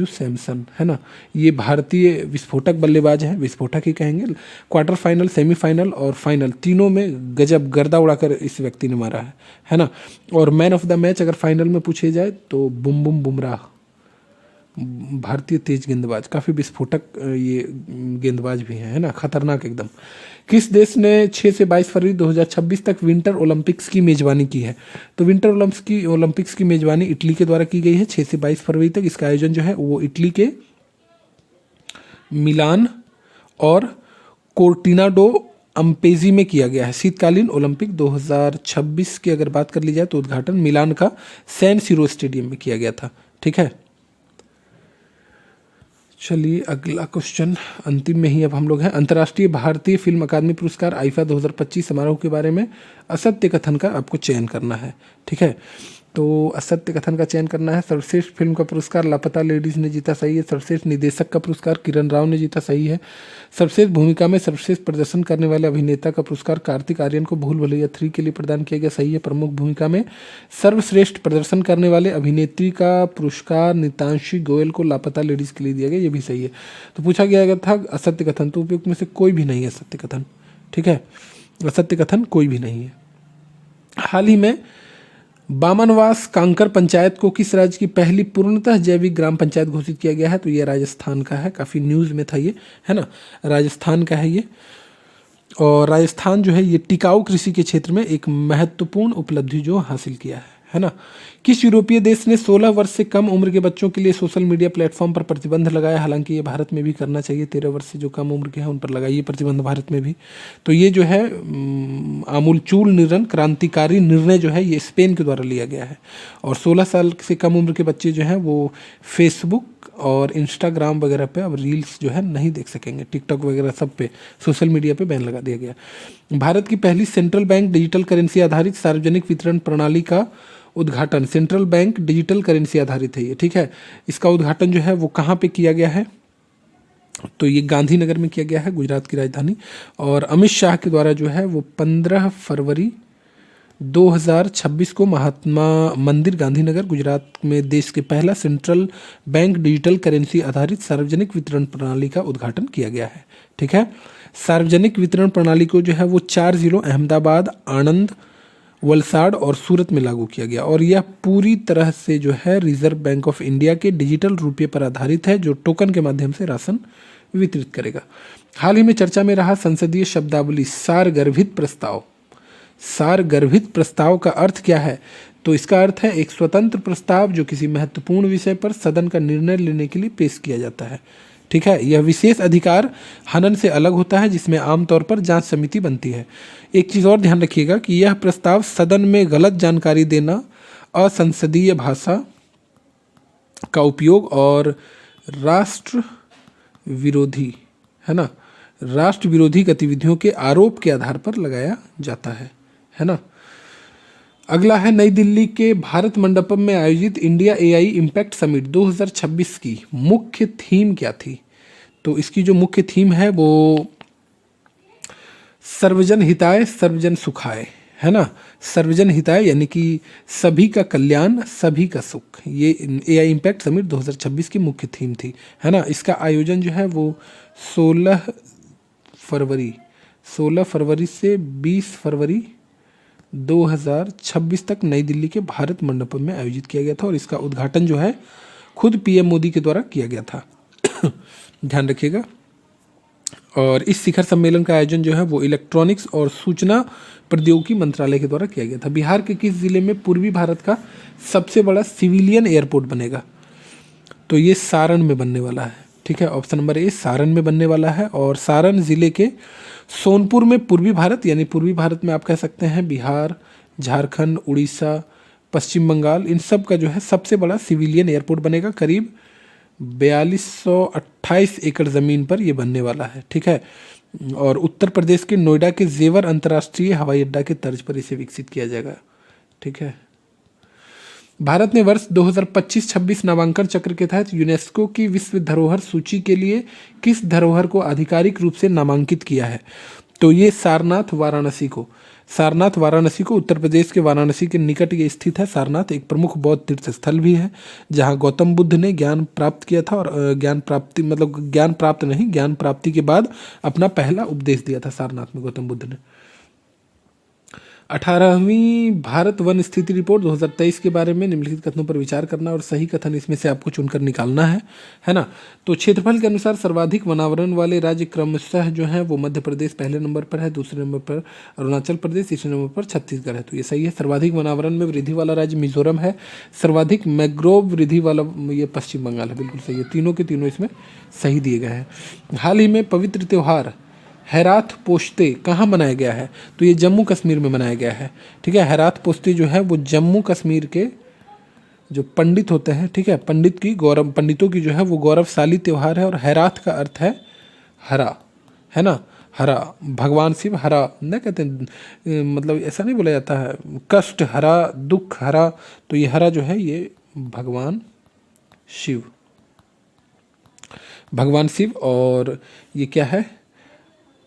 सैमसन, है ना। ये भारतीय विस्फोटक बल्लेबाज हैं, विस्फोटक ही कहेंगे। क्वार्टर फाइनल, सेमीफाइनल और फाइनल तीनों में गजब गर्दा उड़ाकर इस व्यक्ति ने मारा है ना। और मैन ऑफ द मैच अगर फाइनल में पूछे जाए तो बुमराह, भारतीय तेज गेंदबाज, काफ़ी विस्फोटक ये गेंदबाज भी हैं, है ना, खतरनाक एकदम। किस देश ने 6 से 22 फरवरी 2026 तक विंटर ओलंपिक्स की मेज़बानी की है? तो विंटर ओलंपिक्स की मेज़बानी इटली के द्वारा की गई है 6 से 22 फरवरी तक। इसका आयोजन जो है वो इटली के मिलान और कोर्टिनाडो अम्पेजी में किया गया है। शीतकालीन ओलंपिक 2026 की अगर बात कर ली जाए तो उद्घाटन मिलान का सैन सीरो स्टेडियम में किया गया था। ठीक है, चलिए अगला क्वेश्चन, अंतिम में ही अब हम लोग हैं। अंतर्राष्ट्रीय भारतीय फिल्म अकादमी पुरस्कार आईफा 2025 समारोह के बारे में असत्य कथन का आपको चयन करना है। ठीक है, तो असत्य कथन का चयन करना है। सर्वश्रेष्ठ फिल्म का पुरस्कार लापता लेडीज ने जीता, सही है। सर्वश्रेष्ठ निदेशक का पुरस्कार किरण राव ने जीता, सही है। सर्वश्रेष्ठ भूमिका में सर्वश्रेष्ठ प्रदर्शन करने वाले अभिनेता का पुरस्कार कार्तिक आर्यन को भूल भुलैया 3 के लिए प्रदान किया गया, सही है। प्रमुख भूमिका में सर्वश्रेष्ठ प्रदर्शन करने वाले अभिनेत्री का पुरस्कार नितांशी गोयल को लापता लेडीज के लिए दिया गया, ये भी सही है। तो पूछा गया था असत्य कथन, तो उपयुक्त में से कोई भी नहीं है असत्य कथन। ठीक है, असत्य कथन कोई भी नहीं है। हाल ही में बामनवास कांकर पंचायत को किस राज्य की पहली पूर्णतः जैविक ग्राम पंचायत घोषित किया गया है? तो ये राजस्थान का है, काफ़ी न्यूज़ में था ये, है ना, राजस्थान का है ये। और राजस्थान जो है ये टिकाऊ कृषि के क्षेत्र में एक महत्वपूर्ण उपलब्धि जो हासिल किया है ना। किस यूरोपीय देश ने 16 वर्ष से कम उम्र के बच्चों के लिए सोशल मीडिया प्लेटफॉर्म पर प्रतिबंध लगाया? हालांकि ये भारत में भी करना चाहिए, 13 वर्ष से जो कम उम्र के हैं उन पर लगाइए प्रतिबंध भारत में भी। तो ये जो है आमूलचूल निर्णय, क्रांतिकारी निर्णय जो है ये स्पेन के द्वारा लिया गया है। और 16 साल से कम उम्र के बच्चे जो हैं वो फेसबुक और इंस्टाग्राम वगैरह पे अब रील्स जो है नहीं देख सकेंगे, टिकटॉक वगैरह सब पे सोशल मीडिया पे बैन लगा दिया गया। भारत की पहली सेंट्रल बैंक डिजिटल करेंसी आधारित सार्वजनिक वितरण प्रणाली का उद्घाटन, सेंट्रल बैंक डिजिटल करेंसी आधारित है ये। ठीक है, इसका उद्घाटन जो है वो कहाँ पे किया गया है? तो ये गांधीनगर में किया गया है, गुजरात की राजधानी। और अमित शाह के द्वारा जो है वो 15 फरवरी 2026 को महात्मा मंदिर गांधीनगर गुजरात में देश के पहला सेंट्रल बैंक डिजिटल करेंसी आधारित सार्वजनिक वितरण प्रणाली का उद्घाटन किया गया है। ठीक है, सार्वजनिक वितरण प्रणाली को जो है वो 4 जिलों अहमदाबाद, आणंद, वलसाड़ और सूरत में लागू किया गया। और यह पूरी तरह से जो है रिजर्व बैंक ऑफ इंडिया के डिजिटल रुपये पर आधारित है, जो टोकन के माध्यम से राशन वितरित करेगा। हाल ही में चर्चा में रहा संसदीय शब्दावली सारगर्भित प्रस्ताव। सारगर्भित प्रस्ताव का अर्थ क्या है? तो इसका अर्थ है एक स्वतंत्र प्रस्ताव जो किसी महत्वपूर्ण विषय पर सदन का निर्णय लेने के लिए पेश किया जाता है। ठीक है, यह विशेष अधिकार हनन से अलग होता है, जिसमें आमतौर पर जांच समिति बनती है। एक चीज़ और ध्यान रखिएगा कि यह प्रस्ताव सदन में गलत जानकारी देना, असंसदीय भाषा का उपयोग और राष्ट्र विरोधी, है ना, राष्ट्र विरोधी गतिविधियों के आरोप के आधार पर लगाया जाता है ना। अगला है नई दिल्ली के भारत मंडपम में आयोजित इंडिया एआई इम्पैक्ट समिट 2026 की मुख्य थीम क्या थी? तो इसकी जो मुख्य थीम है वो सर्वजन हिताय सर्वजन सुखाय, है ना। सर्वजन हिताय यानी कि सभी का कल्याण, सभी का सुख, ये एआई इम्पैक्ट समिट 2026 की मुख्य थीम थी, है ना। इसका आयोजन जो है वो 16 फरवरी से 20 फरवरी 2026 तक नई दिल्ली के भारत मंडपम में आयोजित किया गया था। और इसका उद्घाटन जो है खुद पीएम मोदी के द्वारा किया गया था। ध्यान रखिएगा। और इस शिखर सम्मेलन का आयोजन जो है वो इलेक्ट्रॉनिक्स और सूचना प्रौद्योगिकी मंत्रालय के द्वारा किया गया था। बिहार के किस जिले में पूर्वी भारत का सबसे बड़ा सिविलियन एयरपोर्ट बनेगा? तो ये सारण में बनने वाला है। ठीक है, ऑप्शन नंबर ए सारण में बनने वाला है। और सारण जिले के सोनपुर में पूर्वी भारत, यानी पूर्वी भारत में आप कह सकते हैं बिहार, झारखंड, उड़ीसा, पश्चिम बंगाल, इन सब का जो है सबसे बड़ा सिविलियन एयरपोर्ट बनेगा। करीब 4228 एकड़ ज़मीन पर ये बनने वाला है। ठीक है, और उत्तर प्रदेश के नोएडा के जेवर अंतर्राष्ट्रीय हवाई अड्डा के तर्ज पर इसे विकसित किया जाएगा। ठीक है, भारत ने वर्ष 2025-26 नामांकन चक्र के तहत यूनेस्को की विश्व धरोहर सूची के लिए किस धरोहर को आधिकारिक रूप से नामांकित किया है? तो ये सारनाथ वाराणसी को उत्तर प्रदेश के वाराणसी के निकट ये स्थित है। सारनाथ एक प्रमुख बौद्ध तीर्थ स्थल भी है, जहाँ गौतम बुद्ध ने ज्ञान प्राप्त किया था। और ज्ञान प्राप्ति के बाद अपना पहला उपदेश दिया था सारनाथ में गौतम बुद्ध ने। 18वीं भारत वन स्थिति रिपोर्ट 2023 के बारे में निम्नलिखित कथनों पर विचार करना और सही कथन इसमें से आपको चुनकर निकालना है ना। तो क्षेत्रफल के अनुसार सर्वाधिक वनावरण वाले राज्य क्रमशः जो हैं वो मध्य प्रदेश पहले नंबर पर है, दूसरे नंबर पर अरुणाचल प्रदेश, तीसरे नंबर पर छत्तीसगढ़ है। तो ये सही है। सर्वाधिक वनावरण में वृद्धि वाला राज्य मिजोरम है। सर्वाधिक मैंग्रोव वृद्धि वाला ये पश्चिम बंगाल है। बिल्कुल सही है, तीनों के तीनों इसमें सही दिए गए हैं। हाल ही में पवित्र त्यौहार हैराथ पोश्ते कहाँ मनाया गया है? तो ये जम्मू कश्मीर में मनाया गया है। ठीक है, हैराथ पोश्ते जो है वो जम्मू कश्मीर के जो पंडित होते हैं, ठीक है, पंडितों की जो है वो गौरवशाली त्यौहार है। और हैराथ का अर्थ है हरा, है ना, हरा। भगवान शिव हरा न कहते हैं, मतलब ऐसा नहीं बोला जाता है कष्ट हरा, दुख हरा। तो ये हरा जो है ये भगवान शिव और ये क्या है?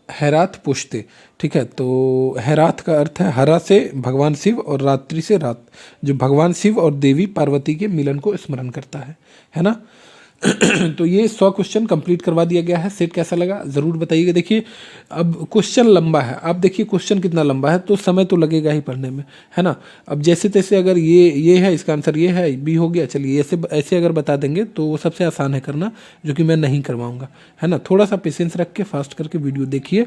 हैराथ पुश्ते। ठीक है, तो हैराथ का अर्थ है हरा से भगवान शिव और रात्रि से रात, जो भगवान शिव और देवी पार्वती के मिलन को स्मरण करता है ना। तो ये 100 क्वेश्चन कंप्लीट करवा दिया गया है। सेट कैसा लगा ज़रूर बताइएगा। देखिए अब क्वेश्चन लंबा है, आप देखिए क्वेश्चन कितना लंबा है, तो समय तो लगेगा ही पढ़ने में, है ना। अब जैसे तैसे अगर ये है, इसका आंसर ये है, बी हो गया, चलिए ऐसे अगर बता देंगे तो वो सबसे आसान है करना, जो कि मैं नहीं करवाऊँगा, है ना। थोड़ा सा पेशेंस रख के फास्ट करके वीडियो देखिए,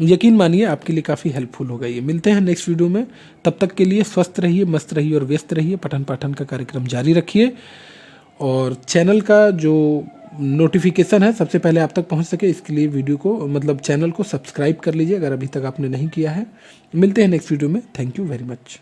यकीन मानिए आपके लिए काफ़ी हेल्पफुल होगा ये। मिलते हैं नेक्स्ट वीडियो में, तब तक के लिए स्वस्थ रहिए, मस्त रहिए और व्यस्त रहिए। पठन पाठन का कार्यक्रम जारी रखिए और चैनल का जो नोटिफिकेशन है सबसे पहले आप तक पहुंच सके, इसके लिए वीडियो को मतलब चैनल को सब्सक्राइब कर लीजिए अगर अभी तक आपने नहीं किया है। मिलते हैं नेक्स्ट वीडियो में। Thank you very much.